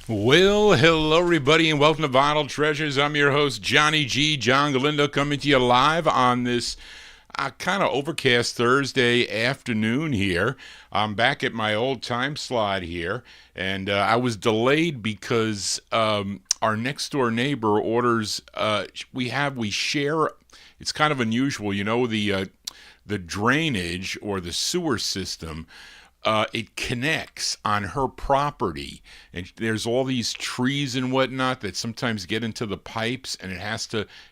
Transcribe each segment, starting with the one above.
Well, hello everybody and welcome to Vinyltreasures. I'm your host, Johnny G, John Galindo, coming to you live on this kind of overcast Thursday afternoon here. I'm back at my old time slot here, and I was delayed because our next door neighbor orders, we share, it's kind of unusual, the drainage or the sewer system. It connects on her property, and there's all these trees and whatnot that sometimes get into the pipes, and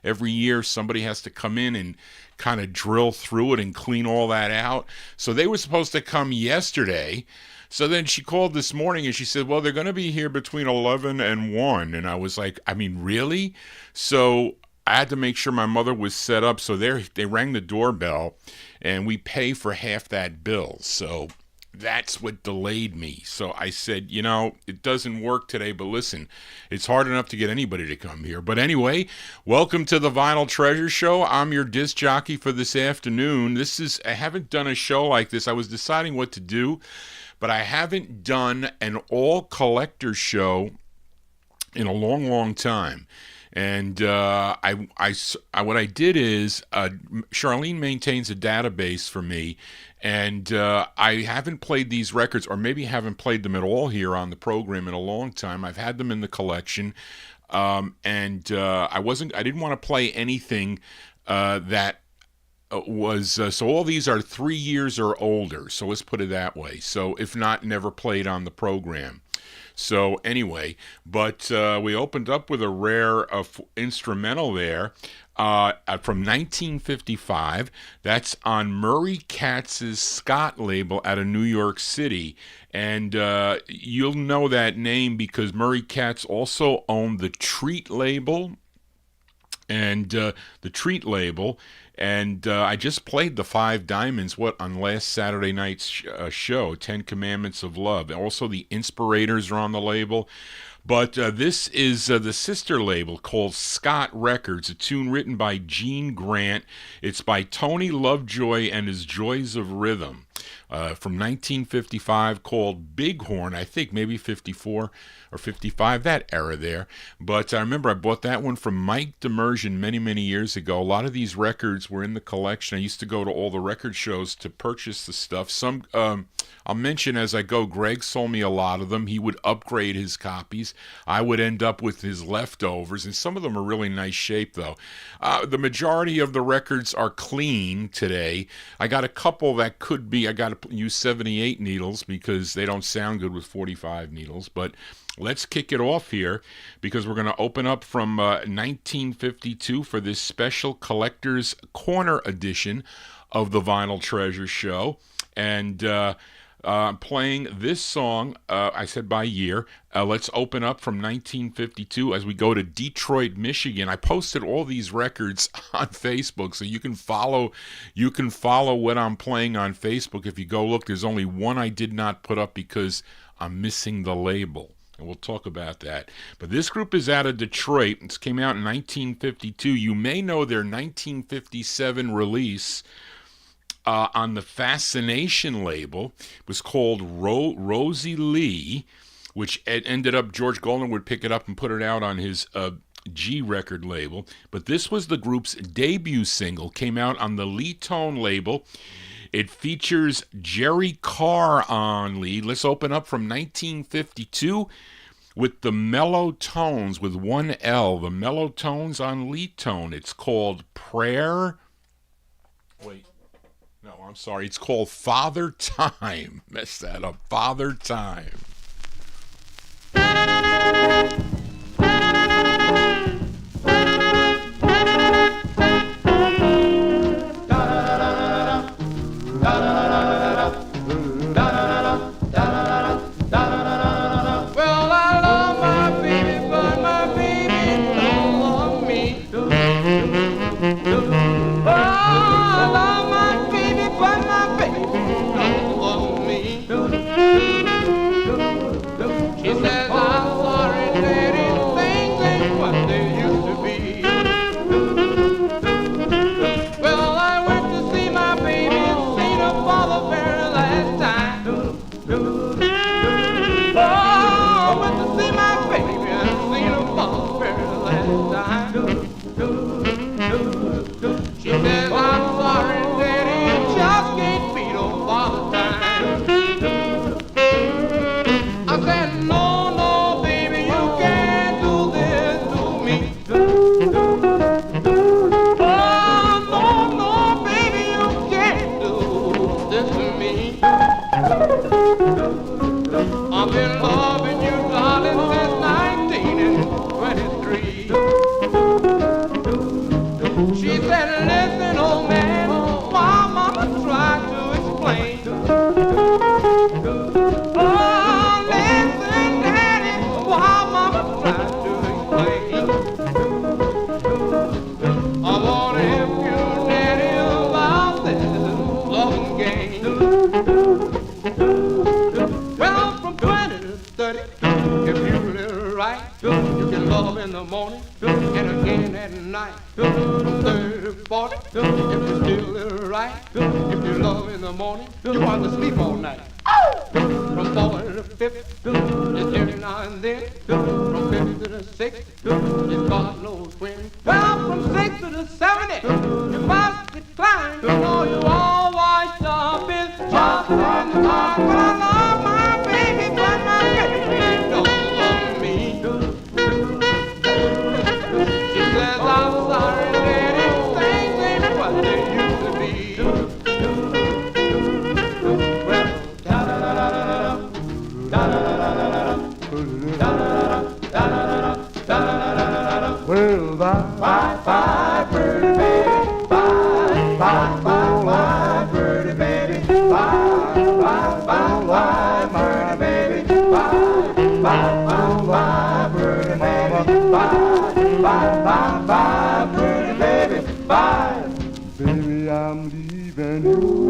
every year somebody has to come in and kind of drill through it and clean all that out. So they were supposed to come yesterday. So then she called this morning and she said, well, they're going to be here between 11 and 1. And I was like, I mean, really? So I had to make sure my mother was set up. So they rang the doorbell, and we pay for half that bill. So that's what delayed me. So I said, it doesn't work today, but listen, it's hard enough to get anybody to come here. But anyway, welcome to the Vinyltreasure Show. I'm your disc jockey for this afternoon. I haven't done a show like this. I was deciding what to do, but I haven't done an all collector show in a long, long time. And what I did is Charlene maintains a database for me, and I haven't played these records, or maybe haven't played them at all here on the program in a long time. I've had them in the collection, and I didn't want to play anything that so all these are 3 years or older. So let's put it that way. So if not, never played on the program. So anyway, but we opened up with a rare instrumental there from 1955. That's on Murray Katz's Scott label out of New York City. And you'll know that name because Murray Katz also owned the Treat label. And I just played the Five Diamonds on last Saturday night's show, 10 Commandments of Love. Also, the Inspirators are on the label. But this is the sister label called Scott Records, a tune written by Gene Grant. It's by Tony Lovejoy and his Joys of Rhythm from 1955, called Bighorn, I think maybe 54 or 55, that era there. But I remember I bought that one from Mike Demersion many, many years ago. A lot of these records were in the collection. I used to go to all the record shows to purchase the stuff. Some I'll mention as I go, Greg sold me a lot of them. He would upgrade his copies. I would end up with his leftovers, and some of them are really nice shape, though. The majority of the records are clean today. I got a couple that could be, I got to use 78 needles because they don't sound good with 45 needles, but let's kick it off here because we're going to open up from 1952 for this special Collector's Corner edition of the Vinyltreasure Show. And playing this song, I said by year. Let's open up from 1952 as we go to Detroit, Michigan. I posted all these records on Facebook, so you can follow what I'm playing on Facebook. If you go look, there's only one I did not put up because I'm missing the label. And we'll talk about that. But this group is out of Detroit. It came out in 1952. You may know their 1957 release on the Fascination label. It was called Rosie Lee, which ended up George Golden would pick it up and put it out on his G record label. But this was the group's debut single, came out on the Lee Tone label. It features Jerry Carr on lead. Let's open up from 1952 with the Mellow Tones with one L. The Mellow Tones on lead tone. It's called Prayer. Wait. No, I'm sorry. It's called Father Time. Messed that up. Father Time. 30, if you live right, you can love in the morning and again at night. 30, 40, if you still live right, if you love in the morning, you want to sleep all night. From 40 to 50, it's every now and then. From 50 to 60, it's God knows when. Well, from 60 to 70, you must decline. You know you all washed up in just in time. But I love my baby, but my baby don't love me. She says I'm sorry that things ain't what they used to be. Well, bye, bye, pretty baby. Bye, bye, bye, bye, pretty baby. Bye, bye, bye, bye, pretty baby. Bye, bye, bye, bye, pretty baby. Bye, bye, bye, bye, pretty baby. Bye, baby, I'm leaving you.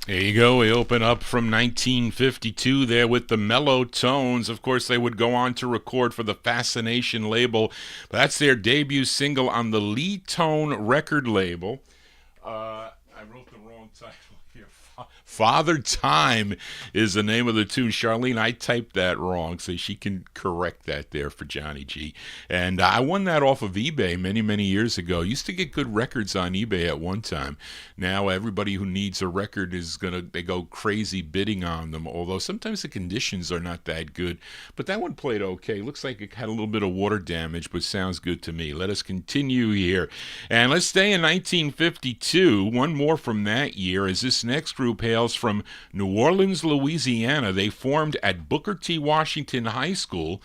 There you go. We open up from 1952 there with the Mellow Tones. Of course, they would go on to record for the Fascination label. That's their debut single on the Lee Tone record label. I wrote the wrong title here. Father Time is the name of the tune. Charlene, I typed that wrong, so she can correct that there for Johnny G. And I won that off of eBay many, many years ago. Used to get good records on eBay at one time. Now everybody who needs a record they go crazy bidding on them, although sometimes the conditions are not that good. But that one played okay. Looks like it had a little bit of water damage, but sounds good to me. Let us continue here. And let's stay in 1952. One more from that year, as this next group hails from New Orleans, Louisiana. They formed at Booker T. Washington High School,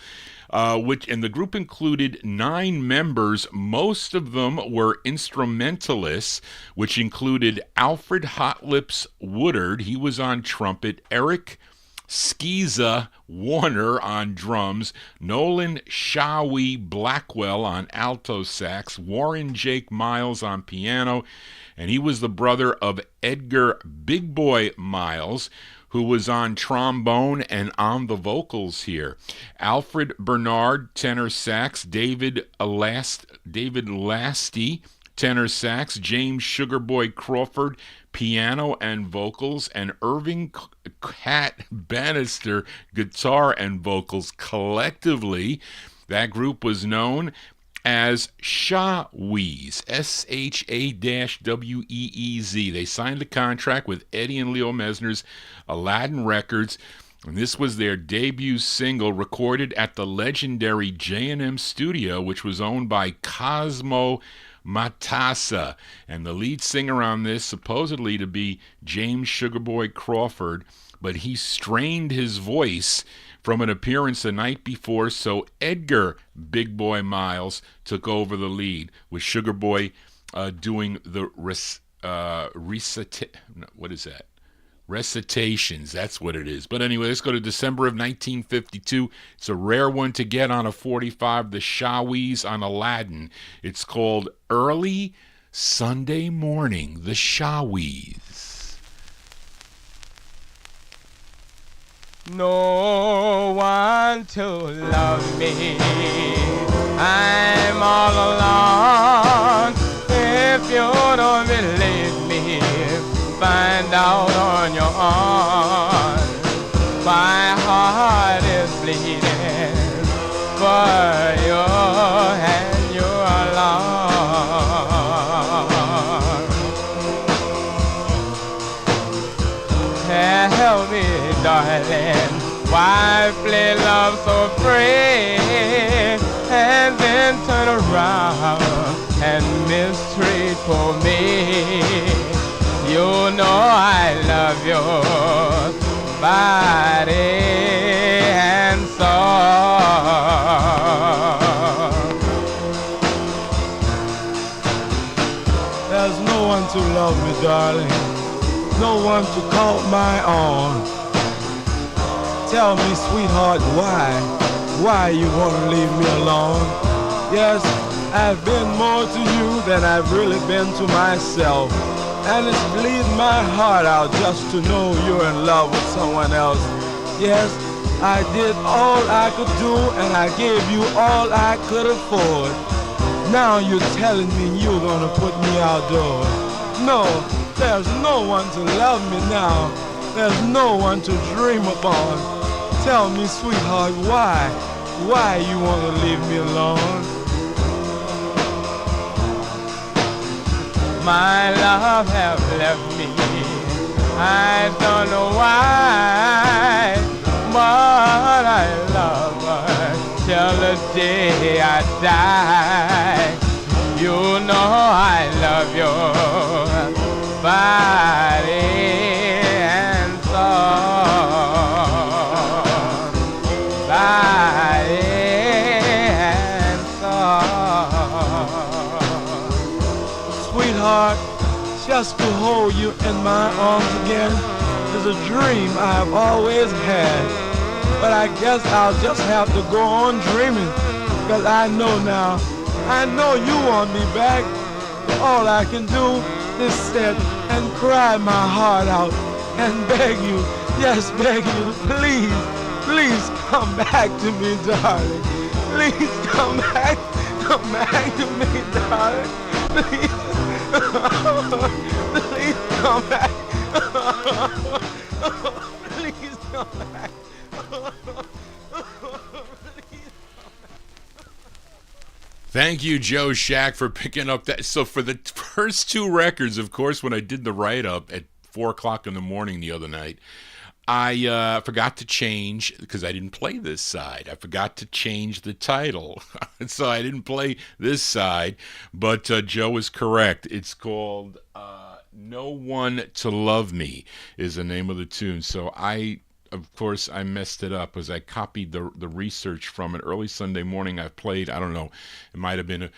and the group included 9 members. Most of them were instrumentalists, which included Alfred Hot Lips Woodard. He was on trumpet. Eric Skeeza Warner on drums, Nolan Shawi Blackwell on alto sax, Warren Jake Miles on piano, and he was the brother of Edgar Big Boy Miles, who was on trombone and on the vocals here. Alfred Bernard, tenor sax, David Lasty, tenor sax, James Sugarboy Crawford, piano and vocals, and Irving Cat Bannister, guitar and vocals. Collectively, that group was known as Shaweez, S-H-A-W-E-E-Z. They signed a contract with Eddie and Leo Mesner's Aladdin Records, and this was their debut single, recorded at the legendary J&M studio, which was owned by Cosmo Matassa. And the lead singer on this, supposedly to be James Sugarboy Crawford, but he strained his voice from an appearance the night before, so Edgar Big Boy Miles took over the lead, with Sugarboy doing the recitations. That's what it is. But anyway, let's go to December of 1952. It's a rare one to get on a 45, the Shaweez on Aladdin. It's called Early Sunday Morning, the Shaweez. No one to love me, I'm all alone. If you don't believe me, find out on your own. My heart is bleeding for you and you alone. Help me, darling, why play love so free and then turn around and mistreat for me? You know I love your body and soul. There's no one to love me, darling, no one to call my own. Tell me, sweetheart, why you want to leave me alone? Yes, I've been more to you than I've really been to myself. And it's bleeding my heart out just to know you're in love with someone else. Yes, I did all I could do and I gave you all I could afford. Now you're telling me you're gonna put me outdoors. No, there's no one to love me now. There's no one to dream upon. Tell me, sweetheart, why you wanna leave me alone? My love have left me, I don't know why, but I love her till the day I die. You know I love your body and soul, body and soul. Sweetheart, just to hold you in my arms again is a dream I've always had. But I guess I'll just have to go on dreaming, because I know now, I know you want me back. All I can do is sit and cry my heart out and beg you, yes, beg you, please come back to me, darling. Please come back to me, darling. Please. Please come back. Please come back. Thank you, Joe Shack, for picking up that. So for the first two records, of course, when I did the write-up at 4 o'clock in the morning the other night, I forgot to change, because I didn't play this side. I forgot to change the title. So I didn't play this side. But Joe is correct. It's called No One to Love Me is the name of the tune. So of course, I messed it up as I copied the research from it. Early Sunday morning, I played, I don't know, it might have been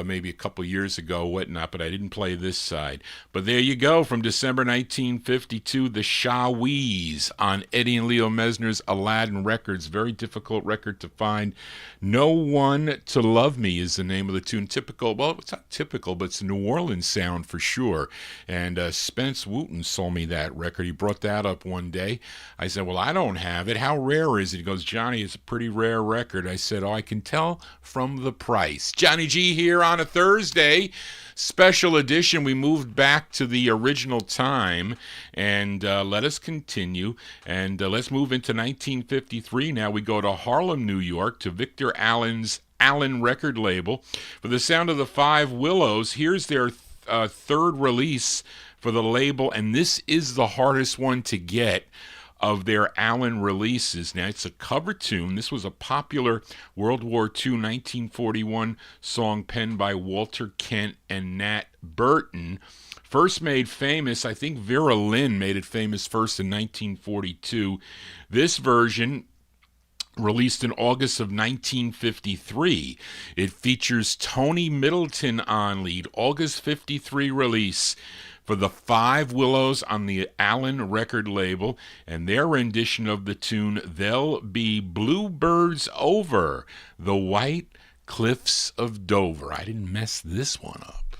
maybe a couple years ago, whatnot, but I didn't play this side. But there you go, from December 1952, the Shawees on Eddie and Leo Mesner's Aladdin Records. Very difficult record to find. No One to Love Me is the name of the tune. Typical, well, it's not typical, but it's a New Orleans sound for sure. And Spence Wooten sold me that record. He brought that up one day. I said, well, I don't have it. How rare is it? He goes, Johnny, it's a pretty rare record. I said, oh, I can tell from the price. Johnny G here on a Thursday. Special edition. We moved back to the original time, and let us continue. And let's move into 1953 now. We go to Harlem, New York, to Victor Allen's Allen record label. For the sound of the Five Willows, here's their third release for the label, and this is the hardest one to get of their Allen releases. Now, it's a cover tune. This was a popular World War II 1941 song penned by Walter Kent and Nat Burton. First made famous, I think Vera Lynn made it famous first in 1942. This version, released in August of 1953. It features Tony Middleton on lead. August 53 release for the Five Willows on the Allen record label, and their rendition of the tune, There'll Be Bluebirds Over the White Cliffs of Dover. I didn't mess this one up.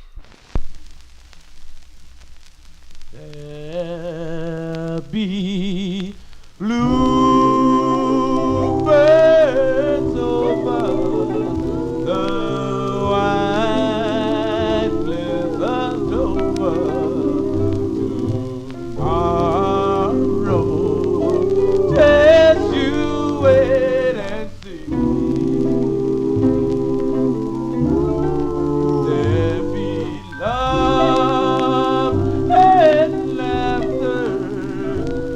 There'll be bluebirds over the white cliffs of Dover. Tomorrow, just you wait and see. There be love and laughter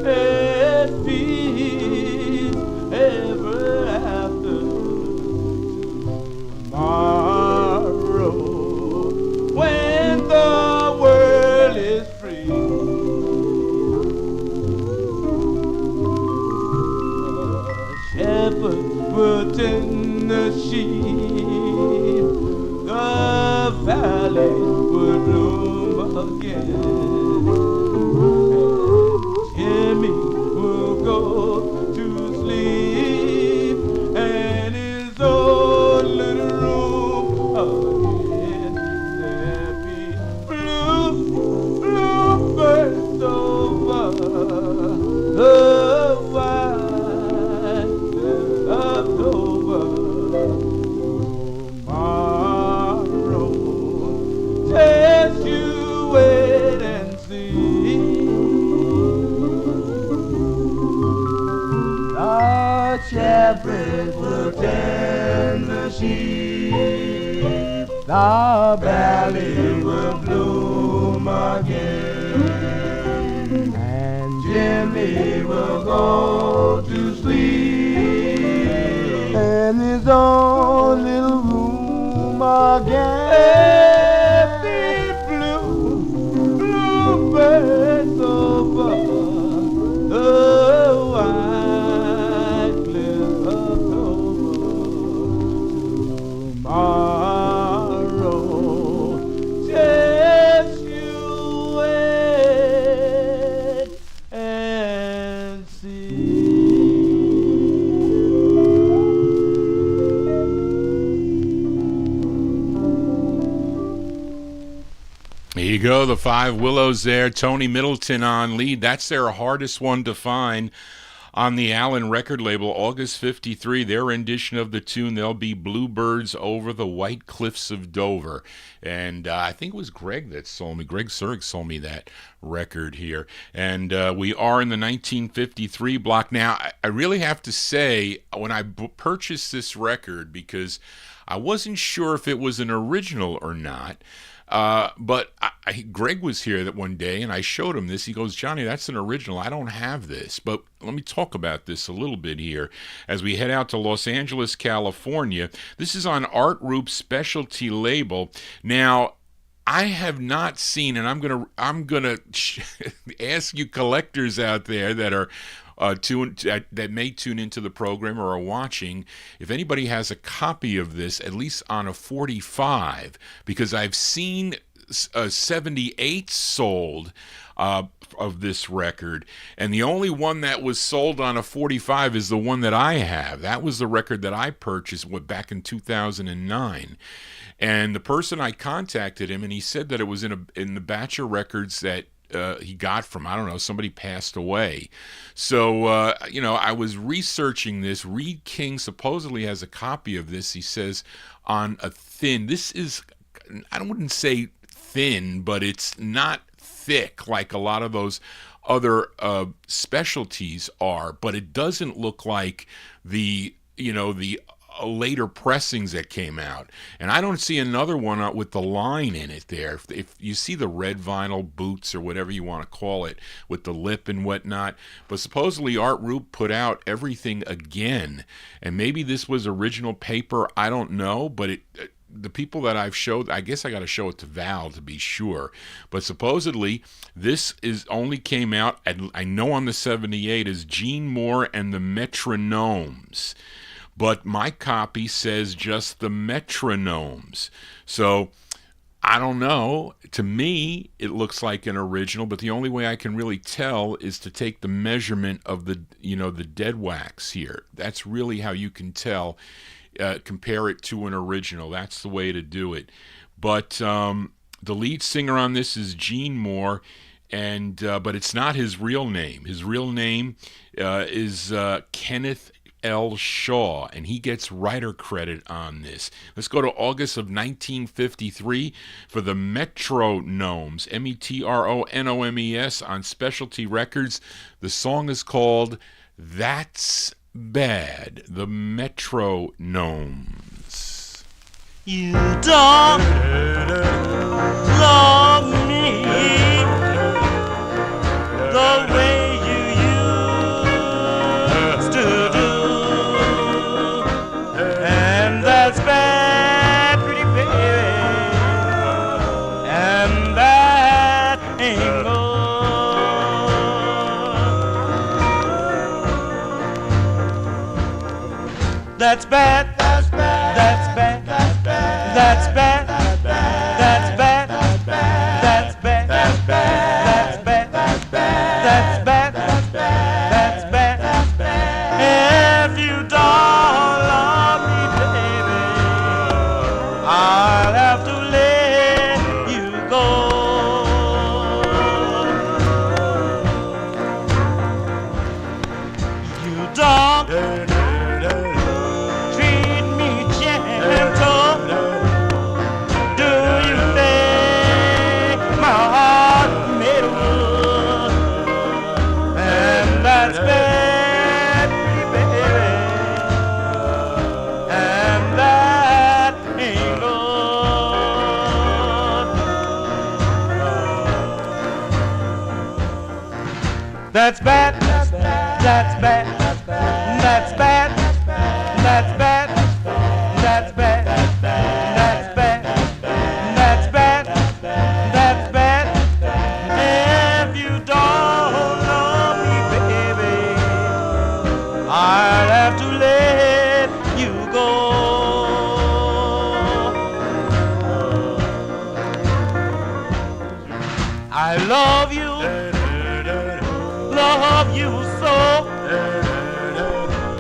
and peace ever after. Tomorrow, when the world is free. Shepherds will tend the sheep, the valley will bloom again, and Jimmy will go to sleep, and his own little room again. There be blue see. The shepherds will tend the sheep. The valley will bloom again, and Jimmy will go to sleep in his own little room again. Every blue birds over the white cliff of tomorrow. Just you wait and see. There you go, the Five Willows there. Tony Middleton on lead. That's their hardest one to find on the Allen record label, August 53. Their rendition of the tune, There'll Be Bluebirds Over the White Cliffs of Dover. And I think it was Greg that sold me, Greg Surg sold me that record here. And we are in the 1953 block. Now, I really have to say, when I purchased this record, because I wasn't sure if it was an original or not, but Greg was here that one day, and I showed him this. He goes, Johnny, that's an original. I don't have this. But let me talk about this a little bit here as we head out to Los Angeles, California. This is on Art Roop's specialty label. Now, I have not seen, and I'm gonna ask you collectors out there that are that may tune into the program or are watching, if anybody has a copy of this, at least on a 45, because I've seen 78 sold of this record, and the only one that was sold on a 45 is the one that I have. That was the record that I purchased back in 2009. And the person, I contacted him, and he said that it was in the batch of records that he got from, I don't know, somebody passed away. So, I was researching this. Reed King supposedly has a copy of this, he says, on a thin. This is, I wouldn't say thin, but it's not thick like a lot of those other specialties are. But it doesn't look like the later pressings that came out, and I don't see another one with the line in it there. If you see the red vinyl boots or whatever you want to call it with the lip and whatnot, but supposedly Art Roop put out everything again, and maybe this was original paper, I don't know, but the people that I've showed, I guess I got to show it to Val to be sure, but supposedly this only came out, and I know on the 78, as Gene Moore and the Metronomes. But my copy says just the Metronomes. So, I don't know. To me, it looks like an original, but the only way I can really tell is to take the measurement of the dead wax here. That's really how you can tell, compare it to an original. That's the way to do it. But the lead singer on this is Gene Moore, and but it's not his real name. His real name is Kenneth L. Shaw, and he gets writer credit on this. Let's go to August of 1953 for the Metronomes, Metronomes, on Specialty Records. The song is called That's Bad, the Metronomes. You don't love me the way you used to do, and that's bad, pretty baby, and that ain't good. That's bad, that's bad, that's bad, that's bad, that's bad, that's bad, that's bad, that's bad, that's bad, that's bad, that's bad, that's bad, that's bad, that's bad, that's bad, that's bad. If you don't love me, baby, I'll have to let you go. You don't treat That's bad. That's bad. That's bad. That's bad. That's bad. That's bad. That's bad. That's bad. That's bad. If you don't love me, baby, I'll have to let you go. I love you so.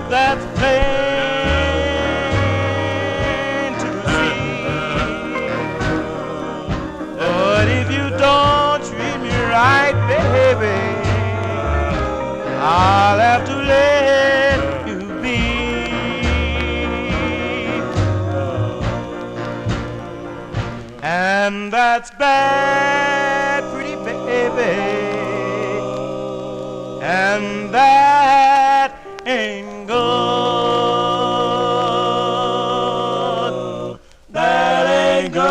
That's plain to see. But if you don't treat me right, baby, I'll have to let you be. And that's bad, pretty baby. And that ain't good. That ain't good.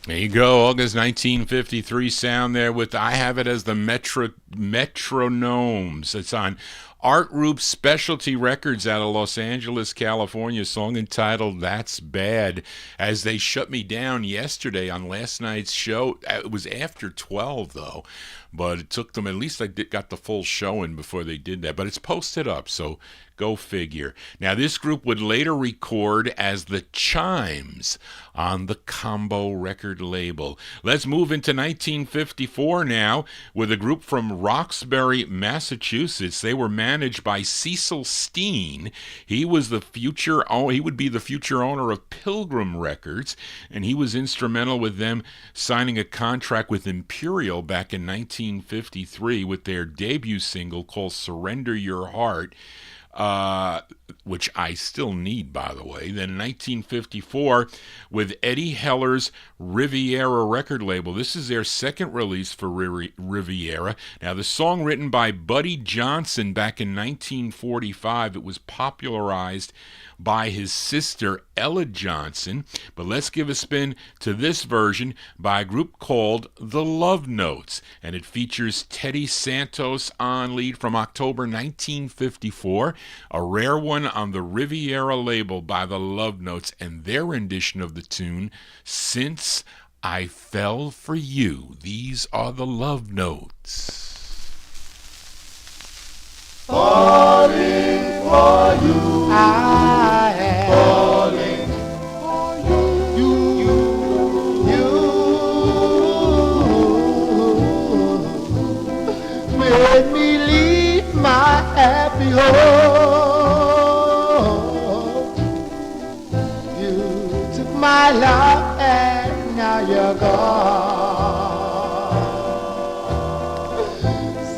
There you go, August 1953 sound there with I have it as the Metronomes. It's on Art Group Specialty Records out of Los Angeles, California, song entitled That's Bad. As they shut me down yesterday on last night's show, it was after 12 though, but it took them, at least I got the full show in before they did that, but it's posted up, so go figure. Now this group would later record as the Chimes on the Combo record label. Let's move into 1954 now with a group from Roxbury, Massachusetts. They were managed by Cecil Steen. He was the future, he would be the future owner of Pilgrim Records, and he was instrumental with them signing a contract with Imperial back in 1953 with their debut single called Surrender Your Heart. Which I still need, by the way. Then 1954 with Eddie Heller's Riviera record label. This is their second release for Riviera. Now, the song written by Buddy Johnson back in 1945, it was popularized by his sister Ella Johnson, but let's give a spin to this version by a group called The Love Notes, and it features Teddy Santos on lead from October 1954, a rare one on the Riviera label by The Love Notes, and their rendition of the tune, Since I Fell for You. These are The Love Notes. Falling for you, I am falling for you. You made me leave my happy home. You took my love and now you're gone.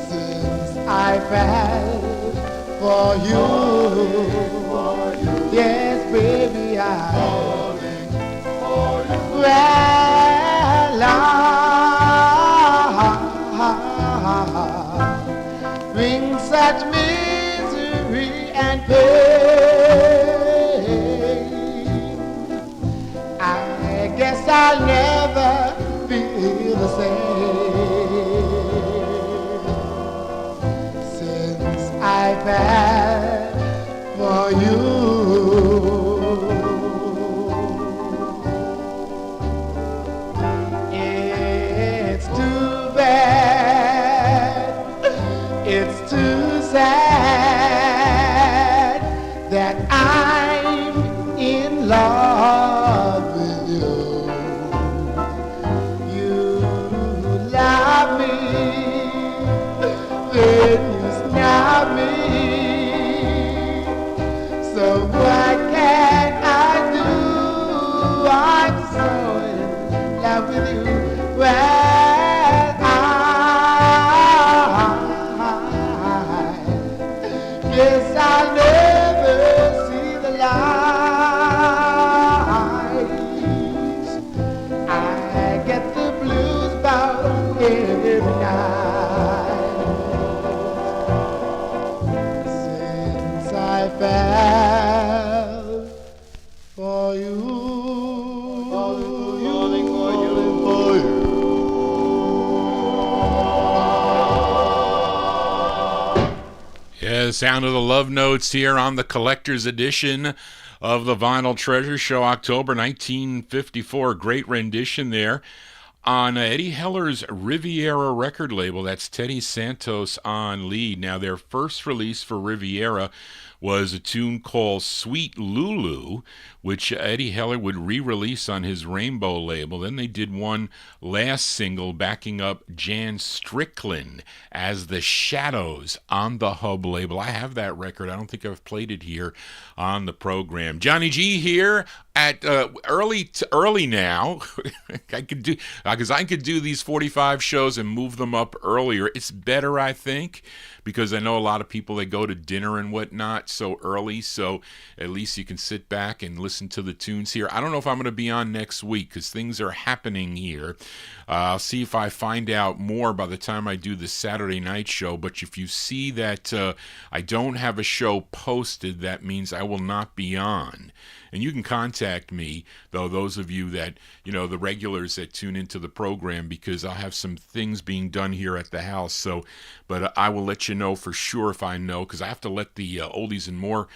Since I fell for you, yes, baby, I'm falling for you. Well, bring such misery and pain. I guess I'll never feel the same since I fell for you. It's too bad, it's too sad that I'm in love with you. You love me, then you snub me. So what can I do? I'm so in love with you. Well, I guess I'll never see the light. I get the blues about every night. Since I fell for you, falling for you, Sound of the Love Notes here on the collector's edition of the Vinyltreasure Show, October 1954. Great rendition there on Eddie Heller's Riviera record label. That's Teddy Santos on lead. Now, their first release for Riviera was a tune called Sweet Lulu, which Eddie Heller would re-release on his Rainbow label. Then they did one last single backing up Jan Strickland as The Shadows on the Hub label. I have that record. I don't think I've played it here on the program. Johnny G here at early now. I could do because I could do these 45 shows and move them up earlier. It's better, I think, because I know a lot of people, they go to dinner and whatnot so early, so at least you can sit back and listen to the tunes here. I don't know if I'm going to be on next week because things are happening here. I'll see if I find out more by the time I do the Saturday night show, but if you see that I don't have a show posted, that means I will not be on. And you can contact me, though, those of you that, the regulars that tune into the program, because I'll have some things being done here at the house. So, but I will let you know for sure if I know, because I have to let the Oldies and More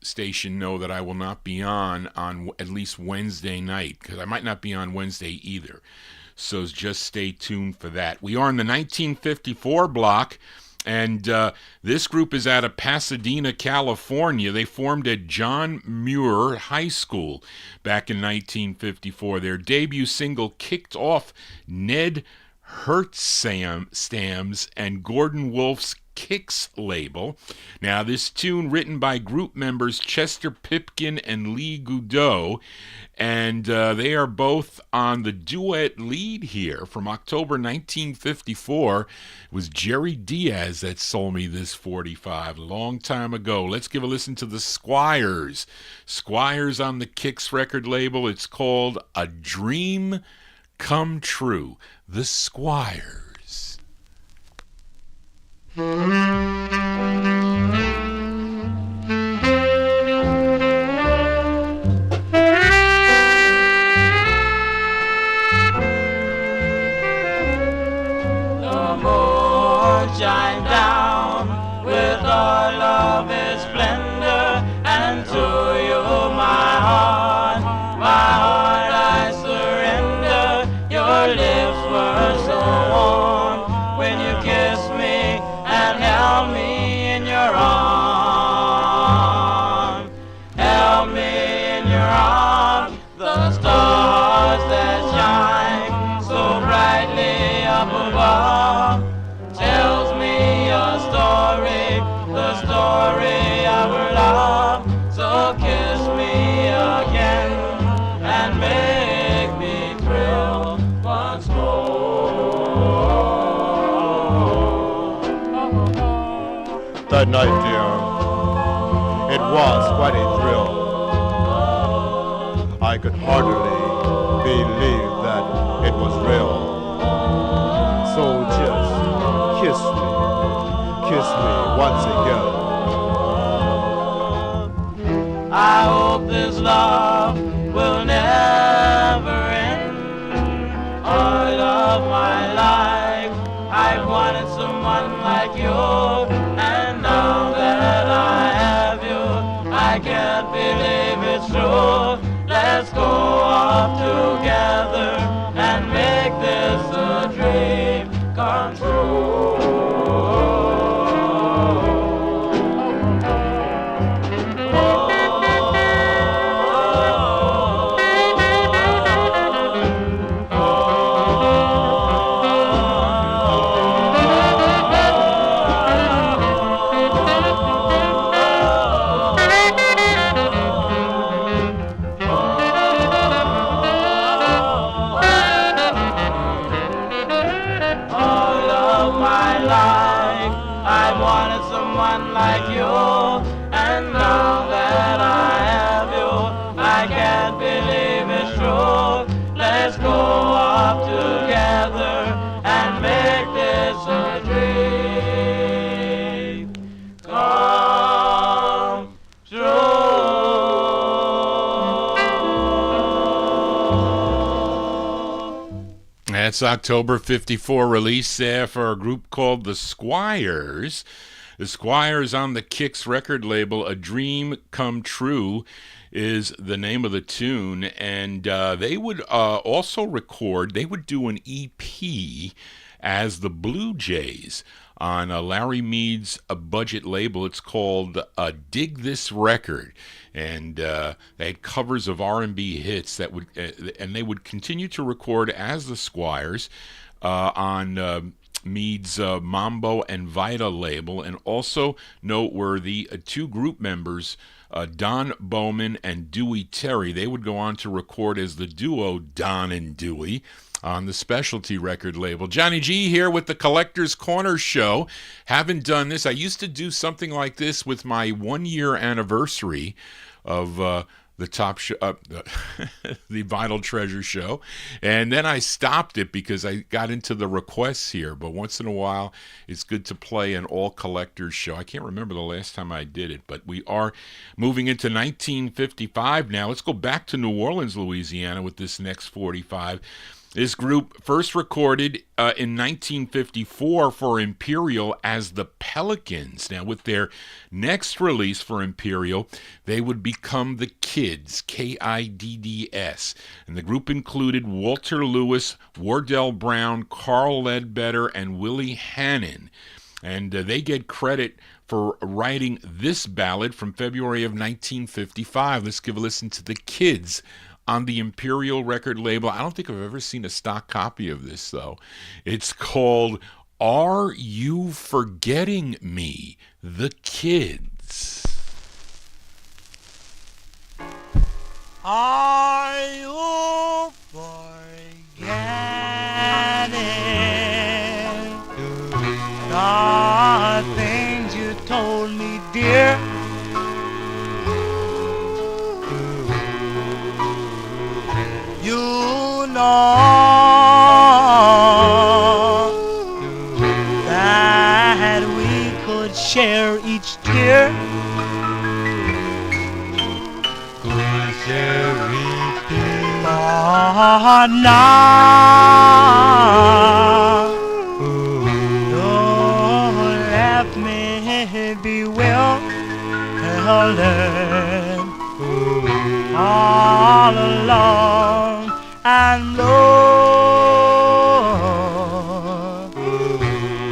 station know that I will not be on at least Wednesday night, because I might not be on Wednesday either. So just stay tuned for that. We are in the 1954 block. And this group is out of Pasadena, California. They formed at John Muir High School back in 1954. Their debut single kicked off Ned Hertzstam's and Gordon Wolf's Kicks label. Now, this tune written by group members Chester Pipkin and Lee Goudot, and they are both on the duet lead here from October 1954. It was Jerry Diaz that sold me this 45 a long time ago. Let's give a listen to the Squires. Squires on the Kicks record label. It's called A Dream Come True. The Squires. Shine down with all of its splendor, and to you my heart I surrender. Your lips were so warm when you kissed me and held me in your arms. Held me in your arms, the stars that shine so brightly up above. Tells me a story, the story of her love. So kiss me again and make me thrill once more. That night, dear, it was quite a thrill. I could hardly believe that it was real. So just kiss me once again. I hope this love will never end. All of my life I've wanted someone like you, and now that I have you, I can't believe it's true. Let's go off together and make this a dream come true. Like you, and now that I have you, I can't believe it's true. Let's go off together and make this a dream come true. That's October 54 release there for a group called the Squires. The Squires on the Kicks record label, A Dream Come True is the name of the tune, and they would also record, they would do an EP as the Blue Jays on Larry Mead's budget label. It's called Dig This Record, and they had covers of R&B hits that would, and they would continue to record as the Squires on Mead's Mambo and Vita label. And also noteworthy, two group members, Don Bowman and Dewey Terry, they would go on to record as the duo Don and Dewey on the Specialty record label. Johnny G here with the Collector's Corner show. Haven't done this. I used to do something like this with my 1-year anniversary of the top show, the Vinyltreasure show, and then I stopped it because I got into the requests here. But once in a while, it's good to play an all collectors show. I can't remember the last time I did it, but we are moving into 1955 now. Let's go back to New Orleans, Louisiana, with this next 45. This group first recorded in 1954 for Imperial as the Pelicans. Now, with their next release for Imperial, they would become the Kids, Kidds. And the group included Walter Lewis, Wardell Brown, Carl Ledbetter, and Willie Hannon. And they get credit for writing this ballad from February of 1955. Let's give a listen to the Kids on the Imperial record label. I don't think I've ever seen a stock copy of this, though. It's called Are You Forgetting Me? The Kids. Are you forgetting the things you told me, dear? You know that we could share each tear. But now you left me bewildered all alone and Lord,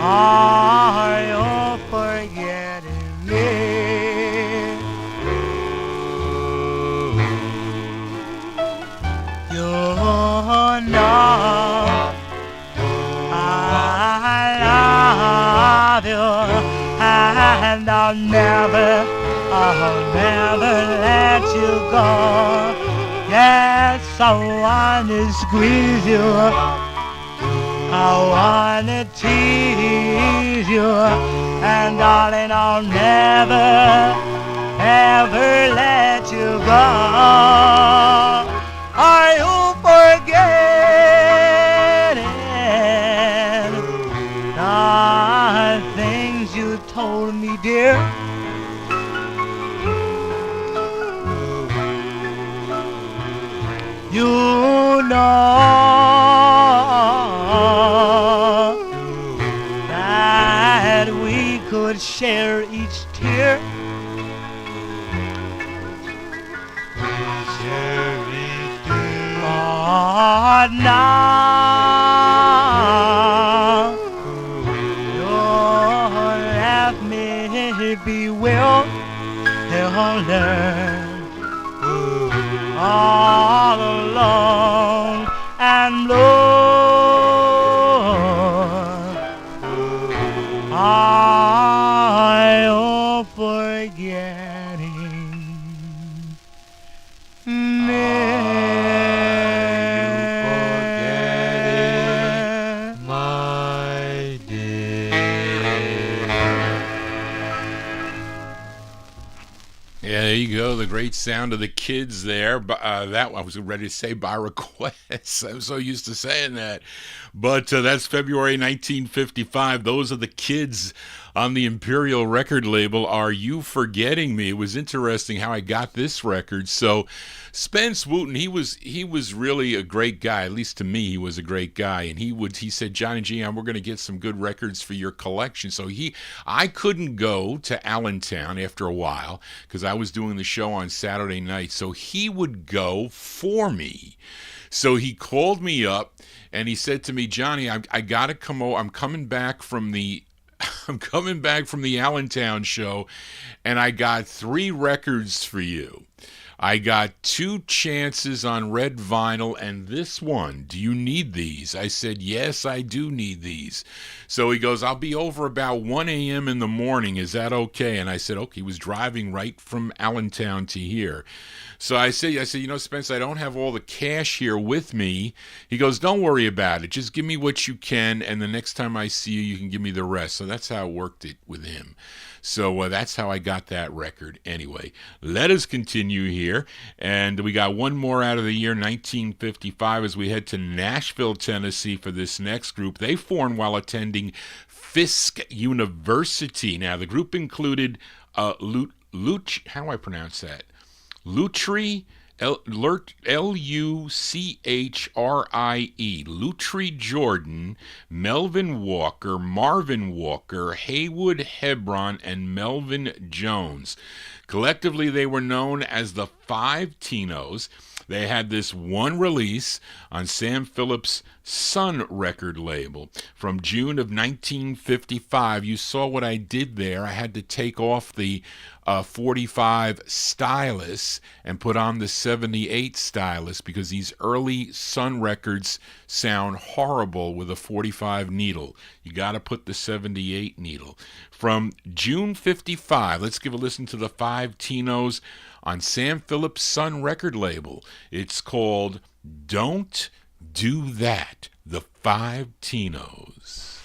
are you forgetting me? You know I love you, and I'll never let you go. Yes, I wanna squeeze you, I wanna tease you, and darling, I'll never, ever let you go. Are you forgetting the things you told me, dear? You know that we could share each tear. But now you left me bewildered all alone and Lord, are you forgetting me? My dear. Yeah, there you go. The great sound of the Kids there. That I was ready to say by request. I'm so used to saying that. But that's February 1955. Those are the Kids on the Imperial record label, Are You Forgetting Me? It was interesting how I got this record. So Spence Wooten, he was really a great guy. At least to me, he was a great guy. And he said, Johnny G, we're going to get some good records for your collection. So I couldn't go to Allentown after a while because I was doing the show on Saturday night. So he would go for me. So he called me up and he said to me, Johnny, I got to come over. I'm coming back from the Allentown show, and I got 3 records for you. I got 2 chances on red vinyl and this one. Do you need these? I said, yes, I do need these. So he goes, I'll be over about 1 a.m. in the morning. Is that okay? And I said, okay. He was driving right from Allentown to here. So I said, Spence, I don't have all the cash here with me. He goes, don't worry about it. Just give me what you can, and the next time I see you, you can give me the rest. So that's how it worked it with him. So that's how I got that record. Anyway, let us continue here. And we got one more out of the year 1955 as we head to Nashville, Tennessee for this next group. They formed while attending Fisk University. Now, the group included how do I pronounce that? Lutrie, L-U-C-H-R-I-E, Lutrie Jordan, Melvin Walker, Marvin Walker, Haywood Hebron, and Melvin Jones. Collectively, they were known as the Five Tinos. They had this one release on Sam Phillips' Sun record label from June of 1955. You saw what I did there. I had to take off the 45 stylus and put on the 78 stylus because these early Sun records sound horrible with a 45 needle. You got to put the 78 needle. From June 55, let's give a listen to the Five Tinos on Sam Phillips' Sun record label. It's called Don't Do That, the Five Tinos.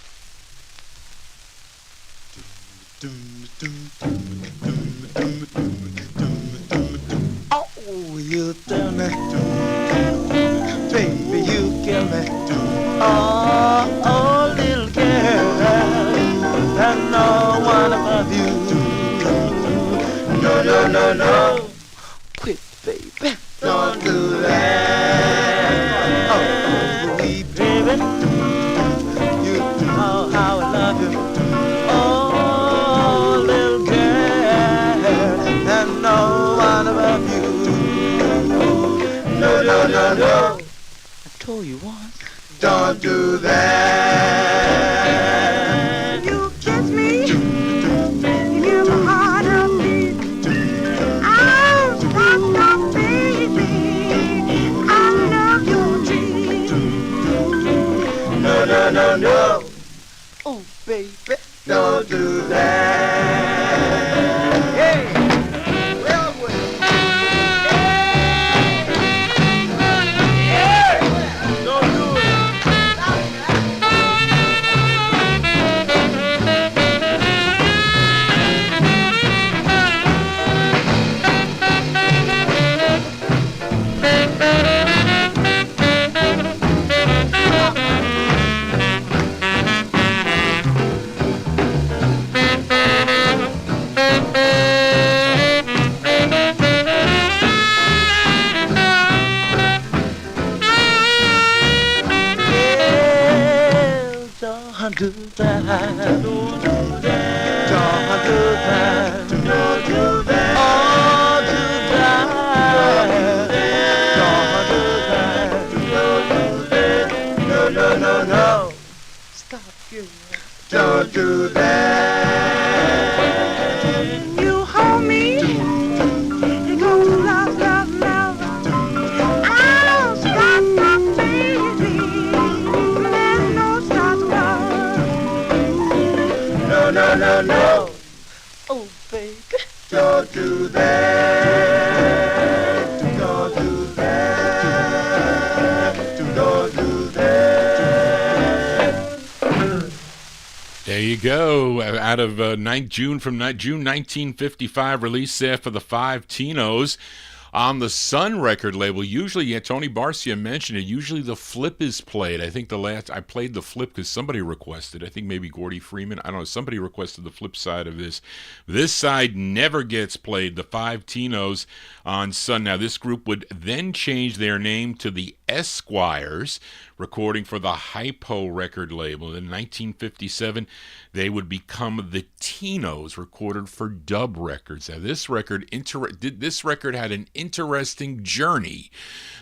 Oh, you tell me, baby, you kill me. Oh, little girl, there's no one above you. No, no, no, no. Quit, baby. Don't do that. Oh, wee baby, you know how I love you. Oh, little girl, there's no one above you. No, no, no, no. I told you once. Don't do that. You kiss me, you give my heart a beat. I'll stop my baby. I love your dream. No, no, no, no. Oh, baby, don't do that. Hey, well, don't do it. Don't do that. Don't do that. Don't do that. Don't do that. Oh, do that. Don't do that. No, no, no, no. Stop you. Don't do that. You hold me, you go to love, love, love. I'll stop my baby. There's no stop love. No, no, no, no. Oh, baby. Don't do that. Don't do that. Don't do that. There you go. Out of June 1955, release there for the Five Tinos On the Sun record label, usually, Tony Barcia mentioned it, usually the flip is played. I think I played the flip because somebody requested. I think maybe Gordy Freeman. I don't know. Somebody requested the flip side of this. This side never gets played. The Five Tinos on Sun. Now, this group would then change their name to the Squires, recording for the Hypo record label. In 1957, they would become the Tinos, recorded for Dub Records. Now, this record had an interesting journey.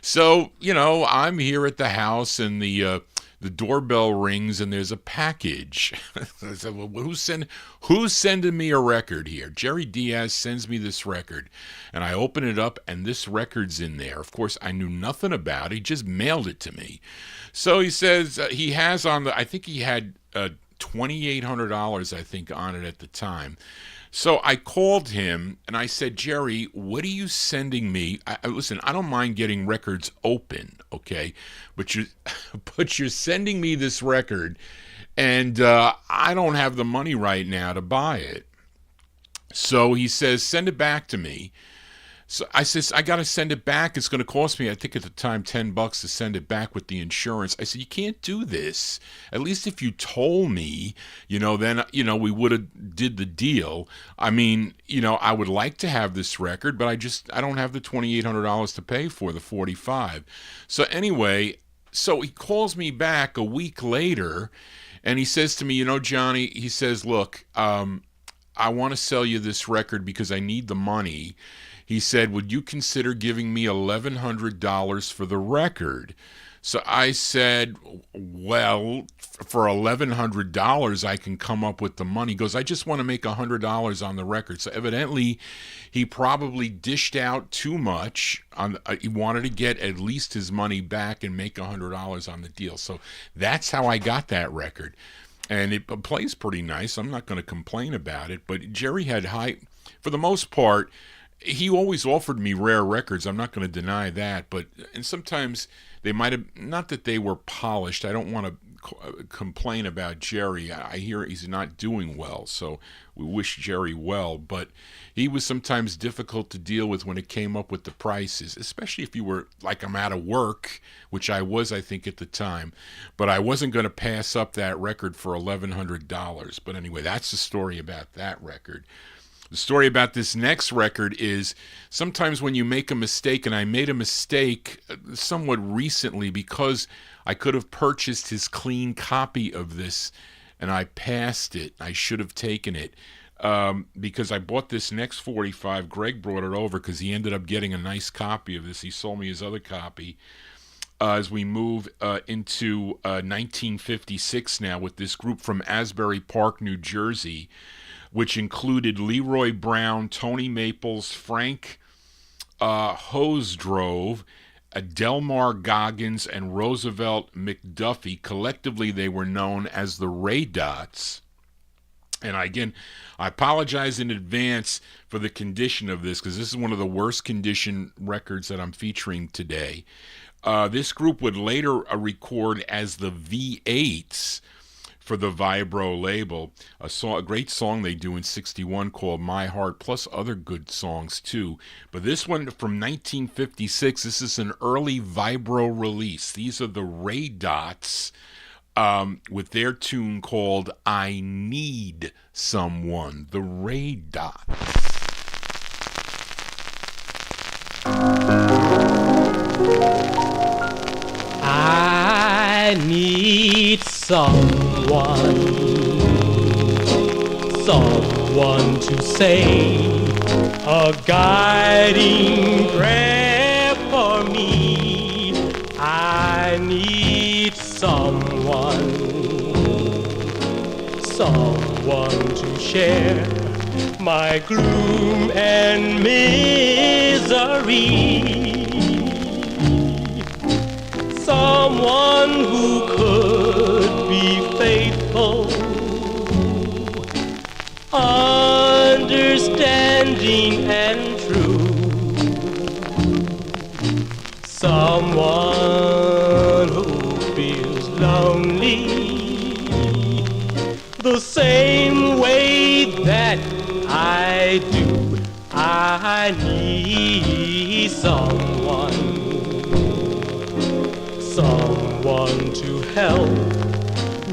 So, I'm here at the house, and the doorbell rings, and there's a package. I said, well, who's sending me a record here? Jerry Diaz sends me this record, and I open it up, and this record's in there. Of course, I knew nothing about it. He just mailed it to me. So he says he has I think he had $2,800, I think, on it at the time. So I called him and I said, Jerry, what are you sending me? Listen, I don't mind getting records open, okay? But you're sending me this record, and I don't have the money right now to buy it. So he says, send it back to me. So I says, I got to send it back. It's going to cost me, I think at the time, $10 to send it back with the insurance. I said, you can't do this. At least if you told me, then, we would have did the deal. I mean, I would like to have this record, but I don't have the $2,800 to pay for the 45. So anyway, so he calls me back a week later, and he says to me, Johnny, he says, look, I want to sell you this record because I need the money. He said, would you consider giving me $1,100 for the record? So I said, well, for $1,100, I can come up with the money. He goes, I just want to make $100 on the record. So evidently, he probably dished out too much. He wanted to get at least his money back and make $100 on the deal. So that's how I got that record. And it plays pretty nice. I'm not going to complain about it. But Jerry had for the most part, he always offered me rare records. I'm not going to deny that. And sometimes they might have, not that they were polished. I don't want to complain about Jerry. I hear he's not doing well, so we wish Jerry well. But he was sometimes difficult to deal with when it came up with the prices, especially if you were like, I'm out of work, which I was, I think, at the time. But I wasn't going to pass up that record for $1,100. But anyway, that's the story about that record. The story about this next record is sometimes when you make a mistake, and I made a mistake somewhat recently because I could have purchased his clean copy of this and I passed it. I should have taken it because I bought this next 45. Greg brought it over because he ended up getting a nice copy of this. He sold me his other copy. As we move into 1956 now with this group from Asbury Park, New Jersey, which included Leroy Brown, Tony Maples, Frank Hosdrove, Delmar Goggins, and Roosevelt McDuffie. Collectively, they were known as the Ray Dots. And again, I apologize in advance for the condition of this, because this is one of the worst condition records that I'm featuring today. This group would later record as the V8s for the Vibro label, a great song they do in '61 called My Heart, plus other good songs too. But this one from 1956, this is an early Vibro release. These are the Ray Dots with their tune called I Need Someone, the Ray Dots. I need someone to say a guiding prayer for me. I need someone to share my gloom and misery. Someone who could be faithful, understanding and true. Someone who feels lonely the same way that I do. I need need someone to help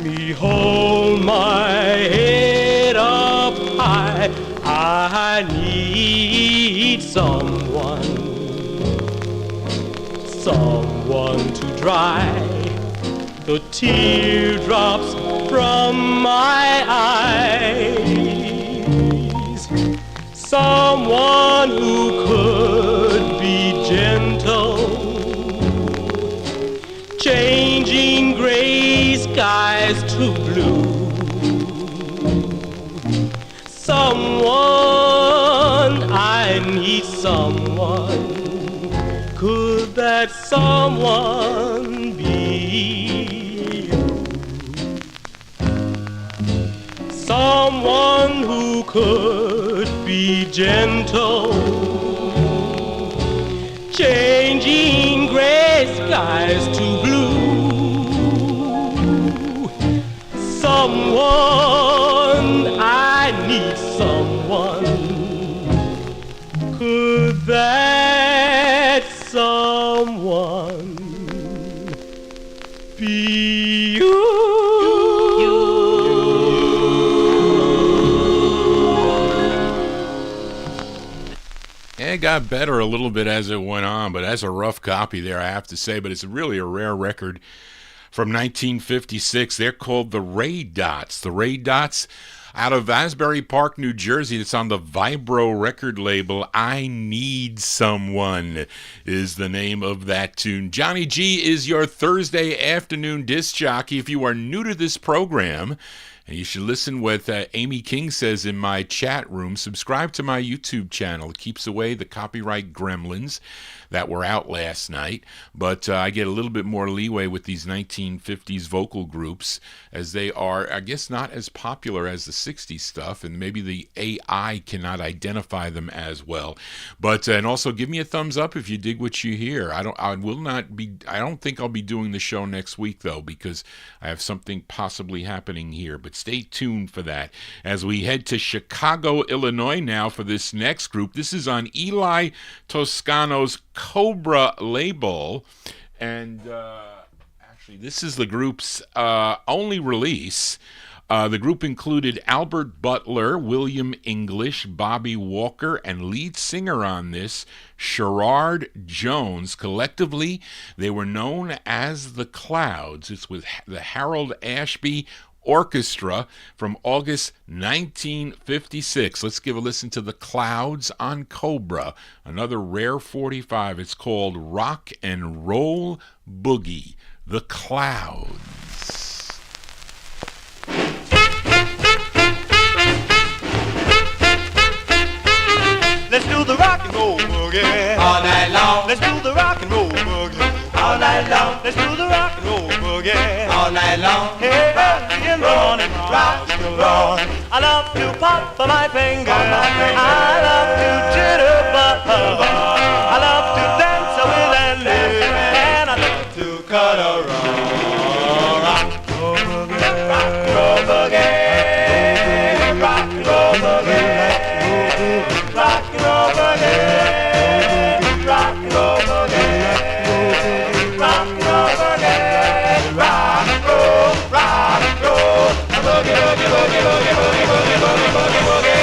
me hold my head up high. I need someone to dry the teardrops from my eyes. Someone who could be gentle, changing gray skies to blue. I need someone. Could that someone be you? Someone who could be gentle, changing gray skies to blue. Someone, I need someone. Could that someone be you? It got better a little bit as it went on, but that's a rough copy there, I have to say. But it's really a rare record from 1956. They're called the Ray Dots. The Ray Dots out of Asbury Park, New Jersey. It's on the Vibro record label. I Need Someone is the name of that tune. Johnny G is your Thursday afternoon disc jockey. If you are new to this program, and you should listen what Amy King says in my chat room, subscribe to my YouTube channel. It keeps away the copyright gremlins that were out last night. But I get a little bit more leeway with these 1950s vocal groups, as they are, I guess, not as popular as the 60s stuff, and maybe the AI cannot identify them as well. But and also give me a thumbs up if you dig what you hear. I don't think I'll be doing the show next week though, because I have something possibly happening here. But stay tuned for that as we head to Chicago, Illinois now for this next group. This is on Eli Toscano's Cobra label, and actually this is the group's only release. The group included Albert Butler, William English, Bobby Walker, and lead singer on this, Sherrard Jones. Collectively, they were known as the Clouds. It's with the Harold Ashby Orchestra from August 1956. Let's give a listen to the Clouds on Cobra, another rare 45. It's called Rock and Roll Boogie. The Clouds. Let's do the rock and roll boogie all night long. Let's do the rock and roll boogie all night long. Let's do the rock and roll boogie all night long. Hey, early in the morning, rock and roll. I love to pop for my finger. I love to jitterbug. I love to dance with Andy, and I love to cut a rock and roll boogie, rock and roll boogie, rock and roll boogie. Rock and roll boogie, rock and roll boogie, rock and roll boogie, rock and roll, boogie, boogie, boogie, boogie, boogie, boogie, boogie, boogie, boogie.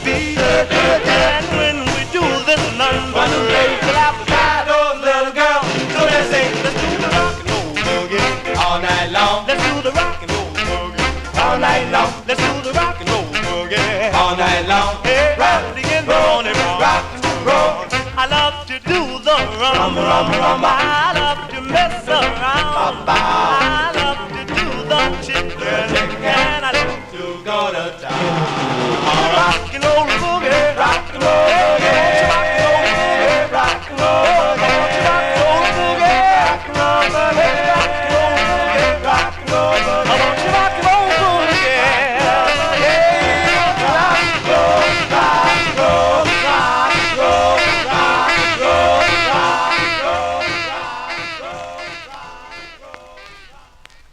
Beat. And when we do this number, clap back those little girls. So they say, let's do the rock and roll boogie all night long. Let's do the rock and roll boogie all night long. Let's do the rock and roll boogie all night long. Hey, early in the morning, rock and roll. I love to do the rum, rum, rum. I love to mess around. I love to do the Rock and roll boogie, rock and roll boogie, rock and roll boogie, rock and roll boogie, rock and roll boogie, rock and roll boogie, I want you rock and roll boogie, yeah, rock and roll, rock and roll, rock and roll, rock and roll, rock and roll.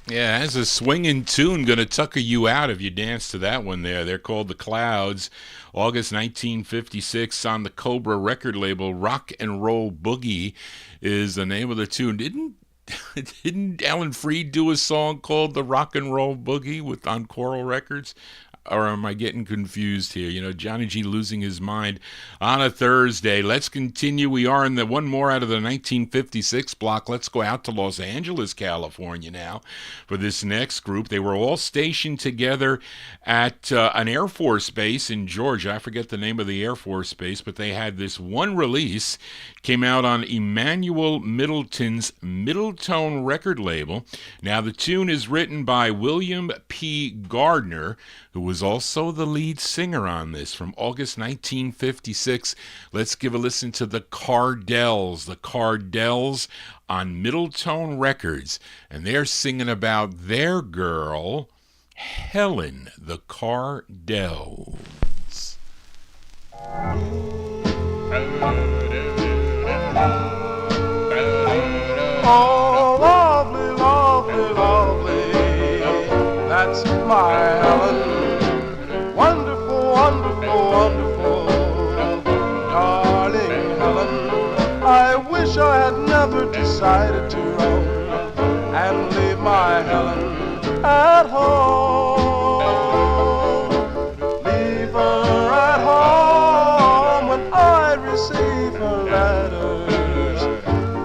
Yeah, that's a swinging tune, gonna tucker you out if you dance to that one there. They're called The Clouds. August 1956 on the Cobra record label. Rock and Roll Boogie is the name of the tune. Didn't Alan Freed do a song called The Rock and Roll Boogie on Coral Records? Or am I getting confused here? You know, Johnny G losing his mind on a Thursday. Let's continue. We are in the one more out of the 1956 block. Let's go out to Los Angeles, California now for this next group. They were all stationed together at an Air Force base in Georgia. I forget the name of the Air Force base, but they had this one release. Came out on Emmanuel Middleton's Middletone record label. Now, the tune is written by William P. Gardner, who was also the lead singer on this, from August 1956. Let's give a listen to the Cardells. The Cardells on Middletone Records, and they're singing about their girl, Helen. The Cardells. Oh, lovely, lovely, lovely, that's my Helen. Wonderful, wonderful, wonderful, darling Helen. I wish I had never decided to roam and leave my Helen at home. Leave her at home when I receive her letters.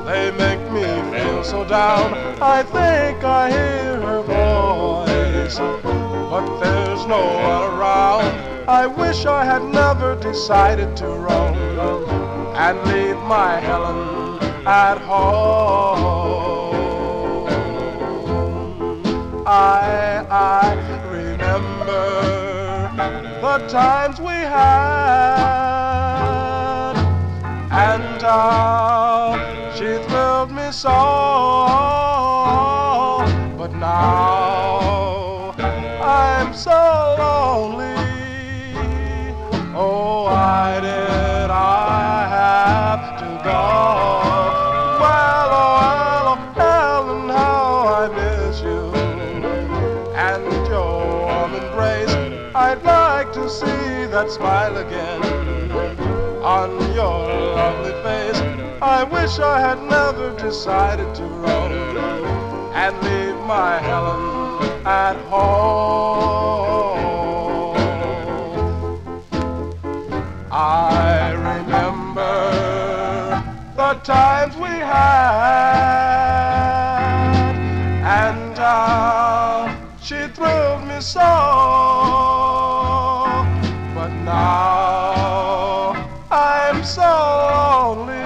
They make me feel so down, I think I hear her voice, but there's no one around. I wish I had never decided to roam and leave my Helen at home. I remember the times we had, and how she thrilled me so, but now I'm so lonely. Oh, why did I have to go? Well, oh, Helen, how I miss you, and your warm embrace. I'd like to see that smile again on your lovely face. I wish I had never decided to roam and leave my Helen at home. I remember the times we had, and how she thrilled me so, but now I'm so lonely.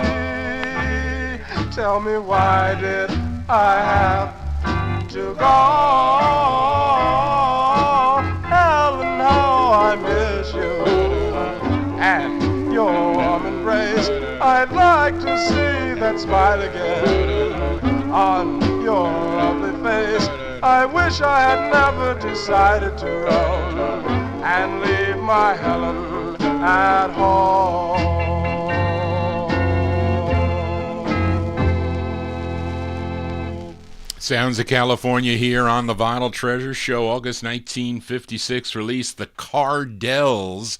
Tell me, why did I have to go? Helen, how I miss you, and your warm embrace. I'd like to see that smile again on your lovely face. I wish I had never decided to roam and leave my Helen at home. Sounds of California here on the Vinyltreasure Show. August 1956 release, The Cardells.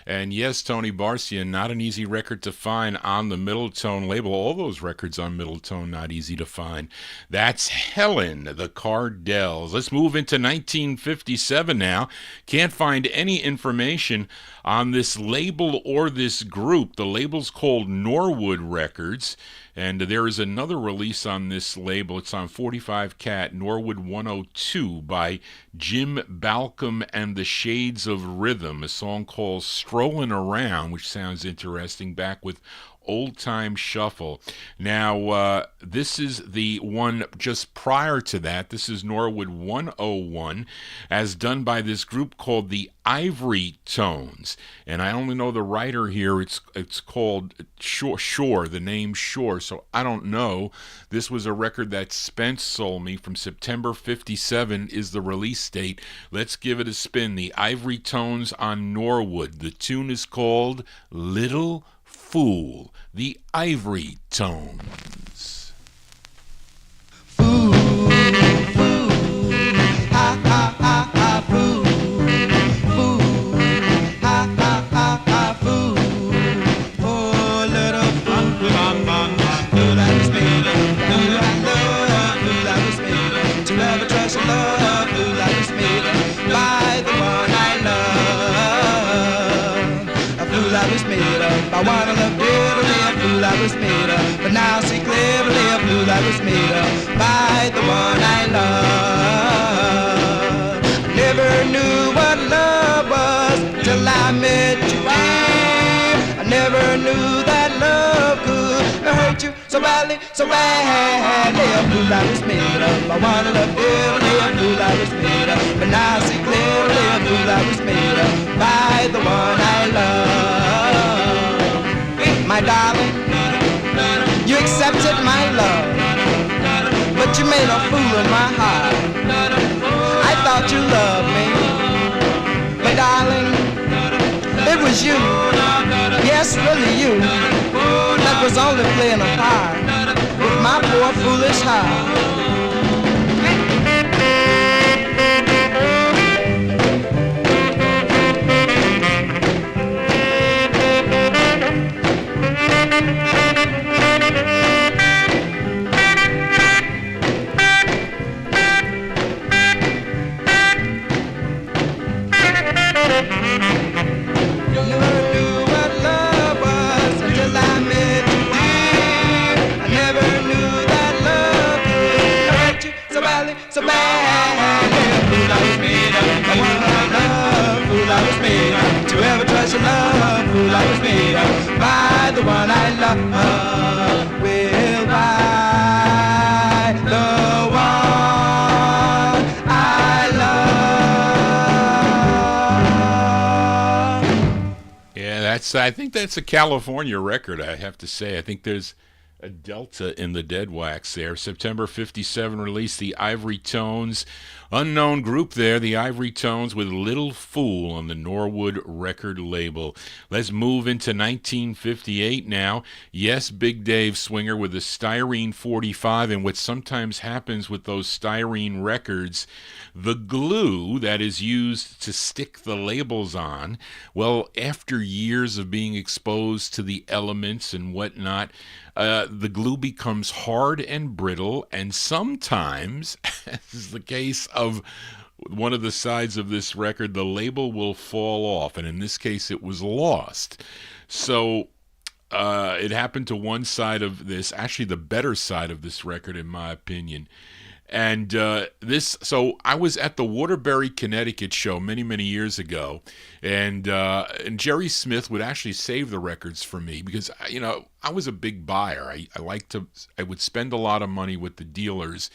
And yes, Tony Barcia, not an easy record to find on the Middletone label. All those records on Middletone, not easy to find. That's Helen, the Cardells. Let's move into 1957 now. Can't find any information on this label or this group. The label's called Norwood Records. And there is another release on this label. It's on 45 Cat, Norwood 102, by Jim Balcom and the Shades of Rhythm, a song called Strolling Around, which sounds interesting, back with Old Time Shuffle. Now, this is the one just prior to that. This is Norwood 101, as done by this group called the Ivory Tones. And I only know the writer here. It's called Shore, the name Shore, so I don't know. This was a record that Spence sold me from September 57 is the release date. Let's give it a spin. The Ivory Tones on Norwood. The tune is called Little Fool. The Ivory Tones. Fool, fool, ha ha ha ha, fool, fool, ha ha ha ha, fool. Oh, little fool, fool that was made of, fool I love, fool that was made of, to never trust and love, fool that was made of, by the one I love. A fool I was made of, by one I love dearly, a fool I was made of, but now see clearly a fool I was made of, by the one I love. I never knew what love was till I met you, dear. I never knew that love could hurt you so badly, so badly. A fool I was made of, I wanna love dearly, a fool I was made of, but now see clearly a fool I was made of, by the one I love. My darling, you accepted my love, but you made a fool of my heart. I thought you loved me, but darling, it was you, yes, really you, that was only playing a part with my poor foolish heart. So bad, fool I was made of, the one I love, fool I was made of, to ever trust and love, fool I was made of, by the one I love, will by the one I love. Yeah, I think that's a California record, I have to say. I think there's a delta in the dead wax there. September 57 released the Ivory Tones. Unknown group there, the Ivory Tones with Little Fool on the Norwood record label. Let's move into 1958 now. Yes, Big Dave Swinger with the Styrene 45, and what sometimes happens with those styrene records, the glue that is used to stick the labels on, well, after years of being exposed to the elements and whatnot, the glue becomes hard and brittle, and sometimes, as is the case of one of the sides of this record, the label will fall off, and in this case it was lost. So it happened to one side of this, actually the better side of this record in my opinion. And so I was at the Waterbury, Connecticut show many years ago, and Jerry Smith would actually save the records for me because I was a big buyer. I would spend a lot of money with the dealers,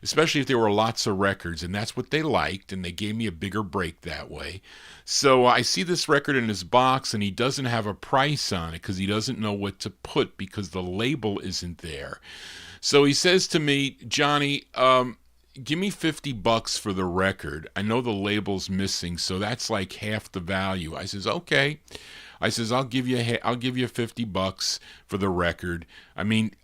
especially if there were lots of records, and that's what they liked, and they gave me a bigger break that way. So I see this record in his box, and he doesn't have a price on it because he doesn't know what to put because the label isn't there. So he says to me, Johnny, give me $50 for the record. I know the label's missing, so that's like half the value. I says, okay. I says, I'll give you $50 for the record. I mean,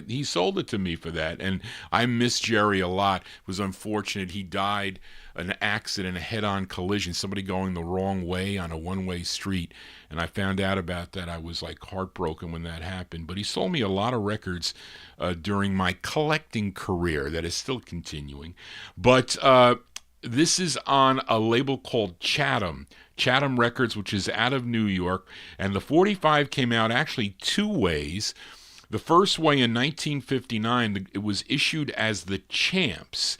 he sold it to me for that, and I miss Jerry a lot. It was unfortunate. He died an accident, a head-on collision, somebody going the wrong way on a one-way street, and I found out about that. I was like heartbroken when that happened, but he sold me a lot of records during my collecting career that is still continuing. But this is on a label called Chatham Records, which is out of New York, and the 45 came out actually two ways. The first way in 1959, it was issued as the Champs,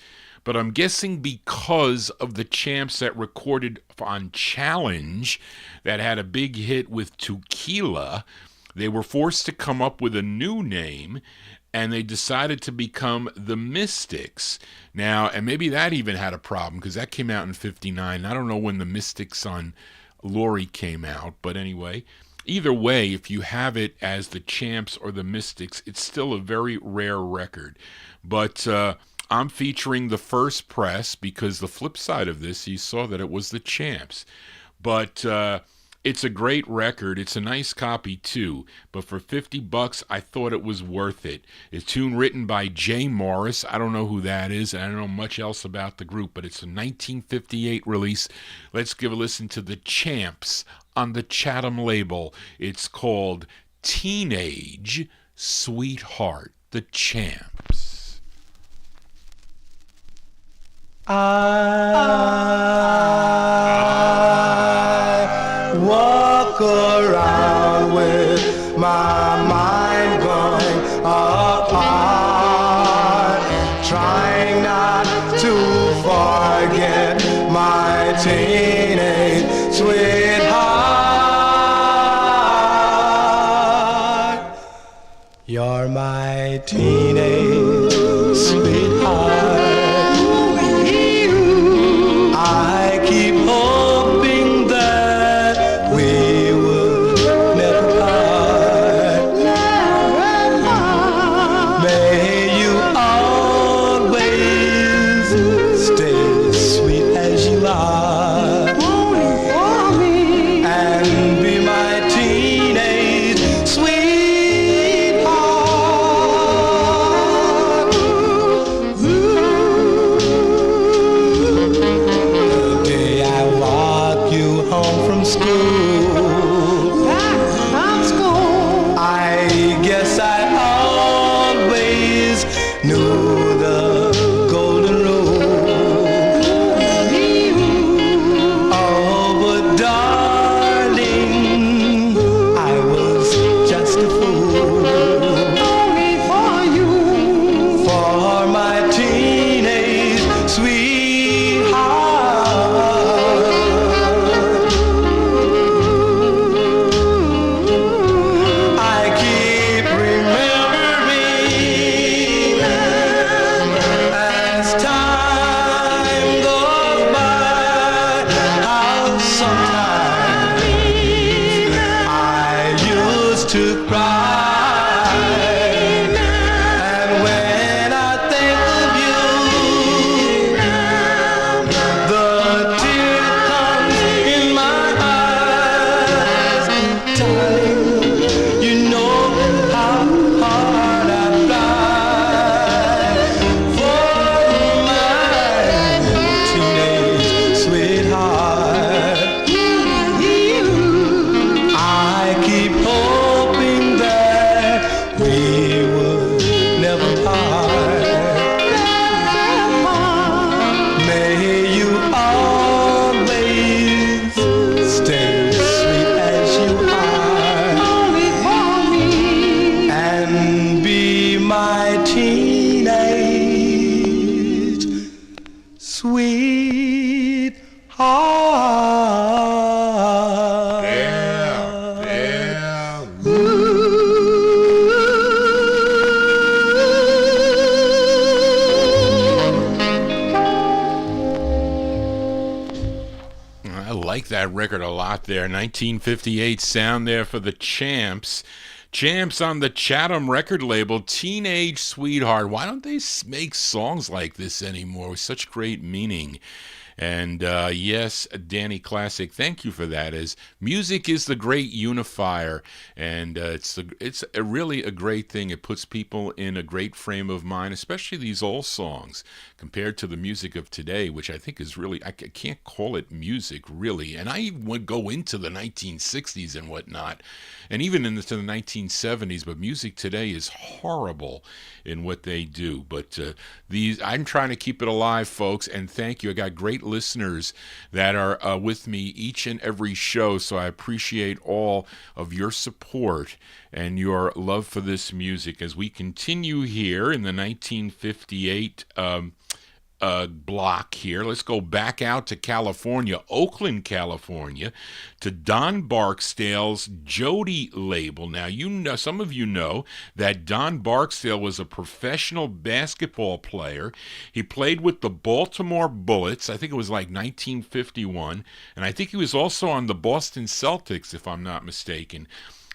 but I'm guessing because of the Champs that recorded on Challenge that had a big hit with Tequila, they were forced to come up with a new name, and they decided to become the Mystics. Now, and maybe that even had a problem, because that came out in 59. I don't know when the Mystics on Laurie came out, but anyway, either way, if you have it as the Champs or the Mystics, it's still a very rare record. But I'm featuring the first press because the flip side of this, you saw that it was the Champs. But it's a great record. It's a nice copy too. But for $50, I thought it was worth it. It's a tune written by Jay Morris. I don't know who that is. I don't know much else about the group, but it's a 1958 release. Let's give a listen to the Champs on the Chatham label. It's called Teenage Sweetheart. The Champs. I walk around with my mind going apart, trying not to forget my teenage sweetheart. You're my teenage sweetheart. I keep hoping that we would never part. May you always stay sweet as you are, and be my teenage sweetheart. The day I walk you home from school, I guess I always knew the golden rule. Oh, but darling, I was just a fool for my teenage sweetheart. I keep remembering as time goes by how sometimes I used to cry, and when I think of you, the tear comes in my eyes. Darling, you know how hard I try for my teenage sweetheart. I keep hoping that we would never part. May you always stay sweet as you are, and be my teenage sweetheart. I like that record a lot there. 1958 sound there for the Champs. Champs on the Chatham record label, Teenage Sweetheart. Why don't they make songs like this anymore with such great meaning? And yes, Danny Classic, thank you for that. As music is the great unifier, and it's really a great thing. It puts people in a great frame of mind, especially these old songs, compared to the music of today, which I think is really, I can't call it music, really. And I even would go into the 1960s and whatnot, and even into the 1970s, but music today is horrible in what they do. But I'm trying to keep it alive, folks, and thank you. I got great listeners that are with me each and every show, so I appreciate all of your support and your love for this music as we continue here in the 1958 block here. Let's go back out to California, Oakland, California, to Don Barksdale's Jody label. Now, you know, some of you know that Don Barksdale was a professional basketball player. He played with the Baltimore Bullets. I think it was like 1951, and I think he was also on the Boston Celtics, if I'm not mistaken,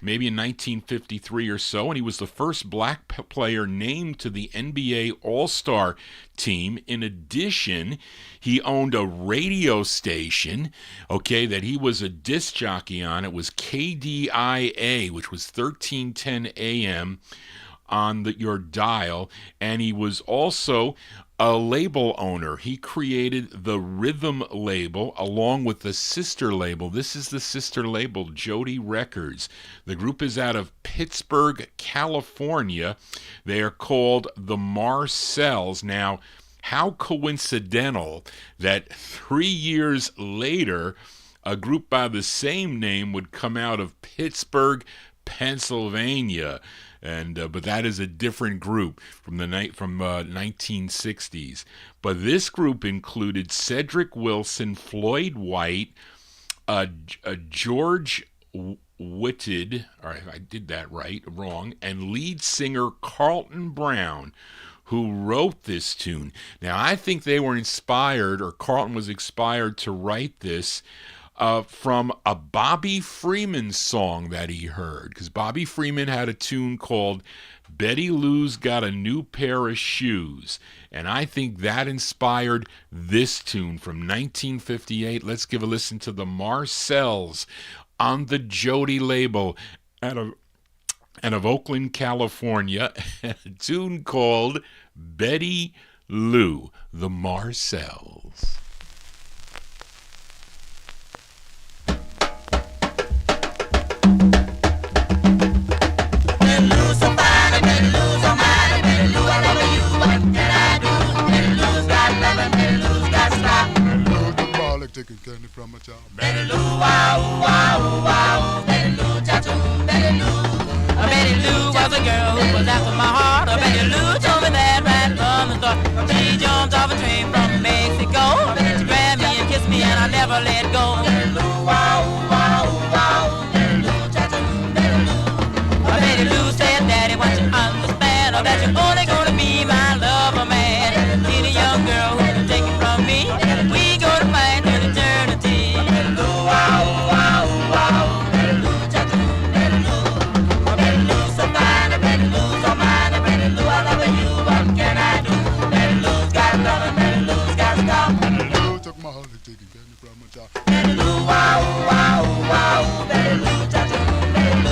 maybe in 1953 or so, and he was the first black player named to the NBA All-Star team. In addition, he owned a radio station, okay, that he was a disc jockey on. It was KDIA, which was 1310 AM on your dial, and he was also a label owner. He created the Rhythm label along with the sister label. This is the sister label, Jody Records. The group is out of Pittsburgh, California. They are called the Marcells. Now, how coincidental that 3 years later, a group by the same name would come out of Pittsburgh, Pennsylvania. But that is a different group from 1960s. But this group included Cedric Wilson, Floyd White, George Whitted, or I did that wrong, and lead singer Carlton Brown, who wrote this tune. Now, I think they were inspired, or Carlton was inspired to write this from a Bobby Freeman song that he heard, because Bobby Freeman had a tune called Betty Lou's Got a New Pair of Shoes, and I think that inspired this tune from 1958. Let's give a listen to the Marcells on the Jody label out of Oakland, California, a tune called Betty Lou, the Marcells. Taking candy from a child. Betty Lou, wow, wow, wow. Betty Lou, cha-choo, Betty Lou. Betty Lou was a girl who was after my heart. Betty Lou told me that right from the start. She jumped off a train from Mexico. She grabbed me and kissed me and I never let go. Betty Lou, wow, wow, wow. Betty Lou, cha-choo, Betty Lou. Betty Lou said, Daddy, why don't you understand that you're only gonna be my lover, man. Need a young girl who can take it from me. We gonna fight. Betty Lou, wow, wow, wow. Betty Lou, cha-choo, Betty Lou.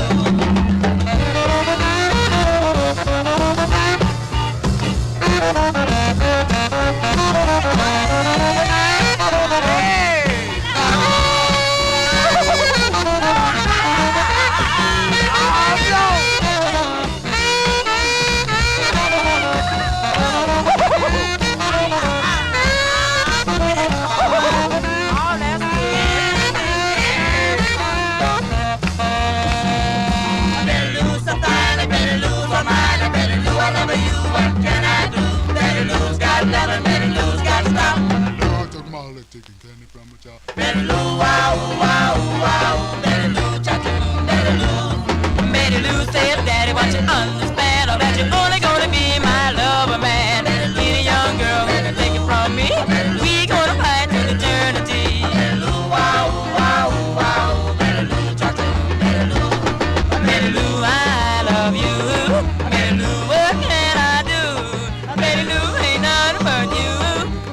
Betty Lou, wow, wow, wow. Betty Lou, cha-choo, Betty Lou. Betty Lou said, Daddy, why don't you understand that you're only gonna be my lover, man. Need a young girl who can take it from me. We gonna fight till eternity. Betty Lou, wow, wow, wow. Betty Lou, cha-choo, Betty Lou. Betty Lou, I love you. Betty Lou, what can I do? Betty Lou, ain't nothing but you.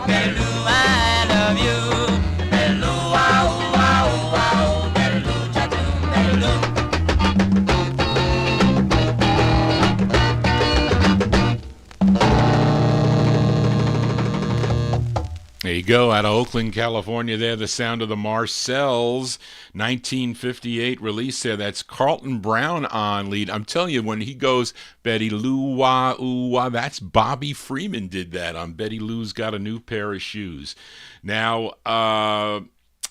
Betty Lou, I love you. There you go, out of Oakland, California there, the sound of the Marcells, 1958 release there. That's Carlton Brown on lead. I'm telling you, when he goes, Betty Lou, wah, ooh, wah, that's Bobby Freeman did that on Betty Lou's Got a New Pair of Shoes. Now,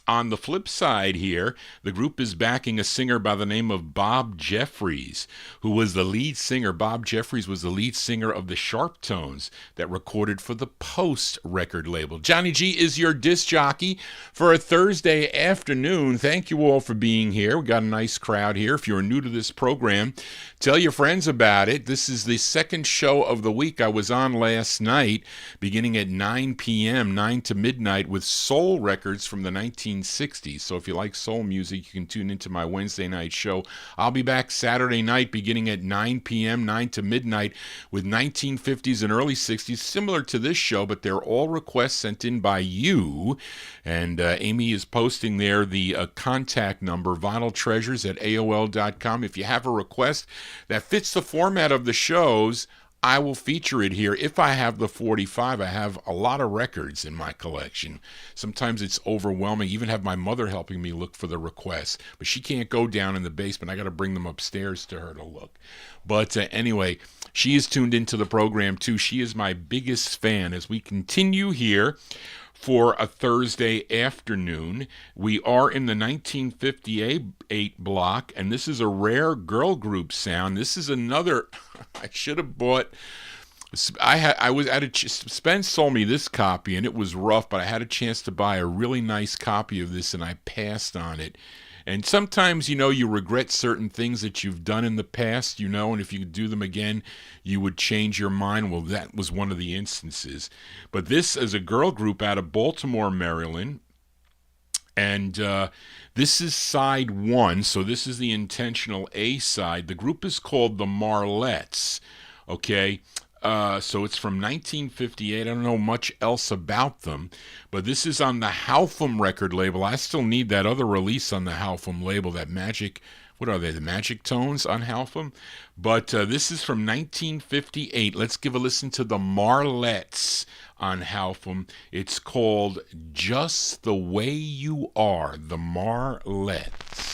On the flip side here, the group is backing a singer by the name of Bob Jeffries, who was the lead singer. Bob Jeffries was the lead singer of the Sharp Tones that recorded for the Post record label. Johnny G is your disc jockey for a Thursday afternoon. Thank you all for being here. We got a nice crowd here. If you're new to this program, tell your friends about it. This is the second show of the week. I was on last night, beginning at 9 p.m., 9 to midnight, with soul records from the 1960s. So if you like soul music, you can tune into my Wednesday night show. I'll be back Saturday night, beginning at 9 p.m., 9 to midnight, with 1950s and early 60s, similar to this show, but they're all requests sent in by you. And Amy is posting there the contact number, Vinyltreasures at AOL.com. If you have a request that fits the format of the shows, I will feature it here. If I have the 45, I have a lot of records in my collection. Sometimes it's overwhelming. Even have my mother helping me look for the requests, but she can't go down in the basement. I got to bring them upstairs to her to look. But anyway, she is tuned into the program too. She is my biggest fan. As we continue here for a Thursday afternoon, we are in the 1958 block, and this is a rare girl group sound. This is another. I should have bought. Spence sold me this copy, and it was rough, but I had a chance to buy a really nice copy of this, and I passed on it. And sometimes, you regret certain things that you've done in the past, and if you could do them again, you would change your mind. Well, that was one of the instances. But this is a girl group out of Baltimore, Maryland. And this is side one, so this is the intentional A side. The group is called the Marlettes, okay? So it's from 1958. I don't know much else about them, but this is on the Halfum record label. I still need that other release on the Halfum label, that Magic, what are they, the Magic Tones on Halfum? But this is from 1958. Let's give a listen to the Marlettes on Halfum. It's called Just the Way You Are, the Marlettes.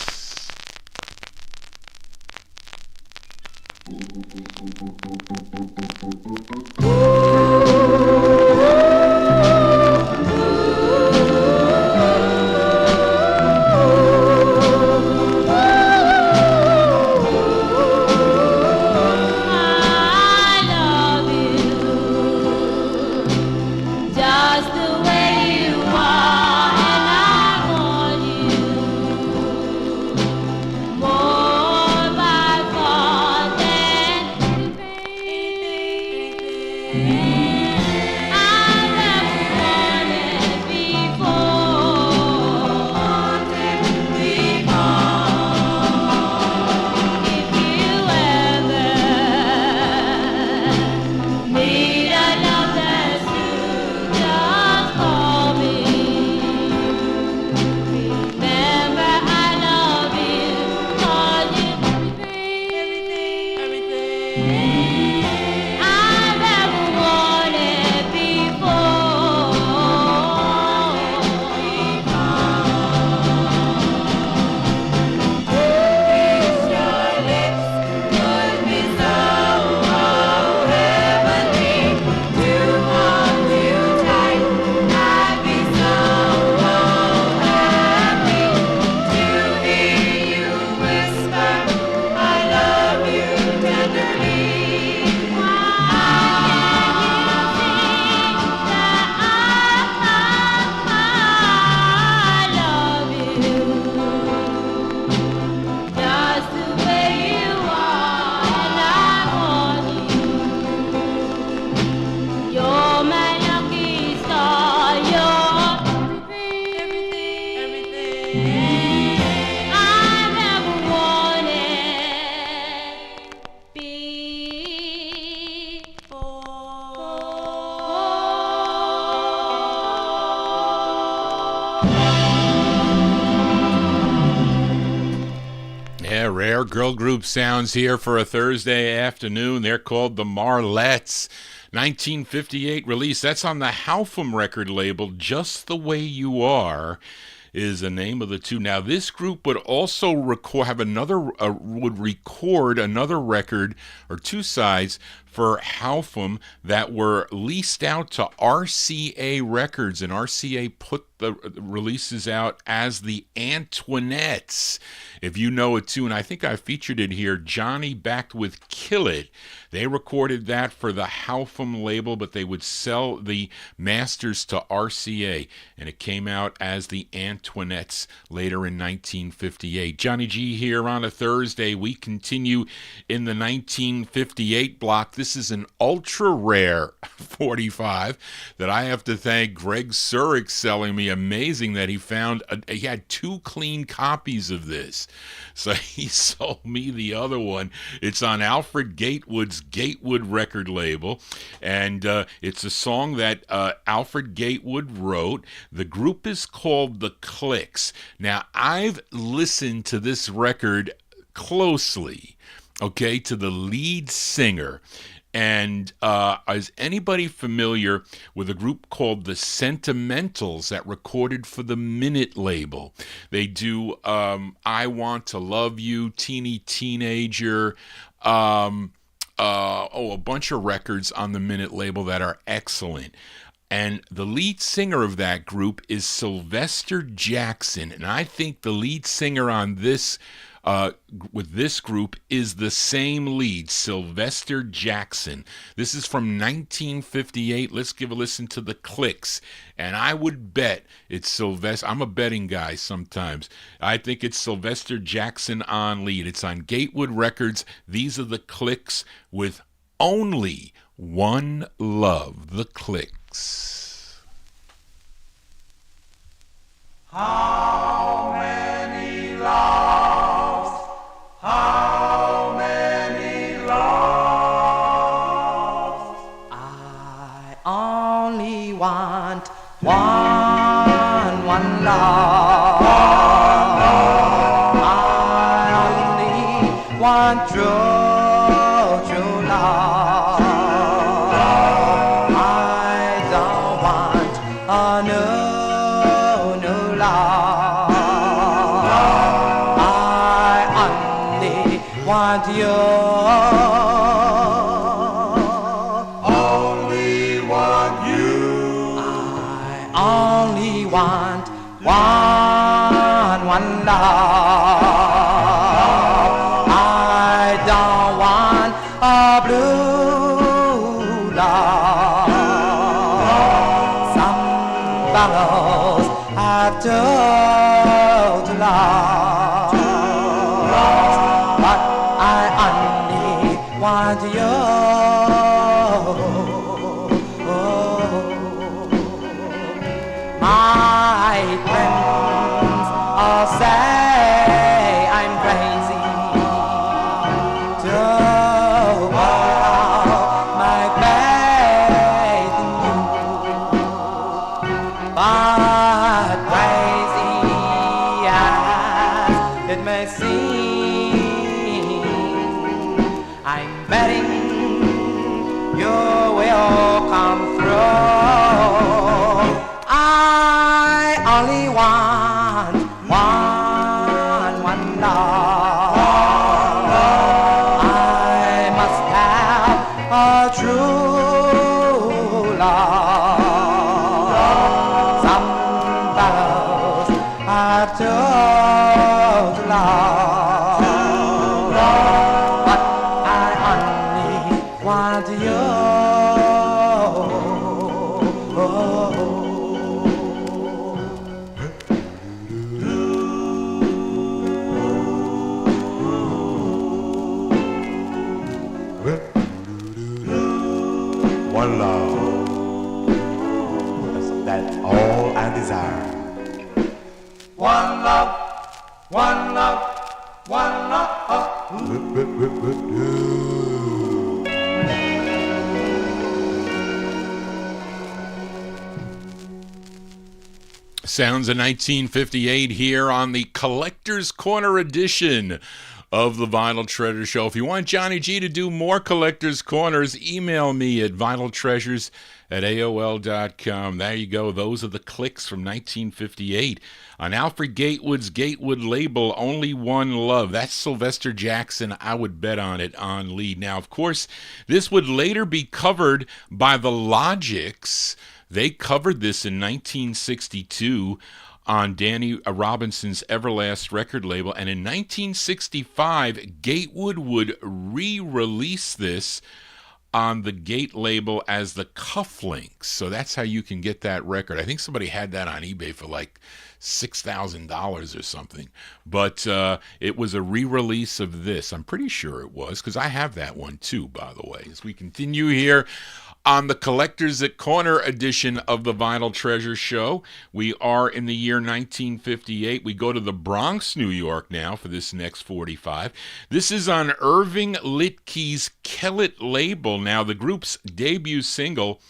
Rare girl group sounds here for a Thursday afternoon. They're called the Marlettes. 1958 release. That's on the Halfum record label. Just the Way You Are is the name of the two. Now, this group would also record another record or two sides for Halfum that were leased out to RCA Records, and RCA put the releases out as the Antoinettes. If you know a tune, I think I featured it here, Johnny backed with Kill It. They recorded that for the Halfum label, but they would sell the masters to RCA, and it came out as the Antoinettes later in 1958. Johnny G here on a Thursday. We continue in the 1958 block. This is an ultra rare 45 that I have to thank Greg Surik selling me. Amazing that he found, he had 2 clean copies of this. So he sold me the other one. It's on Alfred Gatewood's Gatewood record label, and it's a song that Alfred Gatewood wrote. The group is called The Clicks. Now, I've listened to this record closely, okay, to the lead singer. And is anybody familiar with a group called the Sentimentals that recorded for the Minute label? They do I Want to Love You, Teeny Teenager, a bunch of records on the Minute label that are excellent. And the lead singer of that group is Sylvester Jackson. And I think the lead singer on this with this group is the same lead, Sylvester Jackson. This is from 1958. Let's give a listen to The Clicks. And I would bet it's Sylvester. I'm a betting guy sometimes. I think it's Sylvester Jackson on lead. It's on Gatewood Records. These are The Clicks with Only One Love. The Clicks. How many loves? How many loves? I only want one love. I only want true love. I don't want a new love. Want you, only want you. I only want one love. I don't want a blue love. Some fellows have to love. Want you, my friends all say I'm crazy to pour out my faith in you, but crazy as it may seem, I'm betting you will come through. I only want one love. I must have a true love. Some fellows have to love. Want you, one love. That's all I desire. One love, one love, one love. Sounds of 1958 here on the Collector's Corner edition of the Vinyltreasure Show. If you want Johnny G to do more Collector's Corners, email me at vinyltreasures@aol.com. There you go. Those are the Clicks from 1958. On Alfred Gatewood's Gatewood label, Only One Love. That's Sylvester Jackson. I would bet on it on lead. Now, of course, this would later be covered by the Logics. They covered this in 1962 on Danny Robinson's Everlast record label, and in 1965, Gatewood would re-release this on the Gate label as the Cufflinks. So that's how you can get that record. I think somebody had that on eBay for like $6,000 or something. But it was a re-release of this. I'm pretty sure it was, because I have that one too, by the way. As we continue here on the Collectors at Corner edition of the Vinyltreasure Show, we are in the year 1958. We go to the Bronx, New York now for this next 45. This is on Irving Litkey's Kellet label. Now, the group's debut single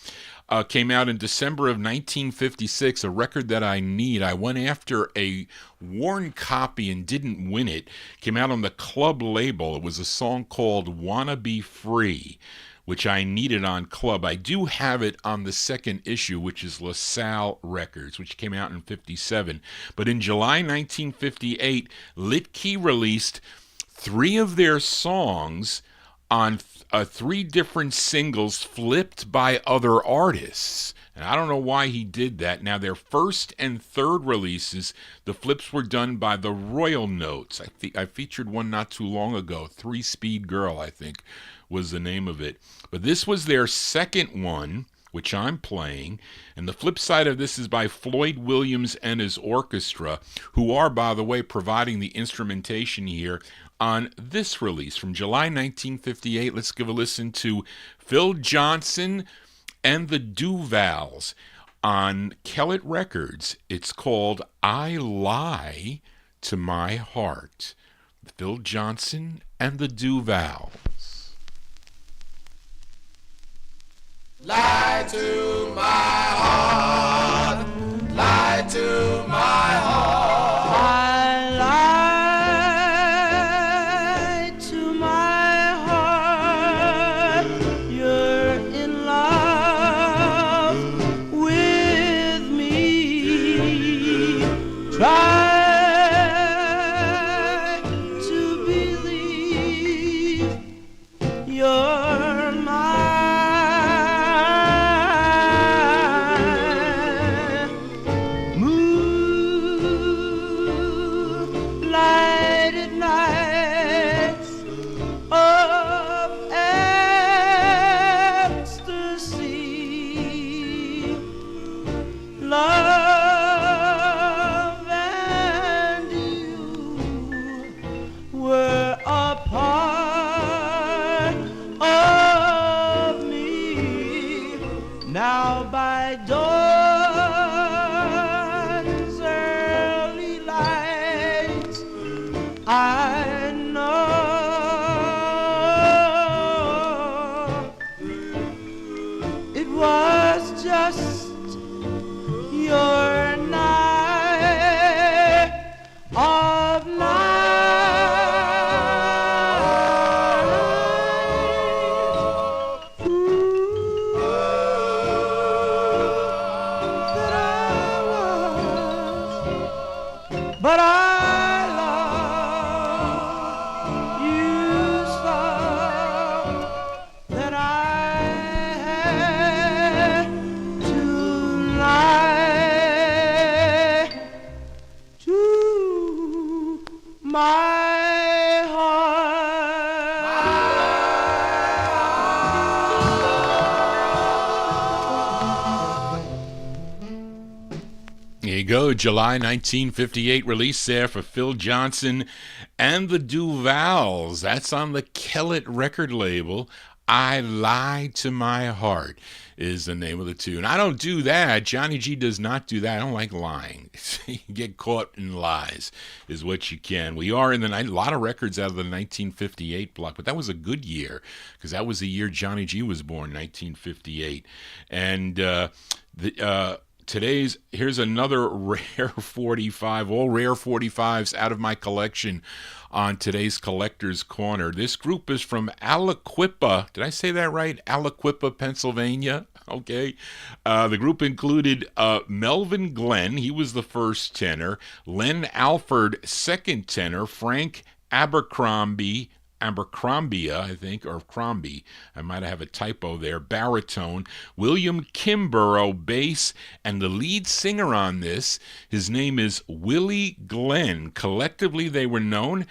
came out in December of 1956, a record that I need. I went after a worn copy and didn't win it. Came out on the Club label. It was a song called Wanna Be Free, which I needed on Club. I do have it on the second issue, which is LaSalle Records, which came out in 57. But in July 1958, Litkey released 3 of their songs on 3 different singles flipped by other artists. And I don't know why he did that. Now, their first and third releases, the flips were done by the Royal Notes. I featured one not too long ago, 3-Speed Girl, I think, was the name of it. But this was their second one, which I'm playing. And the flip side of this is by Floyd Williams and his orchestra, who are, by the way, providing the instrumentation here on this release from July 1958. Let's give a listen to Phil Johnson and the Duvals on Kellet Records. It's called I Lie to My Heart. Phil Johnson and the Duvals. Lie to my heart, lie to my heart. I lie to my heart. You're in love with me. Try to believe you're mine. July 1958 release there for Phil Johnson and the Duvals. That's on the Kellet record label. I Lie to My Heart is the name of the tune. I don't do that. Johnny G does not do that. I don't like lying. You get caught in lies is what you can. We are in the night. A lot of records out of the 1958 block, but that was a good year because that was the year Johnny G was born, 1958. And here's another rare 45, all rare 45s out of my collection on today's Collector's Corner. This group is from Aliquippa. Did I say that right? Aliquippa, Pennsylvania. Okay. The group included Melvin Glenn. He was the first tenor. Len Alford, second tenor. Frank Abercrombie Abercrombie, I think, or Crombie. I might have a typo there. Baritone. William Kimborough, bass. And the lead singer on this, his name is Willie Glenn. Collectively, they were known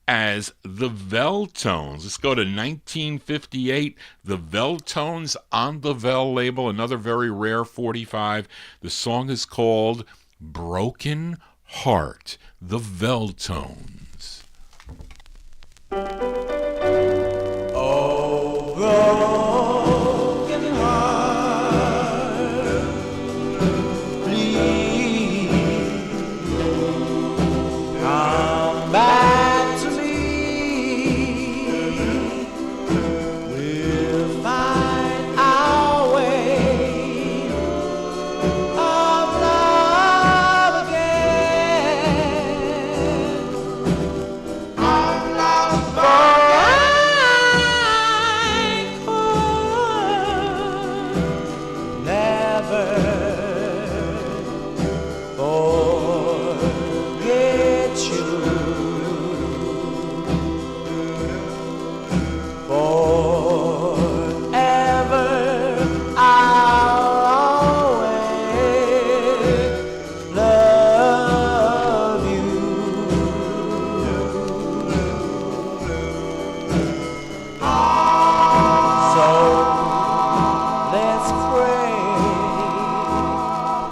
as the Veltones. Let's go to 1958. The Veltones on the Vel label, another very rare 45. The song is called Broken Heart. The Veltones. Oh, broken heart, please come back to me. We'll find our way of love again. Of love never forget you. Forever I'll always love you. So let's pray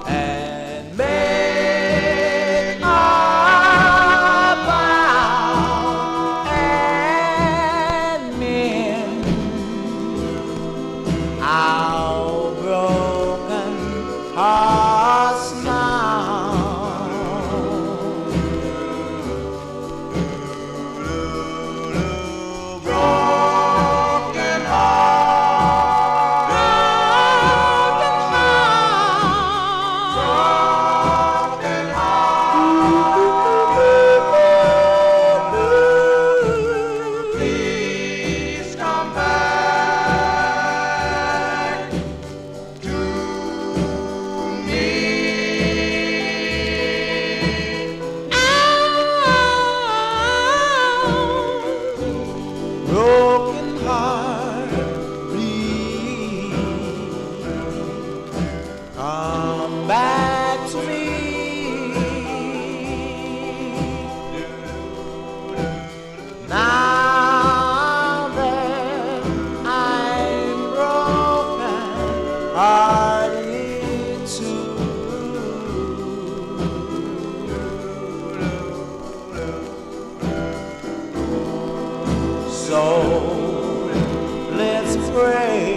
and make our vow and mend our broken hearts now. Broken heart, broken heart, please come back to me. Broken heart, please come back to me. Now that I'm broken hearted too. So let's pray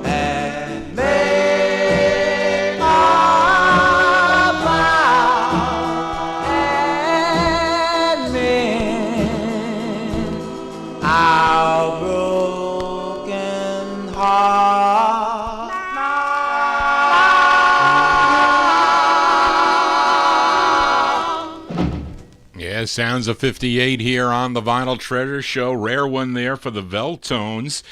and make our vow and mend our broken heart. Yeah, sounds of 58 here on the Vinyl Treasure Show. Rare one there for the Veltones.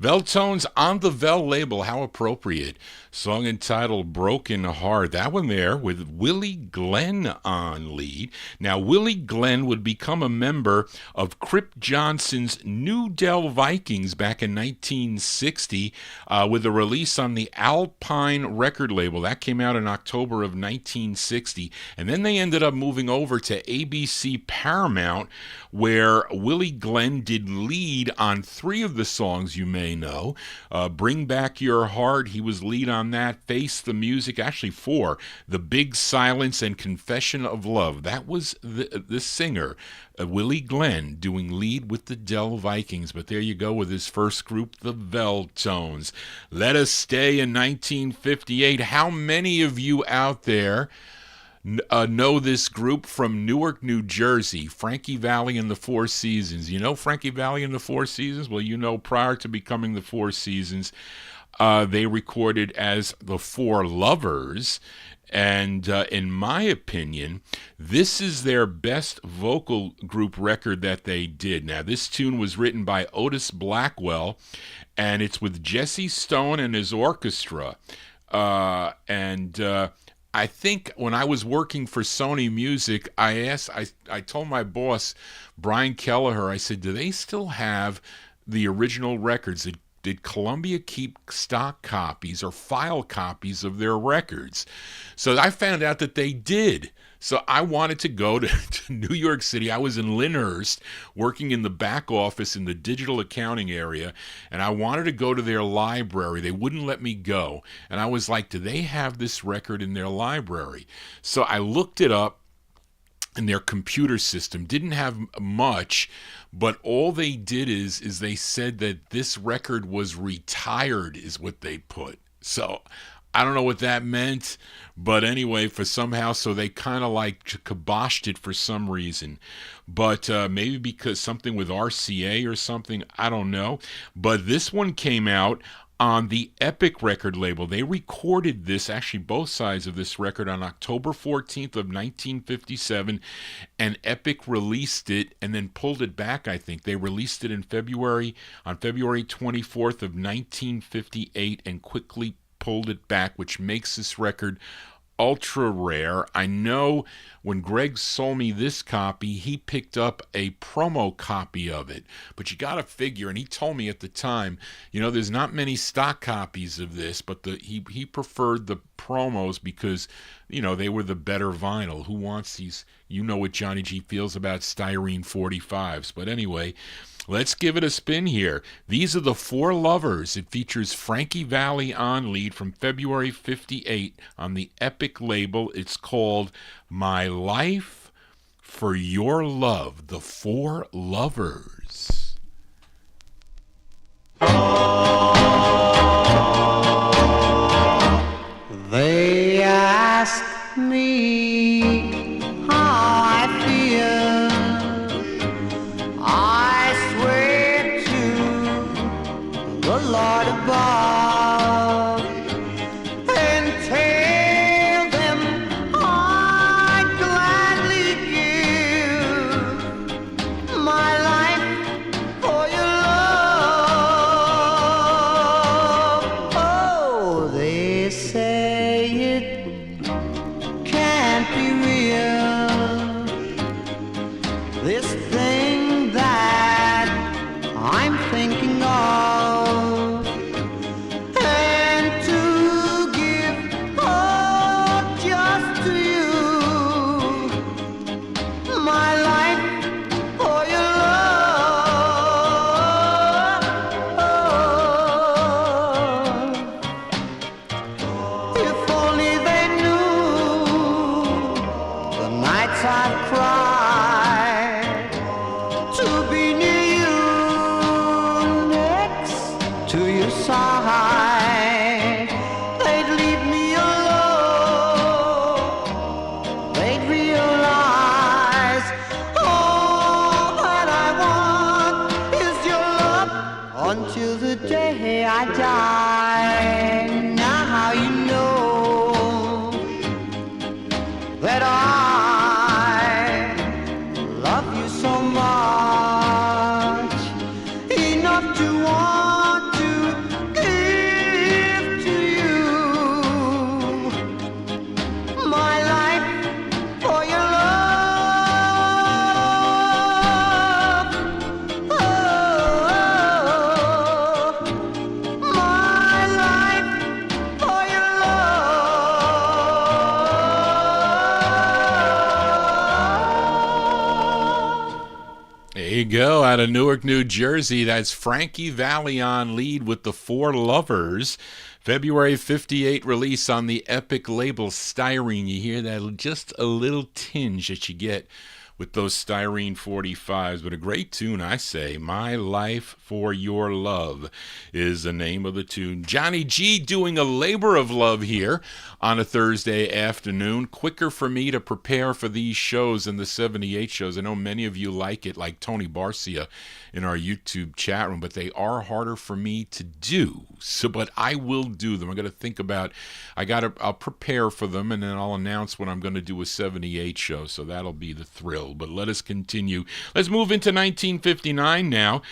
Veltones on the Vel label, how appropriate. Song entitled Broken Heart. That one there with Willie Glenn on lead. Now, Willie Glenn would become a member of Crip Johnson's New Dell Vikings back in 1960 with a release on the Alpine record label. That came out in October of 1960. And then they ended up moving over to ABC Paramount, where Willie Glenn did lead on 3 of the songs you may know. Bring Back Your Heart, he was lead on that. Face the Music, actually 4. The Big Silence and Confession of Love. That was the singer, Willie Glenn, doing lead with the Dell Vikings. But there you go with his first group, the Veltones. Let us stay in 1958. How many of you out there know this group from Newark, New Jersey, Frankie Valli and the Four Seasons? You know Frankie Valli and the Four Seasons? Well, you know, prior to becoming the Four Seasons, they recorded as the Four Lovers, and in my opinion, this is their best vocal group record that they did. Now, this tune was written by Otis Blackwell, and it's with Jesse Stone and his orchestra, and I think when I was working for Sony Music, I told my boss, Brian Kelleher, I said, do they still have the original records? Did Columbia keep stock copies or file copies of their records? So I found out that they did. So I wanted to go to New York City. I was in Lyndhurst working in the back office in the digital accounting area, and I wanted to go to their library. They wouldn't let me go. And I was like, do they have this record in their library? So I looked it up, and their computer system didn't have much, but all they did is they said that this record was retired is what they put. So I don't know what that meant, but anyway, so they kind of like kiboshed it for some reason. But maybe because something with RCA or something, I don't know. But this one came out on the Epic record label. They recorded this, actually both sides of this record, on October 14th of 1957, and Epic released it and then pulled it back, I think. They released it on February 24th of 1958 and quickly pulled it back, which makes this record ultra rare. I know when Greg sold me this copy, he picked up a promo copy of it. But you got to figure, and he told me at the time, there's not many stock copies of this, but he preferred the promos because, they were the better vinyl. Who wants these? You know what Johnny G feels about styrene 45s. But anyway, let's give it a spin here. These are the Four Lovers. It features Frankie Valli on lead from February 58 on the Epic label. It's called My Life for Your Love, the Four Lovers. They ask me how I feel. I swear to the Lord above and tell them I'd gladly give my life for your love. Oh, they say it can't be real, this thing that I'm thinking of, and to give up just to you my life for your love. If only they knew the nights I've cried to be near you, next to your side. They'd leave me alone. They'd realize all that I want is your love until the day I die. Now how you know that I love you so much, enough to want to give to you my life for your love. Oh, my life for your love. There you go, out of Newark, New Jersey. That's Frankie Valli on lead with the Four Lovers. February 58 release on the Epic label Styrene. You hear that just a little tinge that you get with those styrene 45s, but a great tune, I say. My Life for Your Love is the name of the tune. Johnny G doing a labor of love here on a Thursday afternoon. Quicker for me to prepare for these shows than the 78 shows. I know many of you like it, like Tony Barcia in our YouTube chat room, but they are harder for me to do. So, but I will do them. I'm going to think about, I'll prepare for them, and then I'll announce when I'm going to do a 78 show. So that'll be the thrill. title, but let us continue. Let's move into 1959 now.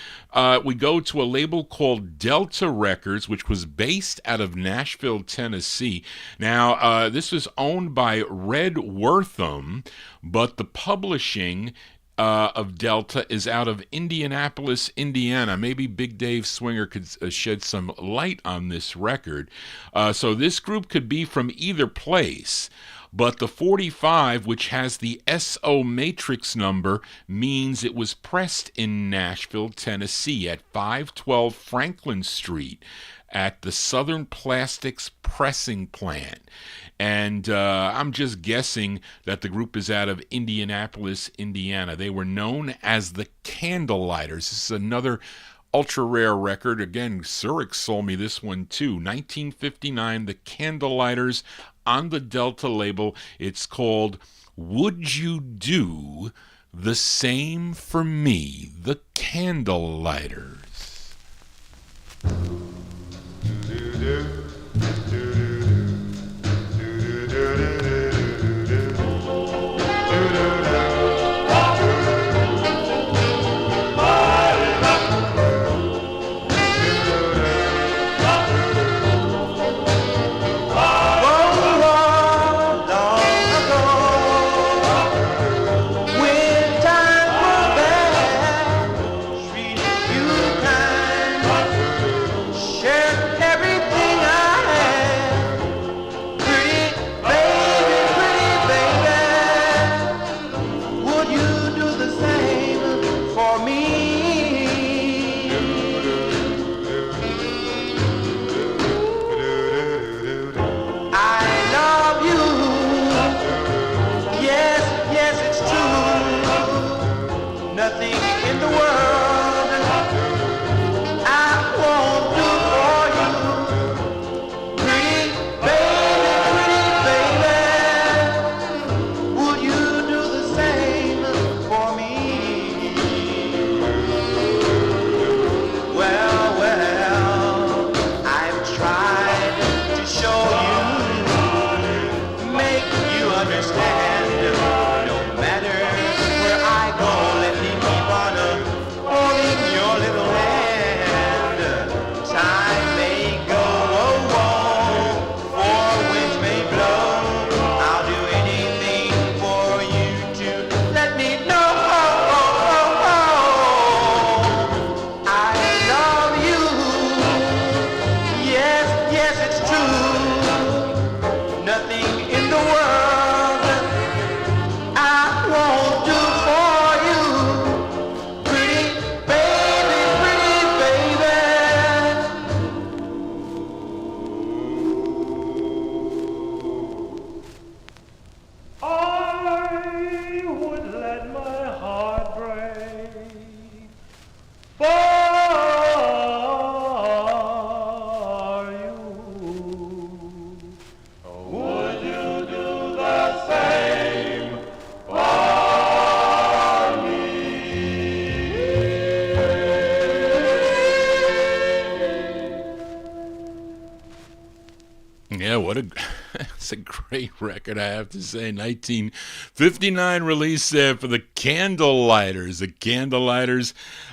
We go to a label called Delta Records, which was based out of Nashville, Tennessee. Now, this was owned by Red Wortham, but the publishing of Delta is out of Indianapolis, Indiana. Maybe Big Dave Swinger could shed some light on this record. So this group could be from either place, but the 45, which has the SO matrix number, means it was pressed in Nashville, Tennessee at 512 Franklin Street at the Southern Plastics Pressing Plant. And I'm just guessing that the group is out of Indianapolis, Indiana. They were known as the Candlelighters. This is another ultra rare record. Again, Zurich sold me this one too. 1959, the Candlelighters on the Delta label. It's called Would You Do the Same for Me? The Candlelighters. It's a great record, I have to say. 1959 release there for the Candlelighters. The Candlelighters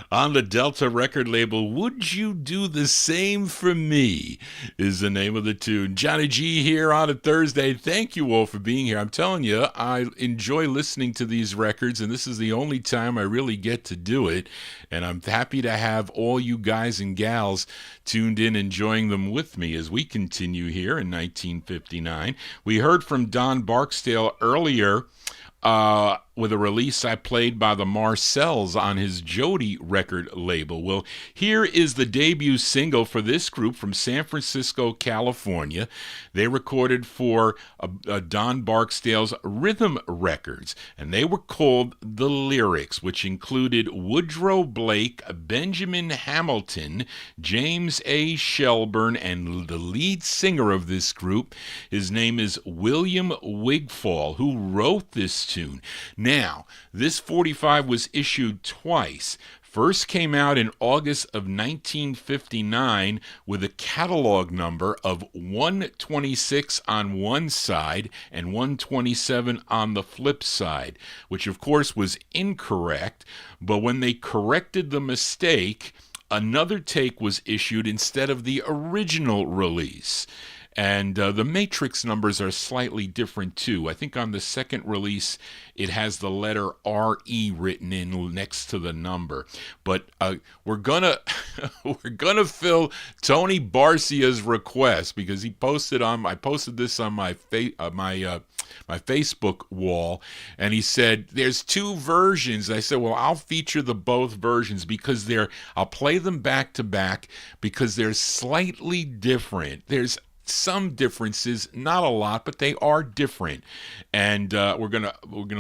on the Delta record label. Would You Do the Same for Me is the name of the tune. Johnny G here on a Thursday. Thank you all for being here. I'm telling you, I enjoy listening to these records, and this is the only time I really get to do it. And I'm happy to have all you guys and gals tuned in, enjoying them with me as we continue here in 1959. We heard from Don Barksdale earlier with a release I played by the Marcells on his Jody record label. Well, here is the debut single for this group from San Francisco, California. They recorded for Don Barksdale's Rhythm Records, and they were called The Lyrics, which included Woodrow Blake, Benjamin Hamilton, James A. Shelburne, and the lead singer of this group, his name is William Wigfall, who wrote this tune. Now, this 45 was issued twice. First came out in August of 1959 with a catalog number of 126 on one side and 127 on the flip side, which of course was incorrect, but when they corrected the mistake, another take was issued instead of the original release. And the matrix numbers are slightly different too. I think on the second release, it has the letter RE written in next to the number. But we're gonna fill Tony Barcia's request because he posted I posted this on my my Facebook wall, and he said there's two versions. I said, well, I'll feature the both versions because I'll play them back to back because they're slightly different. There's some differences, not a lot, but they are different. And we're gonna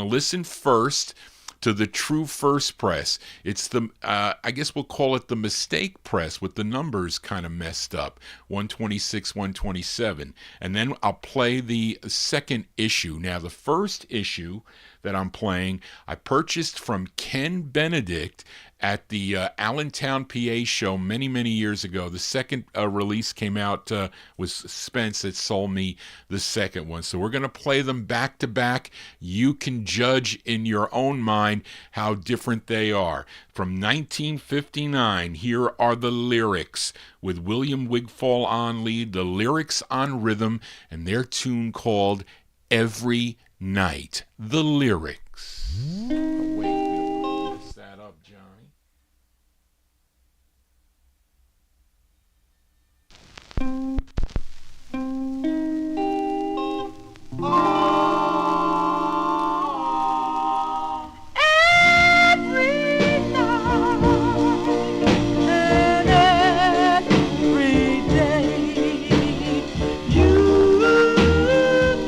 listen first to the true first press. It's the I guess we'll call it the mistake press with the numbers kind of messed up, 126, 127. And then I'll play the second issue. Now, the first issue that I'm playing, I purchased from Ken Benedict at the Allentown, PA show many, many years ago. The second release came out, was Spence that sold me the second one. So we're going to play them back to back. You can judge in your own mind how different they are. From 1959, here are the lyrics with William Wigfall on lead, the lyrics on rhythm, and their tune called Every Night. The lyrics. Oh, wait, we messed that up, Johnny.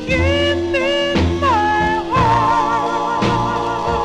Keep in my heart.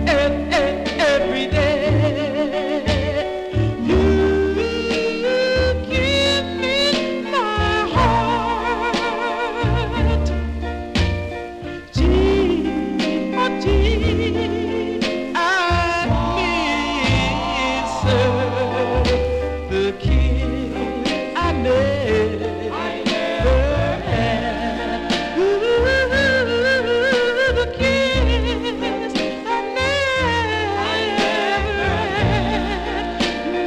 every day. You give me my heart. Gee, oh gee, I miss the kiss I never had. Ooh, the kiss I never had. Ooh,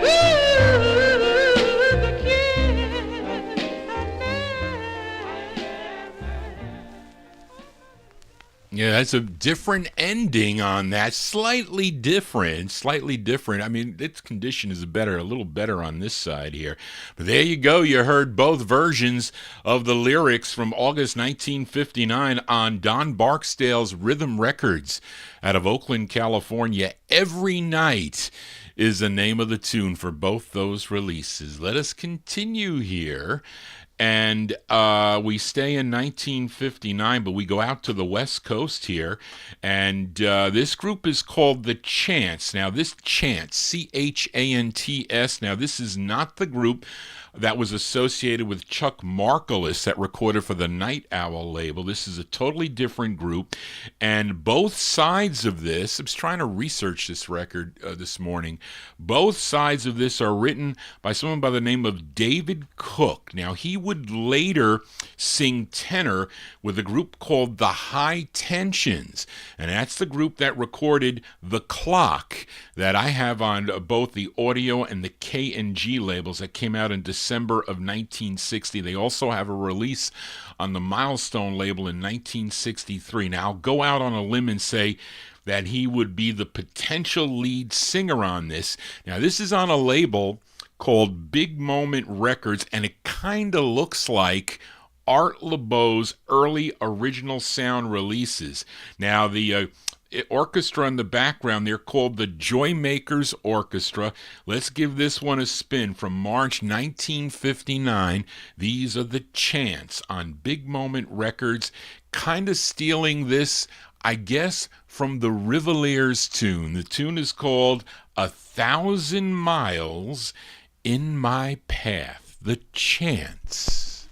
the kiss I Yeah, that's a different ending on that. Slightly different. I mean, its condition is a little better on this side here. But there you go. You heard both versions of the lyrics from August 1959 on Don Barksdale's Rhythm Records out of Oakland, California. Every Night is the name of the tune for both those releases. Let us continue here. And we stay in 1959, but we go out to the West Coast here. And this group is called The Chants. Now, this Chants, C-H-A-N-T-S. Now, this is not the group that was associated with Chuck Margolis that recorded for the Night Owl label. This is a totally different group. And both sides of this, I was trying to research this record this morning, both sides of this are written by someone by the name of David Cook. Now, he would later sing tenor with a group called the High Tensions. And that's the group that recorded The Clock that I have on both the audio and the K&G labels that came out in December of 1960. They also have a release on the Milestone label in 1963. Now, I'll go out on a limb and say that he would be the potential lead singer on this. Now, this is on a label called Big Moment Records, and it kind of looks like Art LeBeau's early original sound releases. Now, the orchestra in the background, they're called the Joymakers Orchestra. Let's give this one a spin from March 1959. These are the Chants on Big Moment Records, kind of stealing this, I guess, from the Rivaliers tune. The tune is called 1,000 Miles in My Path. The Chants.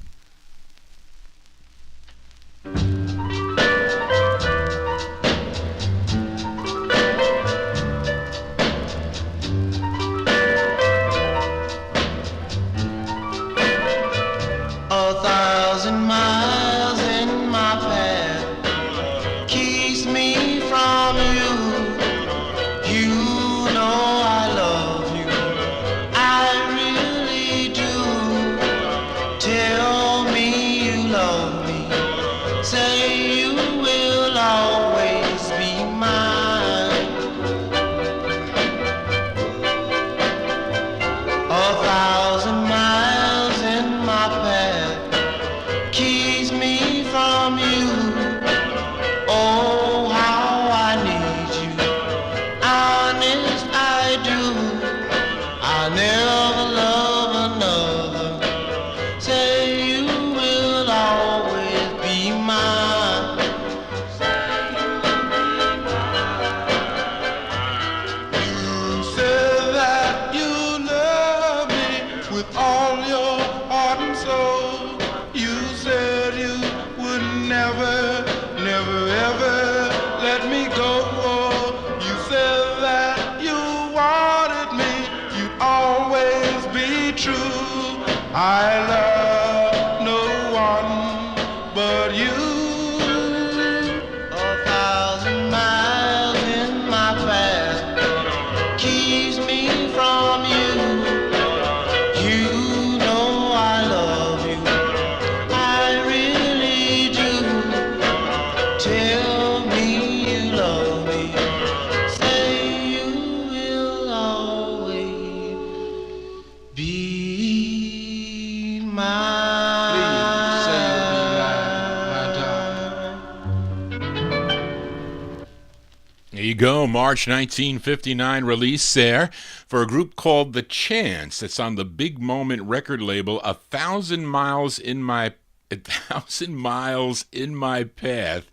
Go, March 1959 release there for a group called The Chants. It's on the Big Moment record label, 1,000 Miles in My 1,000 Miles in My Path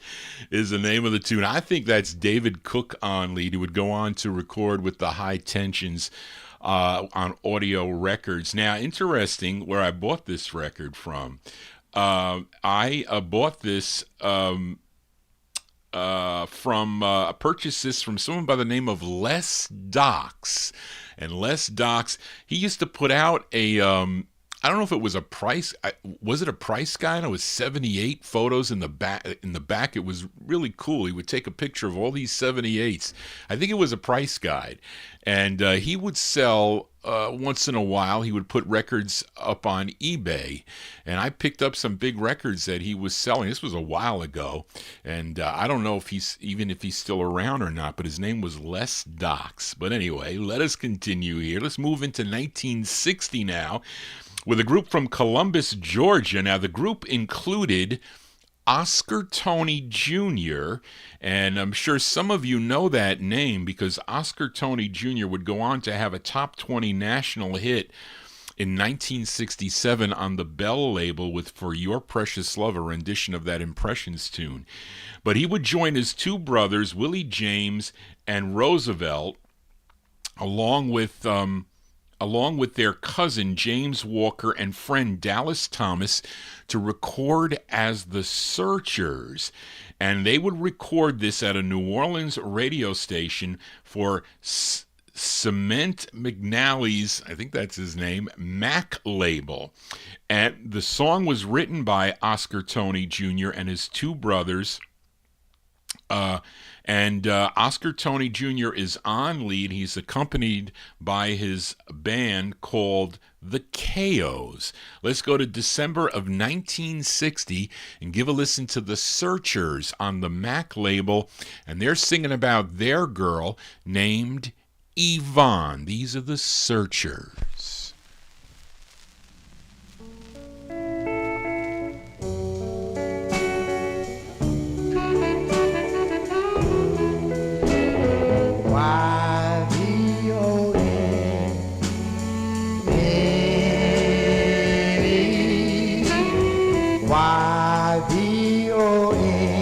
is the name of the tune. I think that's David Cook on lead, who would go on to record with the High Tensions on audio records. Now, interesting where I bought this record from. I bought this purchased this from someone by the name of Les Docks. And Les Docks, he used to put out a, I don't know if it was a price, was it a price guide? It was 78 photos in the back. It was really cool. He would take a picture of all these 78s. I think it was a price guide. And he would sell, once in a while, he would put records up on eBay. And I picked up some big records that he was selling. This was a while ago. And I don't know if he's still around or not, but his name was Les Docks. But anyway, let us continue here. Let's move into 1960 now with a group from Columbus, Georgia. Now, the group included Oscar Tony Jr., and I'm sure some of you know that name because Oscar Tony Jr. would go on to have a top 20 national hit in 1967 on the Bell label with For Your Precious Love, a rendition of that Impressions tune. But he would join his two brothers, Willie James and Roosevelt, along with their cousin James Walker and friend Dallas Thomas, to record as the Searchers. And they would record this at a New Orleans radio station for Cement McNally's, I think that's his name, Mac label. And the song was written by Oscar Tony Jr. and his two brothers. Oscar Tony Jr. is on lead. He's accompanied by his band called the KOs. Let's go to December of 1960 and give a listen to the Searchers on the Mac label. And they're singing about their girl named Yvonne. These are the Searchers. Y-V-O-N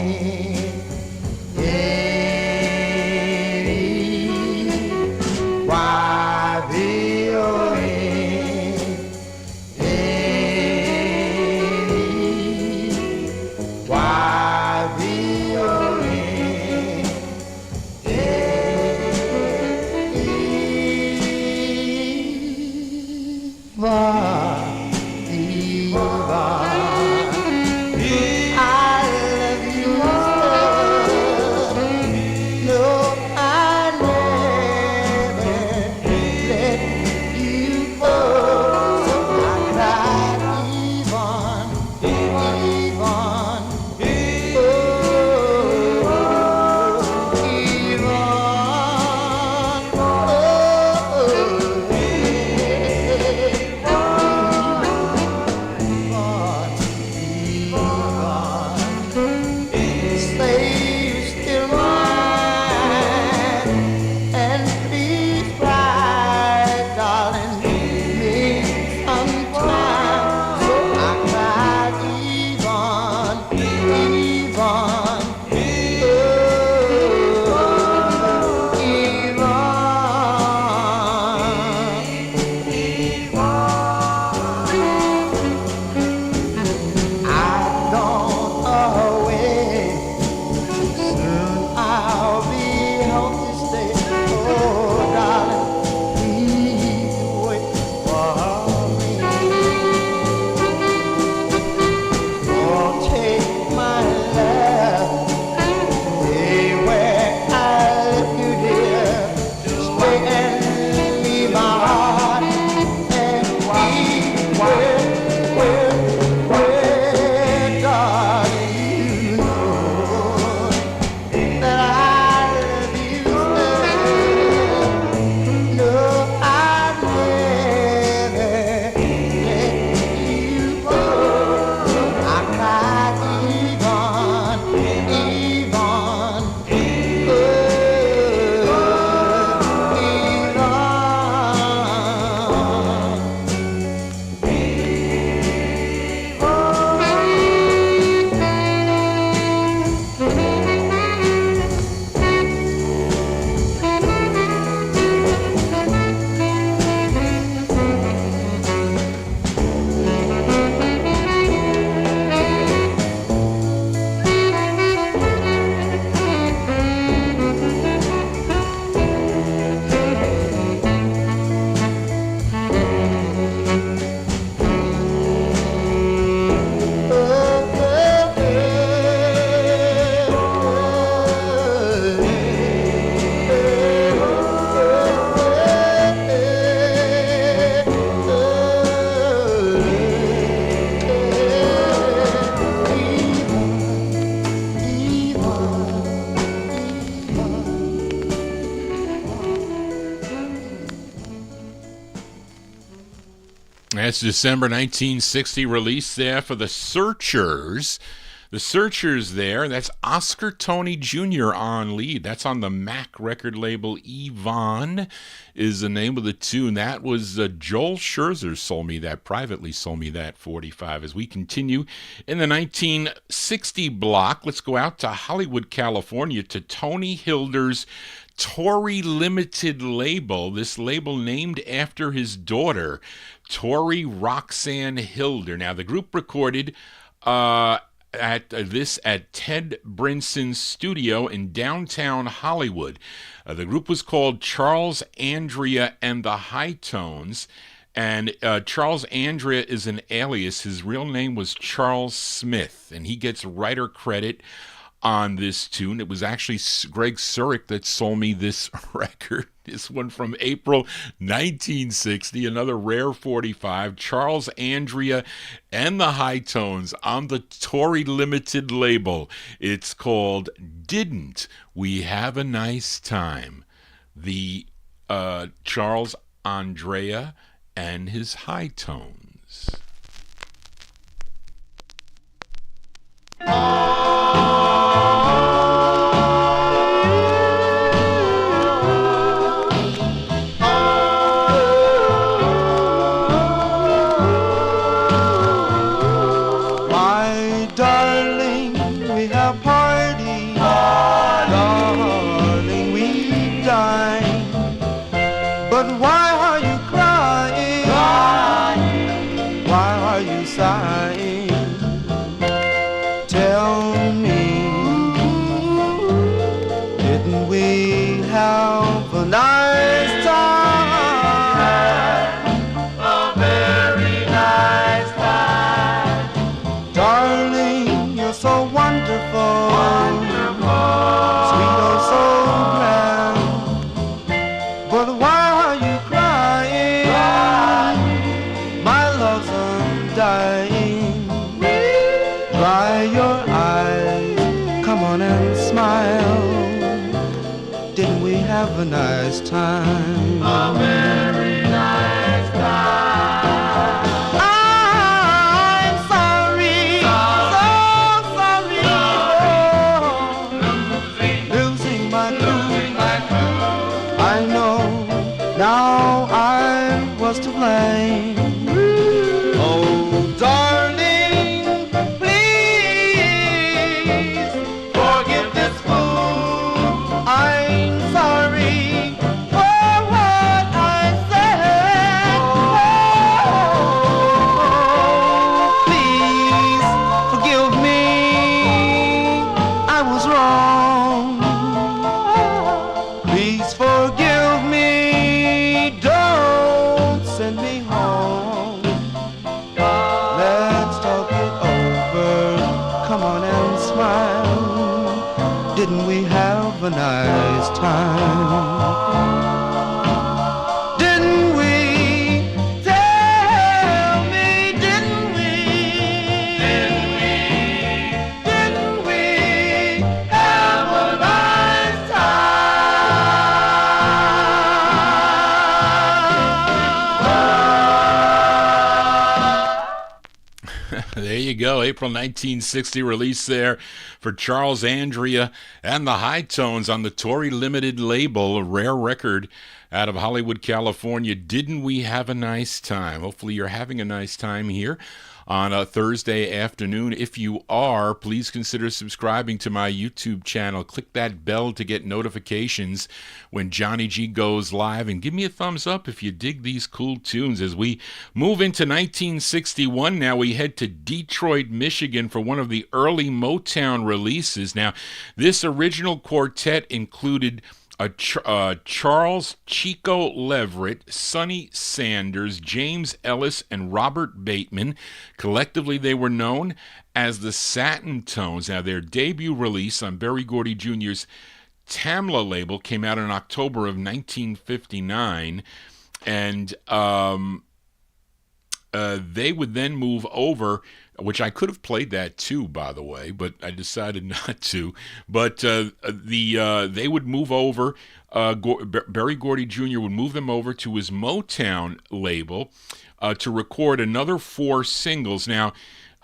That's December 1960 release there for the Searchers. The Searchers there, that's Oscar Tony Jr. on lead. That's on the Mac record label. Yvonne is the name of the tune. That was Joel Scherzer privately sold me that 45. As we continue in the 1960 block, let's go out to Hollywood, California, to Tony Hilder's Tory Limited label. This label named after his daughter, Tory Roxanne Hilder. Now, the group recorded at Ted Brinson's studio in downtown Hollywood. The group was called Charles Andrea and the High Tones, and Charles Andrea is an alias. His real name was Charles Smith, and he gets writer credit on this tune. It was actually Greg Surik that sold me this record. This one from April 1960, another rare 45, Charles Andrea and the High Tones on the Tory Limited label. It's called Didn't We Have a Nice Time? The Charles Andrea and his High Tones. Have a nice time, a very nice time. I'm sorry, losing my cool. I know now I was to blame. Oh, darling, please forgive this fool. I'm sorry for what I said. Oh, please forgive me. I was wrong. Please forgive me. Don't send me home. Let's talk it over. Come on and smile. Didn't we have a nice time? Didn't we? Tell me, didn't we? Didn't we have a nice time? There you go, April 1960 release there for Charles Andrea and the High Tones on the Tory Limited label, a rare record out of Hollywood, California. Didn't we have a nice time? Hopefully you're having a nice time here on a Thursday afternoon. If you are, please consider subscribing to my YouTube channel. Click that bell to get notifications when Johnny G goes live, and give me a thumbs up if you dig these cool tunes. As we move into 1961 now, we head to Detroit, Michigan for one of the early Motown releases. Now, this original quartet included Charles Chico Leverett, Sonny Sanders, James Ellis, and Robert Bateman. Collectively, they were known as the Satin Tones. Now, their debut release on Berry Gordy Jr.'s Tamla label came out in October of 1959, and they would then move over, which I could have played that too, by the way, but I decided not to. But they would move over. Berry Gordy Jr. would move them over to his Motown label. to record another 4 singles. Now,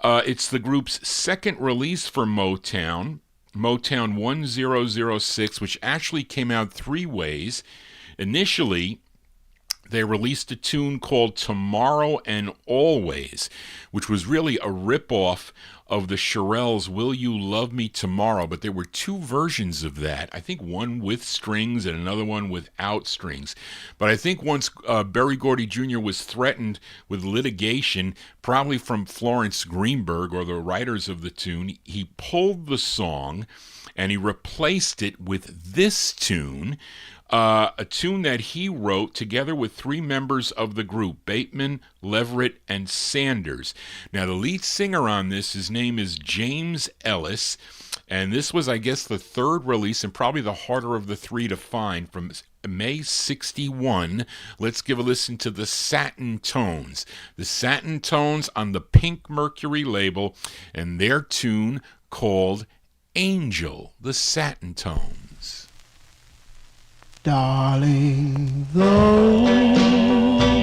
it's the group's second release for Motown, Motown 1006, which actually came out 3 ways. Initially, they released a tune called Tomorrow and Always, which was really a ripoff of the Shirelles' Will You Love Me Tomorrow, but there were 2 versions of that. I think one with strings and another one without strings. But I think once Berry Gordy Jr. was threatened with litigation, probably from Florence Greenberg or the writers of the tune, he pulled the song and he replaced it with this tune, a tune that he wrote together with 3 members of the group, Bateman, Leverett, and Sanders. Now, the lead singer on this, his name is James Ellis, and this was, I guess, the 3rd release and probably the harder of the 3 to find from May 61. Let's give a listen to the Satin Tones. The Satin Tones on the Pink Mercury label, and their tune called Angel, the Satin Tones. Darling, though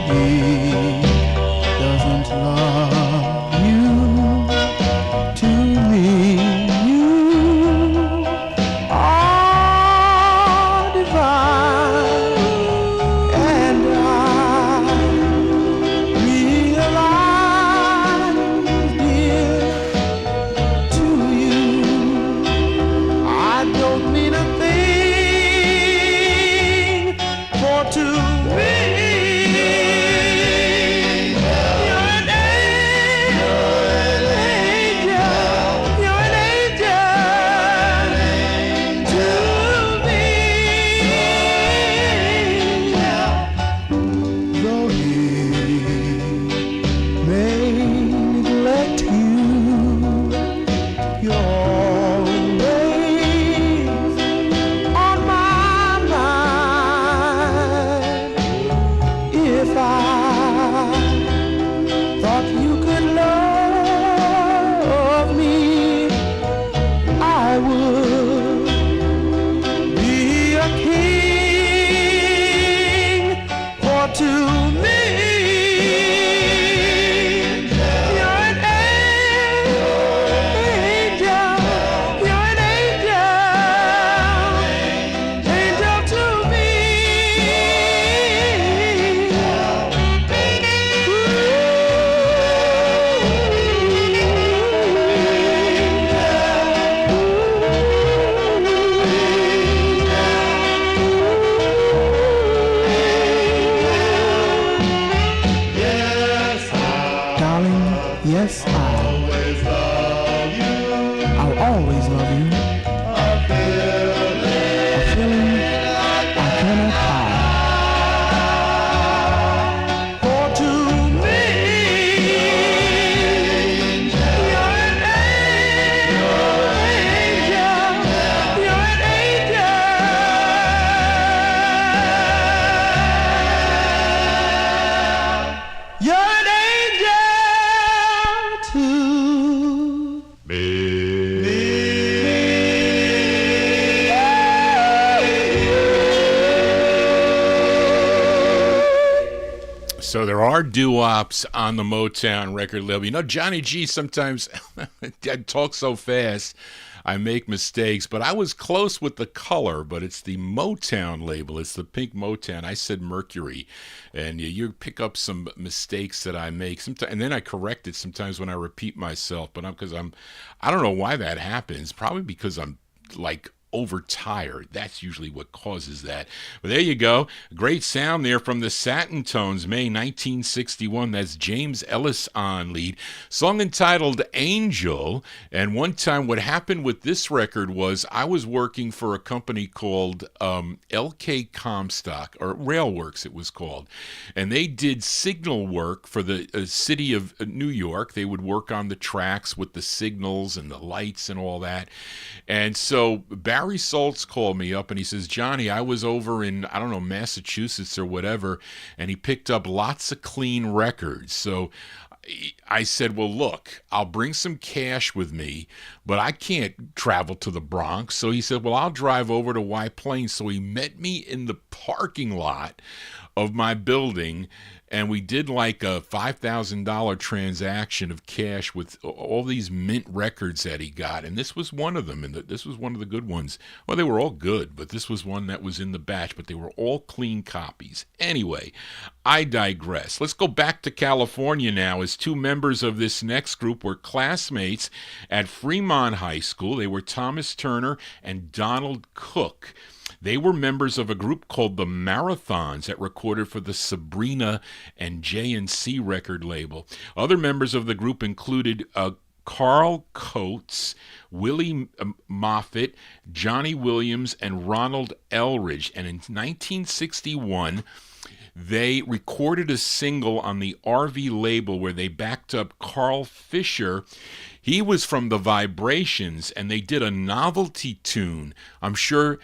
he doesn't love you, to me you are divine, and I realize, dear, to you I don't mean a thing. To me, you're an angel, you're an angel to me. Though he may neglect you, you're always on my mind. If I thought you could love me, I would be a king, for to me you're an angel, you're an angel to me. Yes, I'll always love you. I'll always love you. A feeling I cannot hide. For to me, you're an angel, you're an angel. You're an angel to So there are doo-wops on the Motown record label. You know, Johnny G sometimes I talk so fast, I make mistakes, but I was close with the color, but it's the Motown label. It's the Pink Motown. I said Mercury, and you pick up some mistakes that I make. Sometimes, and then I correct it sometimes when I repeat myself, but I don't know why that happens. Probably because I'm like overtired. That's usually what causes that. But there you go. Great sound there from the Satin Tones, May 1961. That's James Ellis on lead. Song entitled Angel. And one time what happened with this record was I was working for a company called LK Comstock, or Railworks it was called. And they did signal work for the city of New York. They would work on the tracks with the signals and the lights and all that. And so Barry Saltz called me up and he says, Johnny, I was over in, I don't know, Massachusetts or whatever, and he picked up lots of clean records. So I said, well, look, I'll bring some cash with me, but I can't travel to the Bronx. So he said, well, I'll drive over to White Plains. So he met me in the parking lot of my building, and we did like a $5,000 transaction of cash with all these mint records that he got, and this was one of them, and this was one of the good ones. Well, they were all good, but this was one that was in the batch, but they were all clean copies. Anyway, I digress. Let's go back to California now, as two members of this next group were classmates at Fremont High School. They were Thomas Turner and Donald Cook. They were members of a group called the Marathons that recorded for the Sabrina and J&C record label. Other members of the group included Carl Coates, Willie Moffett, Johnny Williams, and Ronald Elridge. And in 1961, they recorded a single on the RV label where they backed up Carl Fisher. He was from the Vibrations, and they did a novelty tune. I'm sure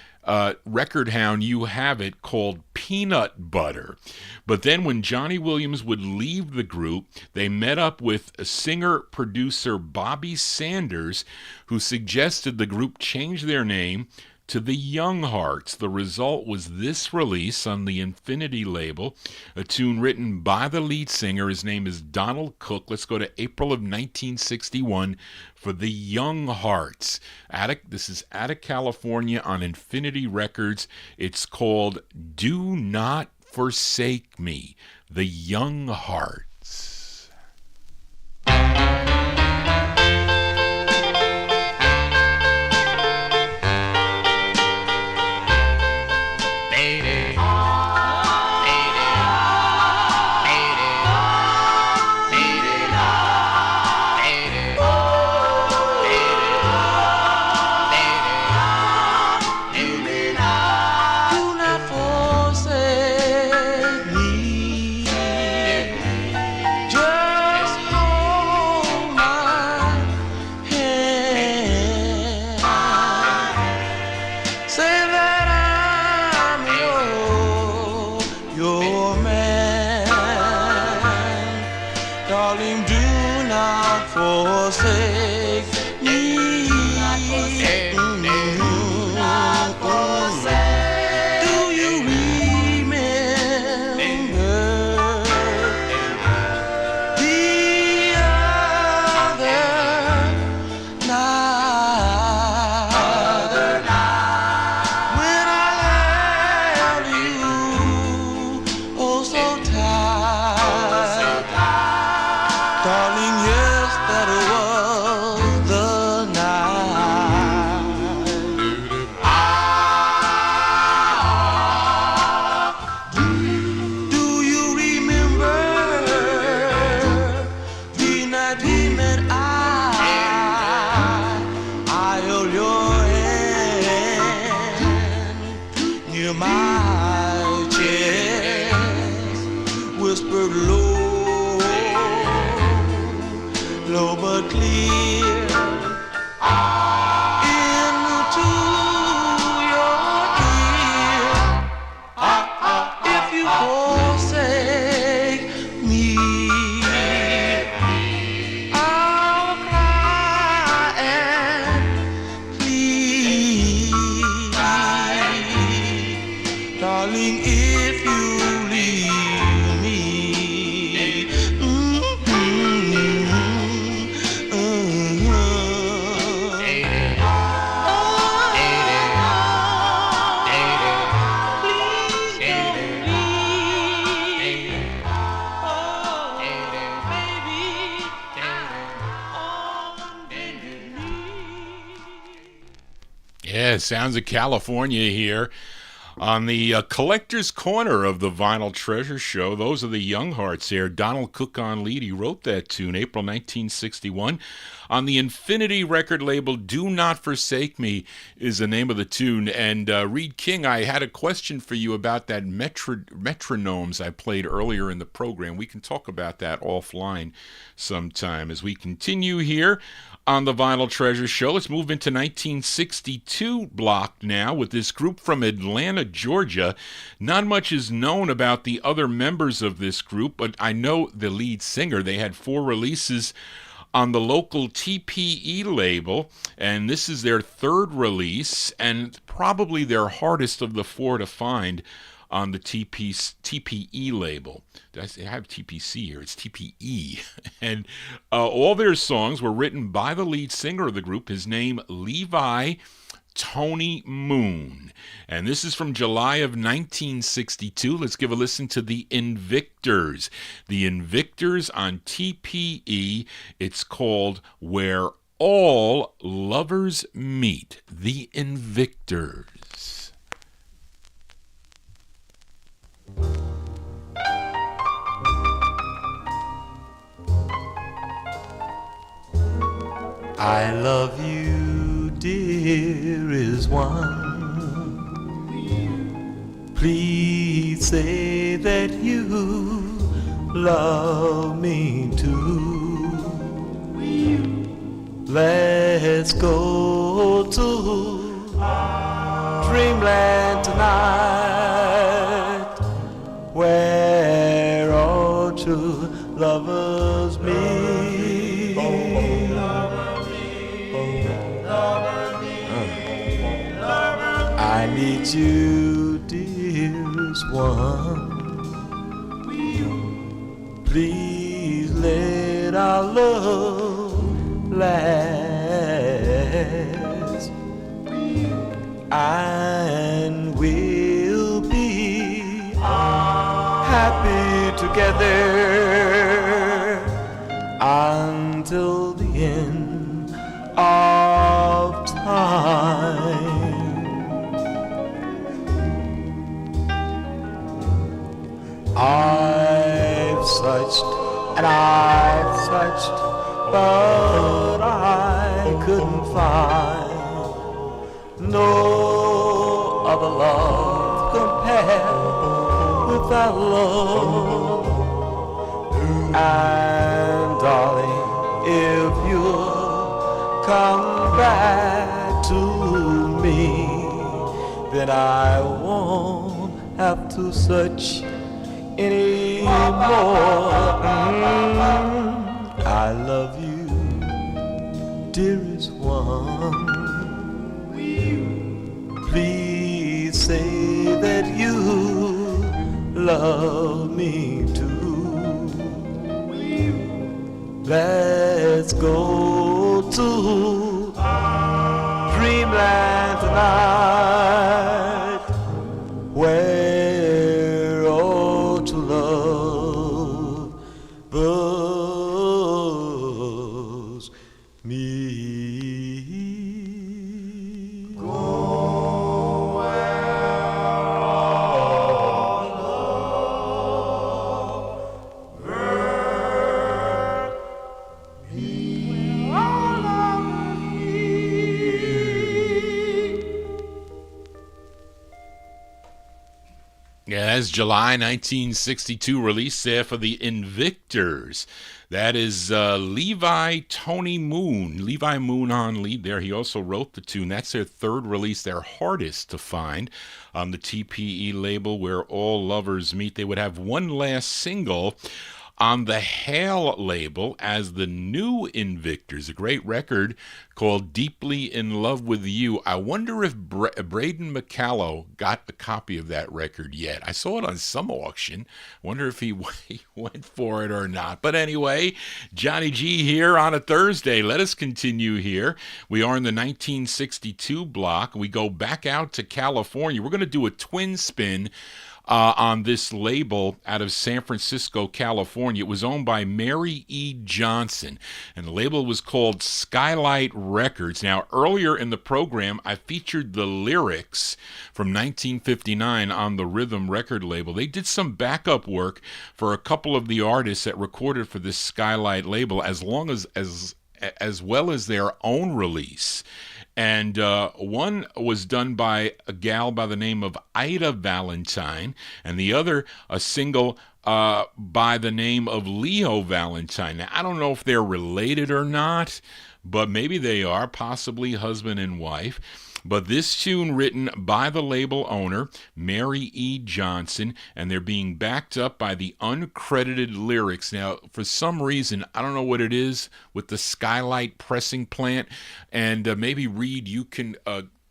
Record Hound, you have it, called Peanut Butter. But then when Johnny Williams would leave the group, they met up with singer-producer Bobby Sanders, who suggested the group change their name to the Young Hearts. The result was this release on the Infinity label, a tune written by the lead singer. His name is Donald Cook. Let's go to April of 1961 for the Young Hearts. This is out of California on Infinity Records. It's called Do Not Forsake Me, the Young Hearts. Sounds of California here on the Collector's Corner of the Vinyltreasure show. Those are the Young Hearts here. Donald Cook on lead. He wrote that tune April 1961 on the Infinity record label. Do Not Forsake Me is the name of the tune. And Reed King, I had a question for you about that metronomes I played earlier in the program. We can talk about that offline sometime as we continue here on the Vinyltreasure show. Let's move into 1962 block now with this group from Atlanta, Georgia. Not much is known about the other members of this group, but I know the lead singer. They had 4 releases on the local TPE label, and this is their third release and probably their hardest of the four to find on the TPE label. I have TPC here, it's TPE. And all their songs were written by the lead singer of the group, his name Levi Tony Moon. And this is from July of 1962. Let's give a listen to the Invictors. The Invictors on TPE. It's called Where All Lovers Meet. The Invictors. I love you, dearest one. Please say that you love me too. Let's go to dreamland tonight, where all true lovers meet. I need you, dearest one. Please let our love last, and we'll be happy together until the end of time. I've searched and I've searched, but I couldn't find no other love compared with that love. And darling, if you'll come back to me, then I won't have to search anymore. I love you, dearest one. Please say that you love me too. Let's go to dreamland tonight, where all to love was me. Go where all lovers meet. All lovers meet. Yeah, that's July 1962 release there for the Invictors. That is Levi Tony Moon. Levi Moon on lead there. He also wrote the tune. That's their third release, their hardest to find on the TPE label, Where All Lovers Meet. They would have one last single on the Hale label as the new Invictors, a great record called Deeply in Love with You. I wonder if Braden McCallow got a copy of that record yet. I saw it on some auction. Wonder if he went for it or not. But anyway, Johnny G here on a Thursday. Let us continue here. We are in the 1962 block. We go back out to California. We're going to do a twin spin on this label out of San Francisco, California. It was owned by Mary E. Johnson, and the label was called Skylight Records. Now, earlier in the program, I featured the lyrics from 1959 on the Rhythm record label. They did some backup work for a couple of the artists that recorded for this Skylight label, as well as their own release. And one was done by a gal by the name of Ida Valentine, and the other a single by the name of Leo Valentine. Now, I don't know if they're related or not, but maybe they are, possibly husband and wife. But this tune written by the label owner, Mary E. Johnson, and they're being backed up by the uncredited lyrics. Now, for some reason, I don't know what it is with the Skylight pressing plant, and maybe Reed, you can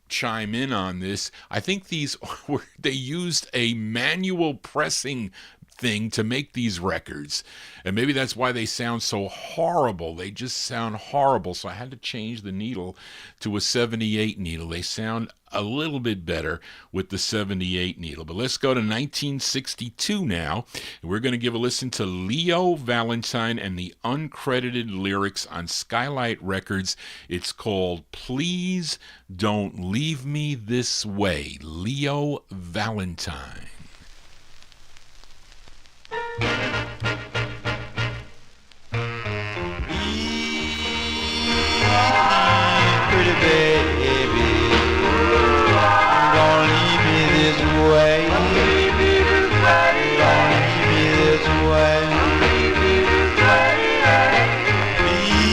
chime in on this. I think they used a manual pressing thing to make these records, and maybe that's why they sound so horrible. They just sound horrible, so I had to change the needle to a 78 needle. They sound a little bit better with the 78 needle. But let's go to 1962 now, and we're going to give a listen to Leo Valentine and the uncredited lyrics on Skylight Records. It's called Please Don't Leave Me This Way. Leo Valentine. Pretty baby, don't leave me this way. Don't leave me this way. Please,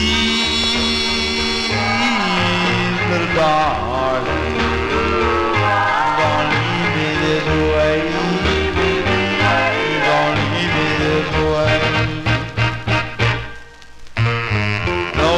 little darling, don't leave me this way. Don't leave me this way. No.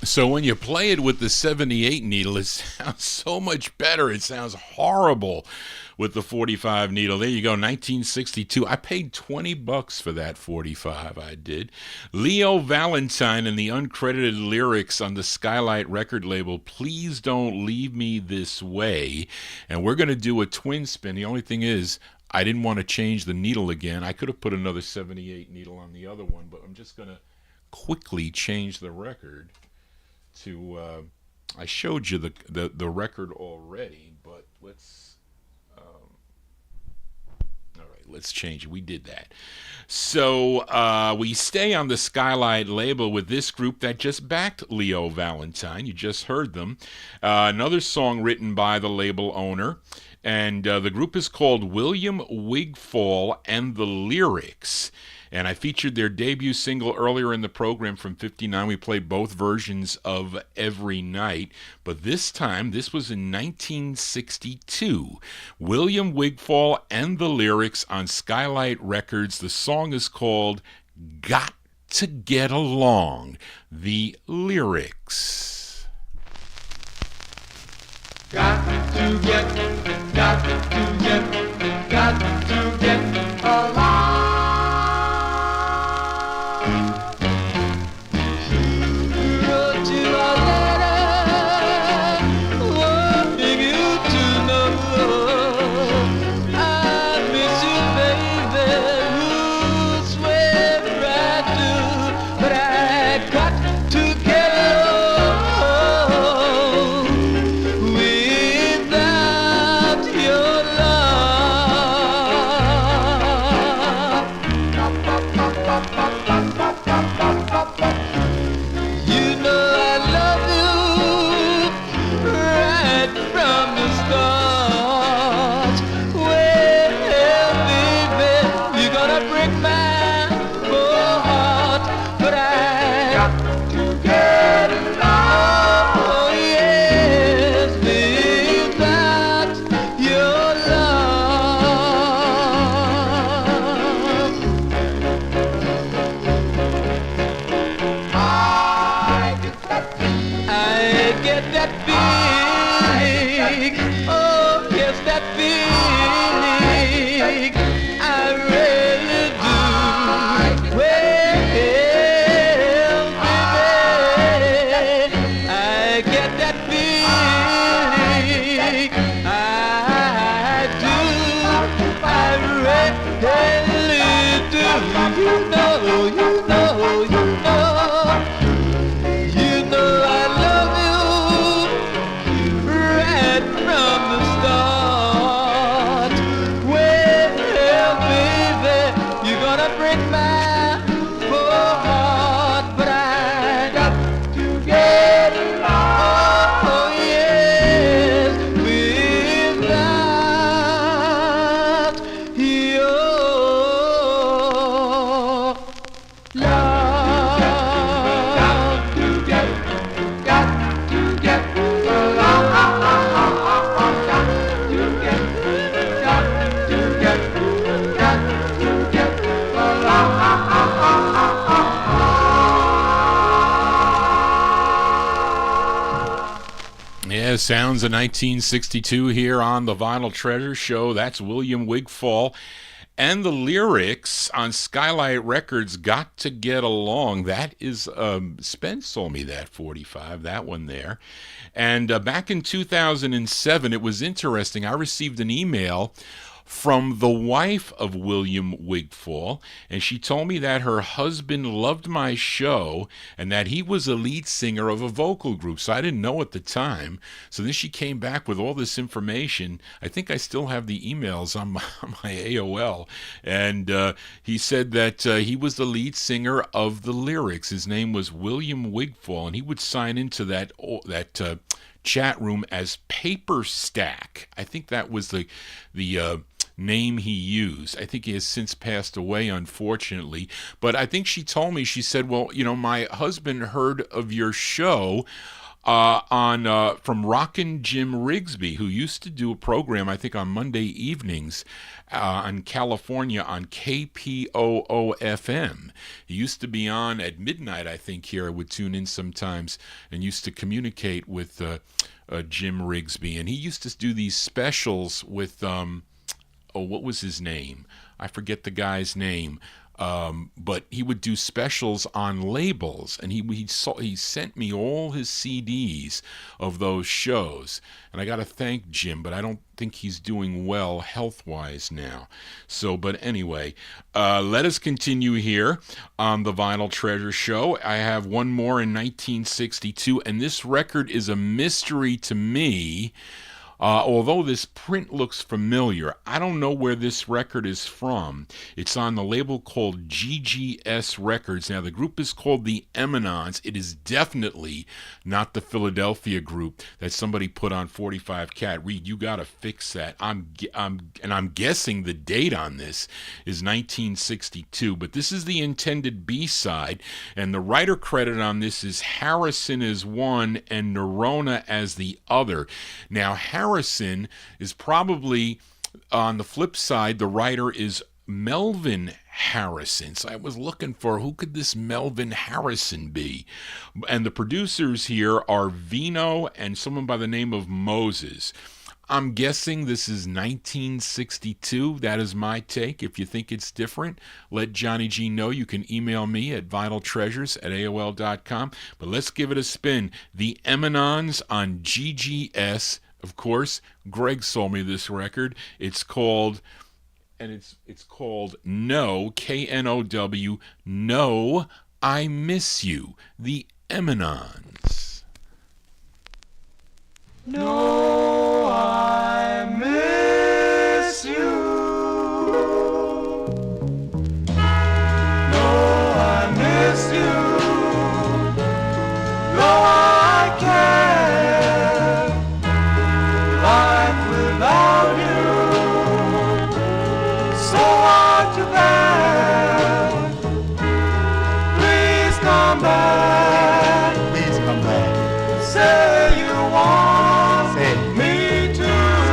So when you play it with the 78 needle, it sounds so much better. It sounds horrible with the 45 needle. There you go, 1962. I paid $20 for that 45, I did. Leo Valentine and the uncredited lyrics on the Skylight record label, Please Don't Leave Me This Way. And we're going to do a twin spin. The only thing is, I didn't want to change the needle again. I could have put another 78 needle on the other one, but I'm just going to quickly change the record to I showed you the record already, but let's all right, let's change it. We did that. So we stay on the Skylight label with this group that just backed Leo Valentine. You just heard them. Another song written by the label owner, and the group is called William Wigfall and the Lyrics. And I featured their debut single earlier in the program from '59. We played both versions of Every Night. But this time, this was in 1962. William Wigfall and the Lyrics on Skylight Records. The song is called Got to Get Along. The lyrics. Got to get along. that feeling. I really do. Well, baby, I get that feeling. I do. I really do. You know, you know, you know. You know I love you right from the start. Well, baby, you're gonna break my poor heart, but I got to get along. Oh yes, without your love. Yeah, sounds of 1962 here on the Vinyl Treasure Show. That's William Wigfall. And the lyrics on Skylight Records, Got to Get Along. That is, Spence sold me that 45, that one there. And back in 2007, it was interesting. I received an email from the wife of William Wigfall, and she told me that her husband loved my show and that he was a lead singer of a vocal group. So I didn't know at the time. So then she came back with all this information. I think I still have the emails on my AOL. And he said that he was the lead singer of the lyrics. His name was William Wigfall, and he would sign into that chat room as Paper Stack. I think that was the name he used. I think he has since passed away, unfortunately. But I think she told me, she said, well, you know, my husband heard of your show from Rockin' Jim Rigsby, who used to do a program, I think, on Monday evenings on California on KPOO-FM. He used to be on at midnight, I think, here. I would tune in sometimes and used to communicate with Jim Rigsby. And he used to do these specials with, what was his name? I forget the guy's name. But he would do specials on labels, and he sent me all his CDs of those shows. And I got to thank Jim, but I don't think he's doing well health-wise now. So, but anyway, let us continue here on the Vinyl Treasure Show. I have one more in 1962, and this record is a mystery to me. Although this print looks familiar, I don't know where this record is from. It's on the label called GGS Records. Now, the group is called the Eminons. It is definitely not the Philadelphia group that somebody put on 45 Cat. Reed, you got to fix that. I'm guessing the date on this is 1962, but this is the intended B-side, and the writer credit on this is Harrison as one and Nerona as the other. Now, Harrison is probably, on the flip side, the writer is Melvin Harrison. So I was looking for who could this Melvin Harrison be? And the producers here are Vino and someone by the name of Moses. I'm guessing this is 1962. That is my take. If you think it's different, let Johnny G know. You can email me at vinyltreasures@AOL.com. But let's give it a spin. The Eminons on GGS. Of course, Greg sold me this record. It's called, and it's called No, K-N-O-W, No, I Miss You. The Eminons. No, I miss you. No, I miss you. No, I can't life without you. So hard to bear. Please come back. Please come back. Say you want Say. me to.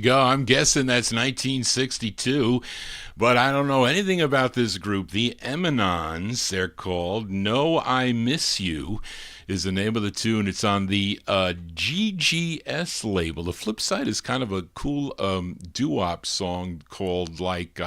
go. I'm guessing that's 1962, but I don't know anything about this group. The Eminons, they're called. No, I Miss You is the name of the tune. It's on the GGS label. The flip side is kind of a cool doo-wop song called like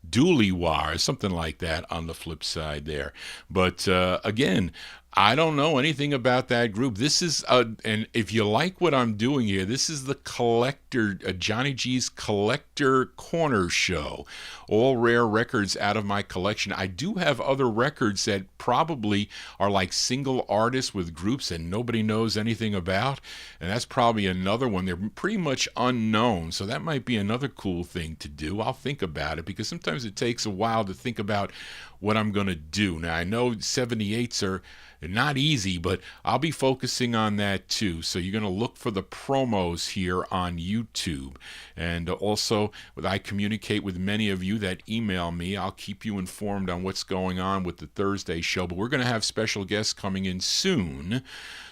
Dooley War, something like that on the flip side there. But again, I don't know anything about that group. This is, and if you like what I'm doing here, this is the collector, Johnny G's Collector Corner Show. All rare records out of my collection. I do have other records that probably are like single artists with groups that nobody knows anything about, and that's probably another one. They're pretty much unknown, so that might be another cool thing to do. I'll think about it, because sometimes it takes a while to think about what I'm going to do. Now, I know 78s are not easy, but I'll be focusing on that too. So you're going to look for the promos here on YouTube. And also, I communicate with many of you that email me. I'll keep you informed on what's going on with the Thursday show. But we're going to have special guests coming in soon,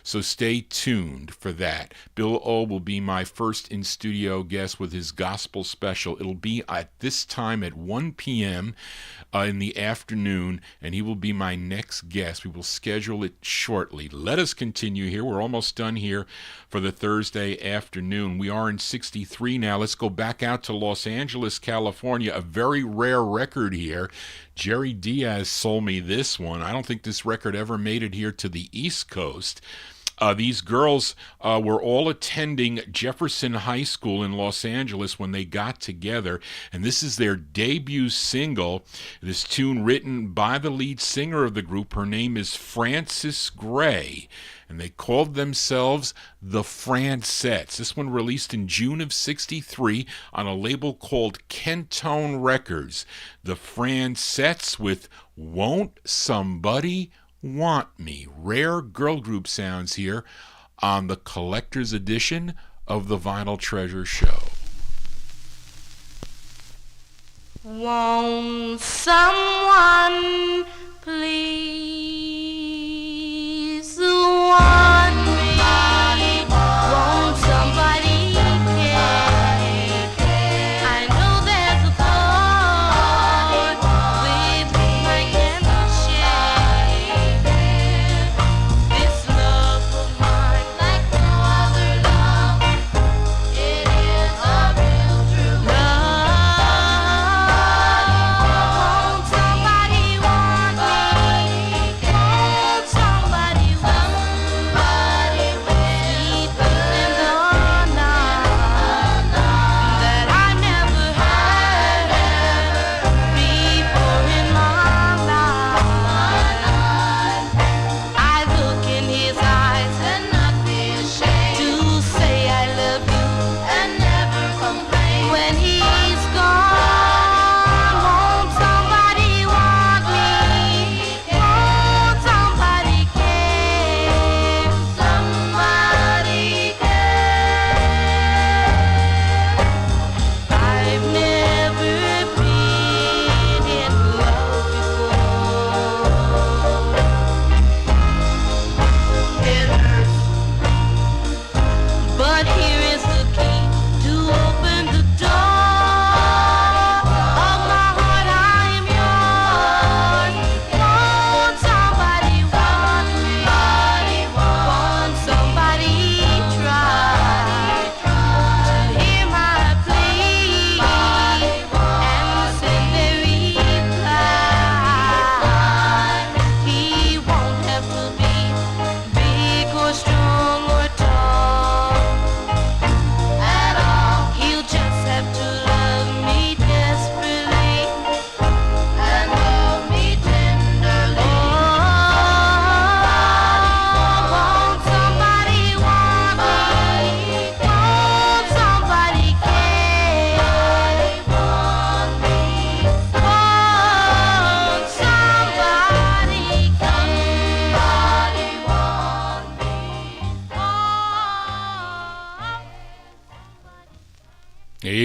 so stay tuned for that. Bill O will be my first in-studio guest with his gospel special. It'll be at this time at 1 p.m. In the afternoon, and he will be my next guest. We will schedule it shortly. Let us continue here. We're almost done here for the Thursday afternoon. We are in 63 now. Let's go back out to Los Angeles, California. A very rare record here. Jerry Diaz sold me this one. I don't think this record ever made it here to the East Coast. These girls were all attending Jefferson High School in Los Angeles when they got together, and this is their debut single. This tune written by the lead singer of the group. Her name is Frances Gray, and they called themselves the Francettes. This one released in June of 63 on a label called Kentone Records. The Francettes with Won't Somebody Want Me. Rare girl group sounds here on the collector's edition of the Vinyltreasure show. Won't someone please want me? Won't somebody care? I know there's a thought with whom I can share. This love of mine, like no other love, it is a real true love. Won't somebody want me?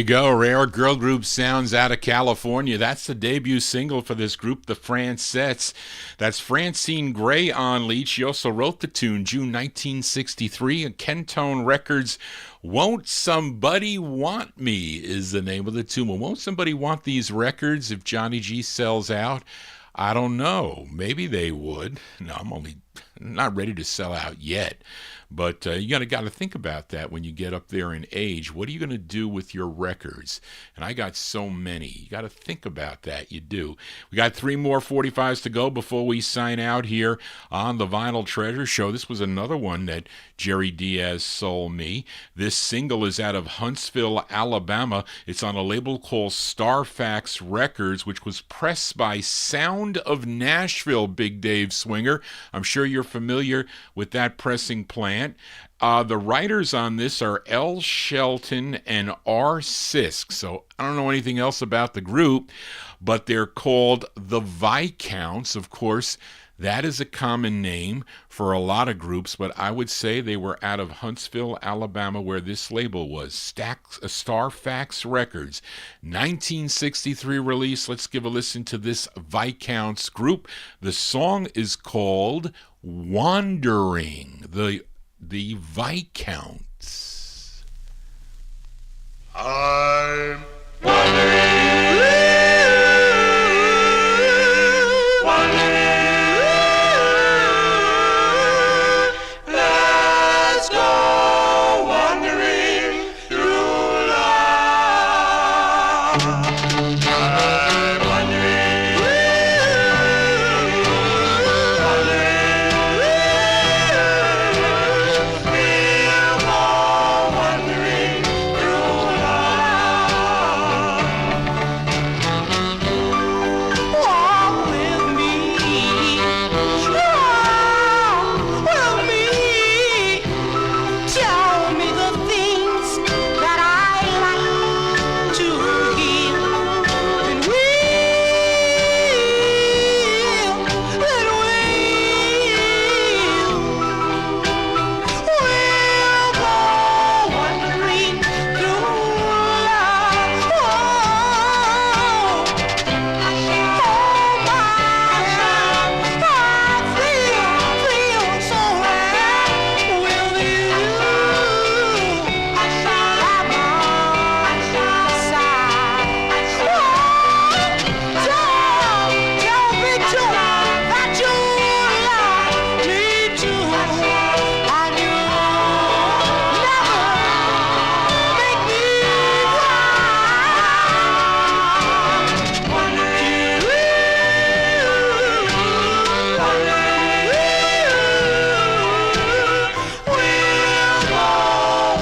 you go. Rare girl group sounds out of California. That's the debut single for this group, the Francettes. That's Francine Gray on lead. She also wrote the tune June 1963. And Kentone Records, Won't Somebody Want Me is the name of the tune. Well, won't somebody want these records if Johnny G sells out? I don't know. Maybe they would. No, I'm only not ready to sell out yet. But you got to think about that when you get up there in age. What are you going to do with your records? And I got so many. You got to think about that. You do. We got 3 more 45s to go before we sign out here on the Vinyl Treasure Show. This was another one that Jerry Diaz sold me. This single is out of Huntsville, Alabama. It's on a label called Starfax Records, which was pressed by Sound of Nashville, Big Dave Swinger. I'm sure you're familiar with that pressing plant. The writers on this are L. Shelton and R. Sisk. So I don't know anything else about the group, but they're called the Viscounts. Of course, that is a common name for a lot of groups, but I would say they were out of Huntsville, Alabama, where this label was, Starfax Records. 1963 release. Let's give a listen to this Viscounts group. The song is called Wandering. The Viscounts. I'm wondering, let's go wandering through life. I'm wondering, we'll go wandering through life. Walk with me, walk with me, tell me the things that I like to hear, and we'll go wandering through life. Oh, feel so right with you. By my side. Tell me too that you love me too, and you never make me cry. Wondering, we'll go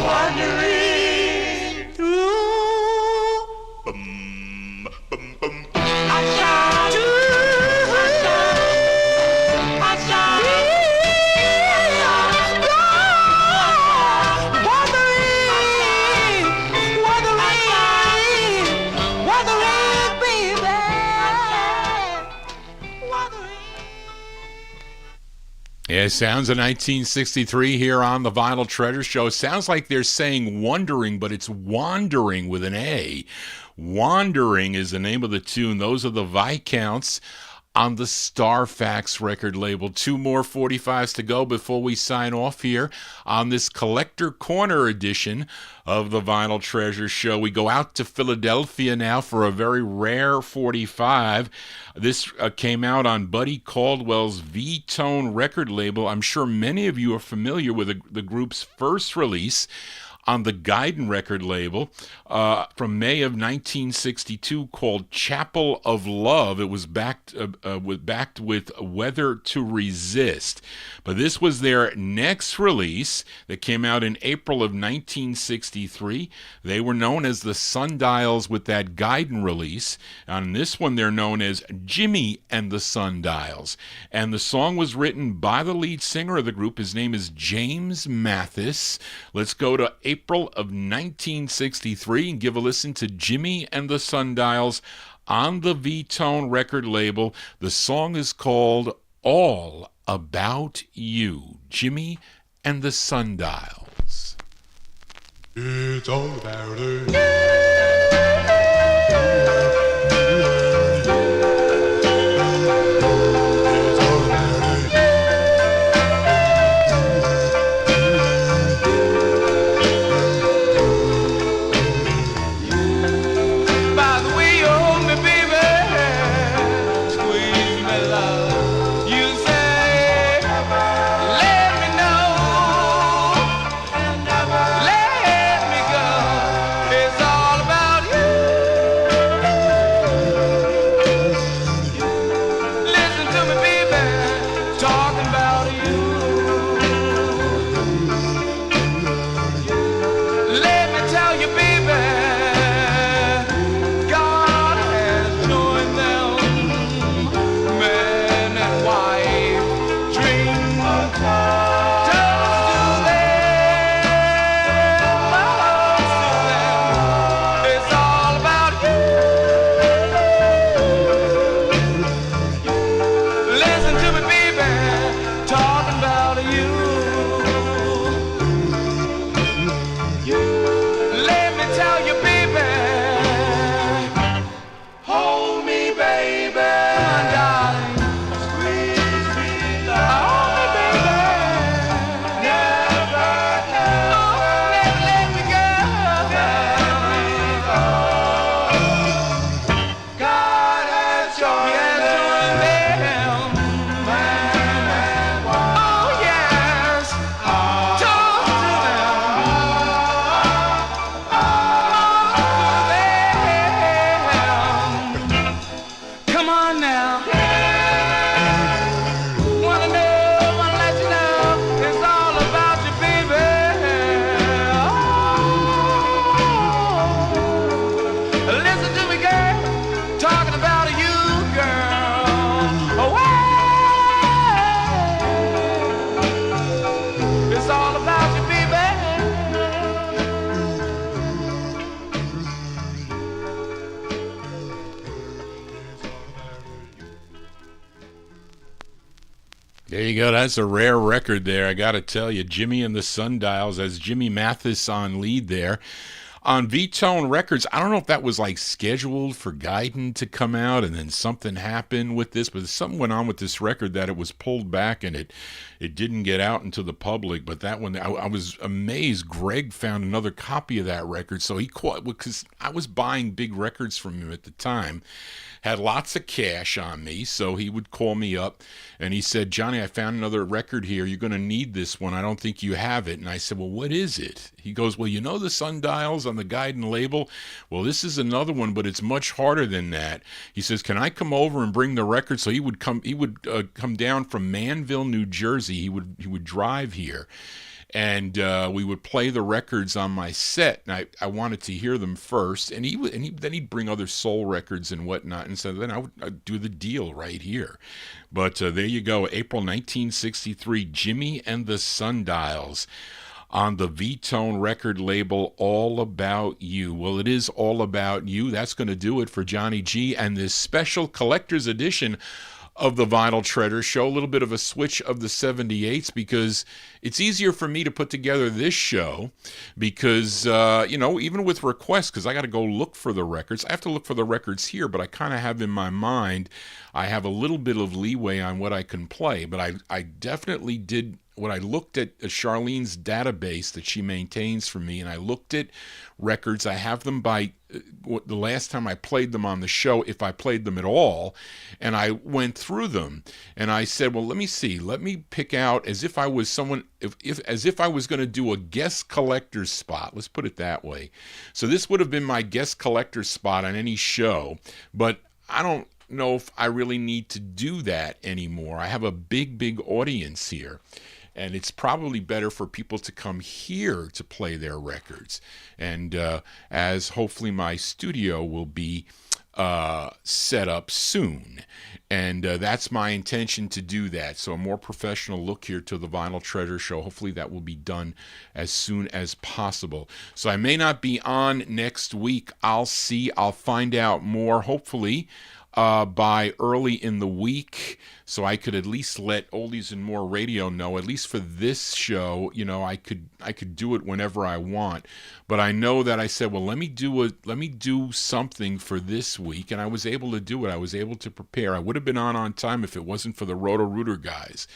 wandering through. I shall do. I shall wandering, baby. Yeah, sounds of 1963 here on the Vinyl Treasure Show. Sounds like they're saying wondering, but it's wandering with an A. Wandering is the name of the tune. Those are the Viscounts on the Starfax record label. 2 more 45s to go before we sign off here on this Collector Corner edition of the Vinyl Treasure Show. We go out to Philadelphia now for a very rare 45. This came out on Buddy Caldwell's V-Tone record label. I'm sure many of you are familiar with the group's first release on the Gaiden record label from May of 1962 called Chapel of Love. It was backed with Weather to Resist. But this was their next release that came out in April of 1963. They were known as the Sundials with that Gaiden release. On this one, they're known as Jimmy and the Sundials. And the song was written by the lead singer of the group. His name is James Mathis. Let's go to April of 1963 and give a listen to Jimmy and the Sundials on the V-Tone record label. The song is called All About You. Jimmy and the Sundials. It's all about it. There you go. That's a rare record there. I got to tell you, Jimmy and the Sundials, as Jimmy Mathis on lead there. On V-Tone Records, I don't know if that was like scheduled for Gaiden to come out and then something happened with this, but something went on with this record that it was pulled back and it didn't get out into the public. But that one, I was amazed. Greg found another copy of that record, so he caught, because I was buying big records from him at the time. Had lots of cash on me, so he would call me up and he said, "Johnny, I found another record here. You're going to need this one. I don't think you have it." And I said, "Well, what is it?" He goes, "Well, you know the Sundials on the Gaiden label? Well, this is another one, but it's much harder than that." He says, "Can I come over and bring the record?" So he would come down from Manville, New Jersey. He would drive here. And we would play the records on my set, and I wanted to hear them first. And then he'd bring other soul records and whatnot, and so then I'd do the deal right here. But there you go, April 1963, Jimmy and the Sundials on the V-Tone record label, All About You. Well, it is all about you. That's going to do it for Johnny G and this special collector's edition of the Vinyltreasure show. A little bit of a switch of the 78s, because it's easier for me to put together this show because, even with requests, because I got to go look for the records. I have to look for the records here, but I kind of have in my mind, I have a little bit of leeway on what I can play. But I definitely did, when I looked at Charlene's database that she maintains for me, and I looked at records, I have them by the last time I played them on the show, if I played them at all, and I went through them, and I said, well, let me see, let me pick out, as if I was someone, as if I was going to do a guest collector's spot, let's put it that way. So this would have been my guest collector's spot on any show, but I don't know if I really need to do that anymore. I have a big audience here, and it's probably better for people to come here to play their records. And as hopefully my studio will be set up soon. And that's my intention to do that. So a more professional look here to the Vinyltreasure show. Hopefully that will be done as soon as possible. So I may not be on next week. I'll see. I'll find out more. Hopefully by early in the week, so I could at least let Oldies and More Radio know, at least for this show, I could do it whenever I want. But I know that I said, well, let me do something for this week, and I was able to do it. I was able to prepare. I would have been on time if it wasn't for the Roto-Rooter guys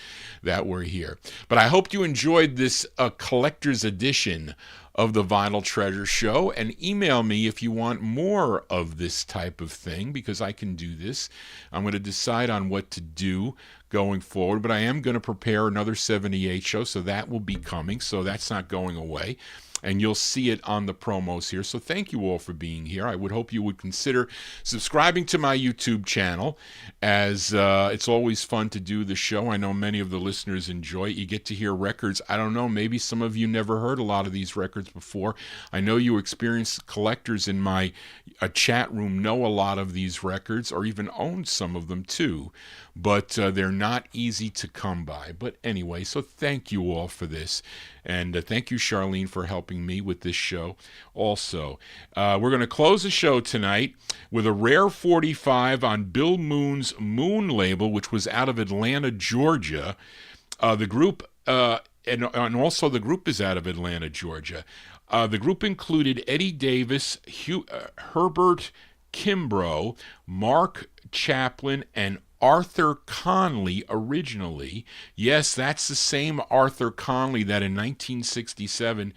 that were here. But I hope you enjoyed this collector's edition of the Vinyl Treasure Show, and email me if you want more of this type of thing, because I can do this. I'm going to decide on what to do going forward, but I am going to prepare another 78 show, so that will be coming, so that's not going away. And you'll see it on the promos here. So thank you all for being here. I would hope you would consider subscribing to my YouTube channel, as it's always fun to do the show. I know many of the listeners enjoy it. You get to hear records. I don't know, maybe some of you never heard a lot of these records before. I know you experienced collectors in my chat room know a lot of these records, or even own some of them too. But they're not easy to come by. But anyway, so thank you all for this. And thank you, Charlene, for helping me with this show also. We're going to close the show tonight with a rare 45 on Bill Moon's Moon label, which was out of Atlanta, Georgia. The group, and also the group is out of Atlanta, Georgia. The group included Eddie Davis, Herbert Kimbrough, Mark Chaplin, and Arthur Conley originally. Yes, that's the same Arthur Conley that in 1967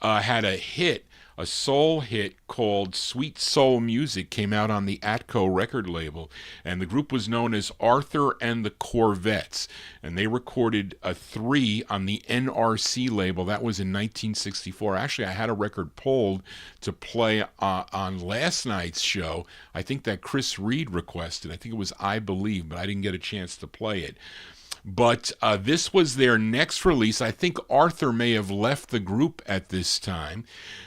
had a hit, a soul hit called Sweet Soul Music, came out on the Atco record label, and the group was known as Arthur and the Corvettes, and they recorded a 3 on the NRC label. That was in 1964. Actually, I had a record pulled to play on last night's show. I think that Chris Reed requested. I think it was I Believe, but I didn't get a chance to play it. But this was their next release. I think Arthur may have left the group at this time,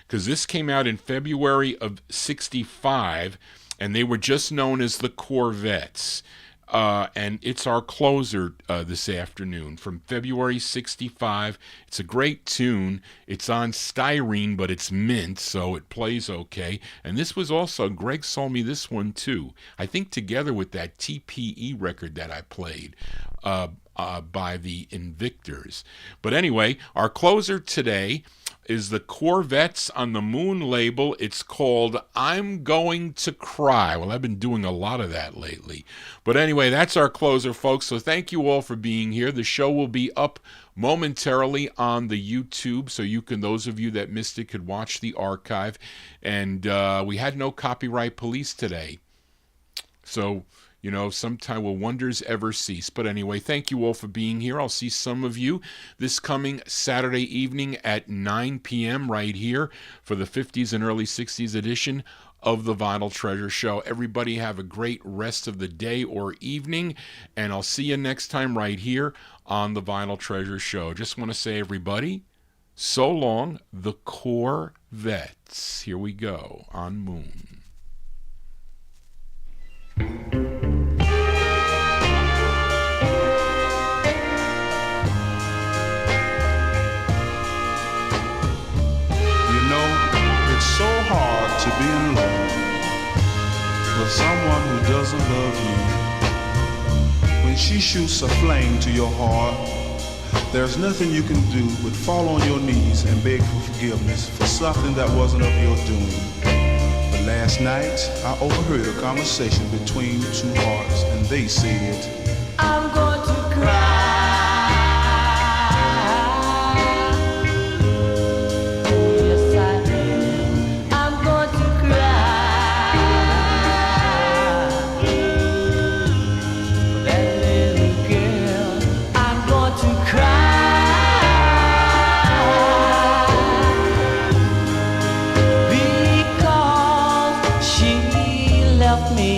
because this came out in February of 65, and they were just known as the Corvettes. And it's our closer this afternoon from February 65. It's a great tune. It's on styrene, but it's mint, so it plays okay. And this was also, Greg sold me this one too, I think together with that TPE record that I played by the Invictors. But anyway, our closer today is the Corvettes on the Moon label. It's called I'm Going to Cry. Well, I've been doing a lot of that lately. But anyway, that's our closer, folks. So thank you all for being here. The show will be up momentarily on the YouTube, so you can, those of you that missed it, could watch the archive. And we had no copyright police today. So, sometime will wonders ever cease. But anyway, thank you all for being here. I'll see some of you this coming Saturday evening at 9 p.m. right here for the 50s and early 60s edition of the Vinyl Treasure Show. Everybody have a great rest of the day or evening, and I'll see you next time right here on the Vinyl Treasure Show. Just want to say, everybody, so long, the Corvettes. Here we go on Moon. It's so hard to be in love with someone who doesn't love you. When she shoots a flame to your heart, there's nothing you can do but fall on your knees and beg for forgiveness for something that wasn't of your doing. But last night, I overheard a conversation between two hearts, and they said, I'm going to cry. She left me.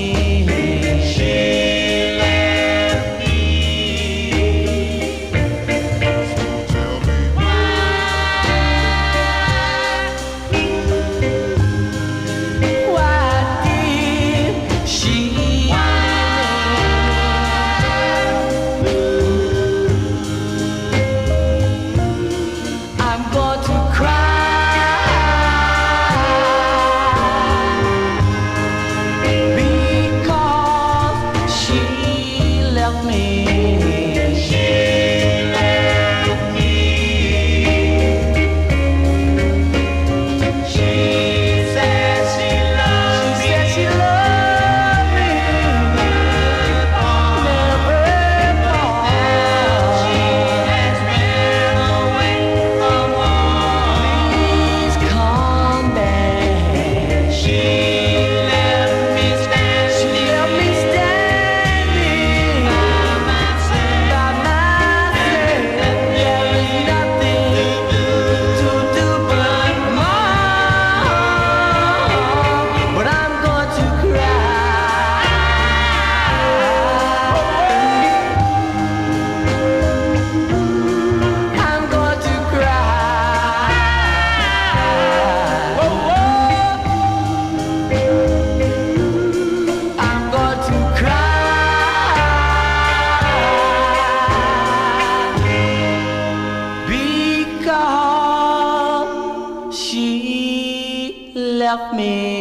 love me.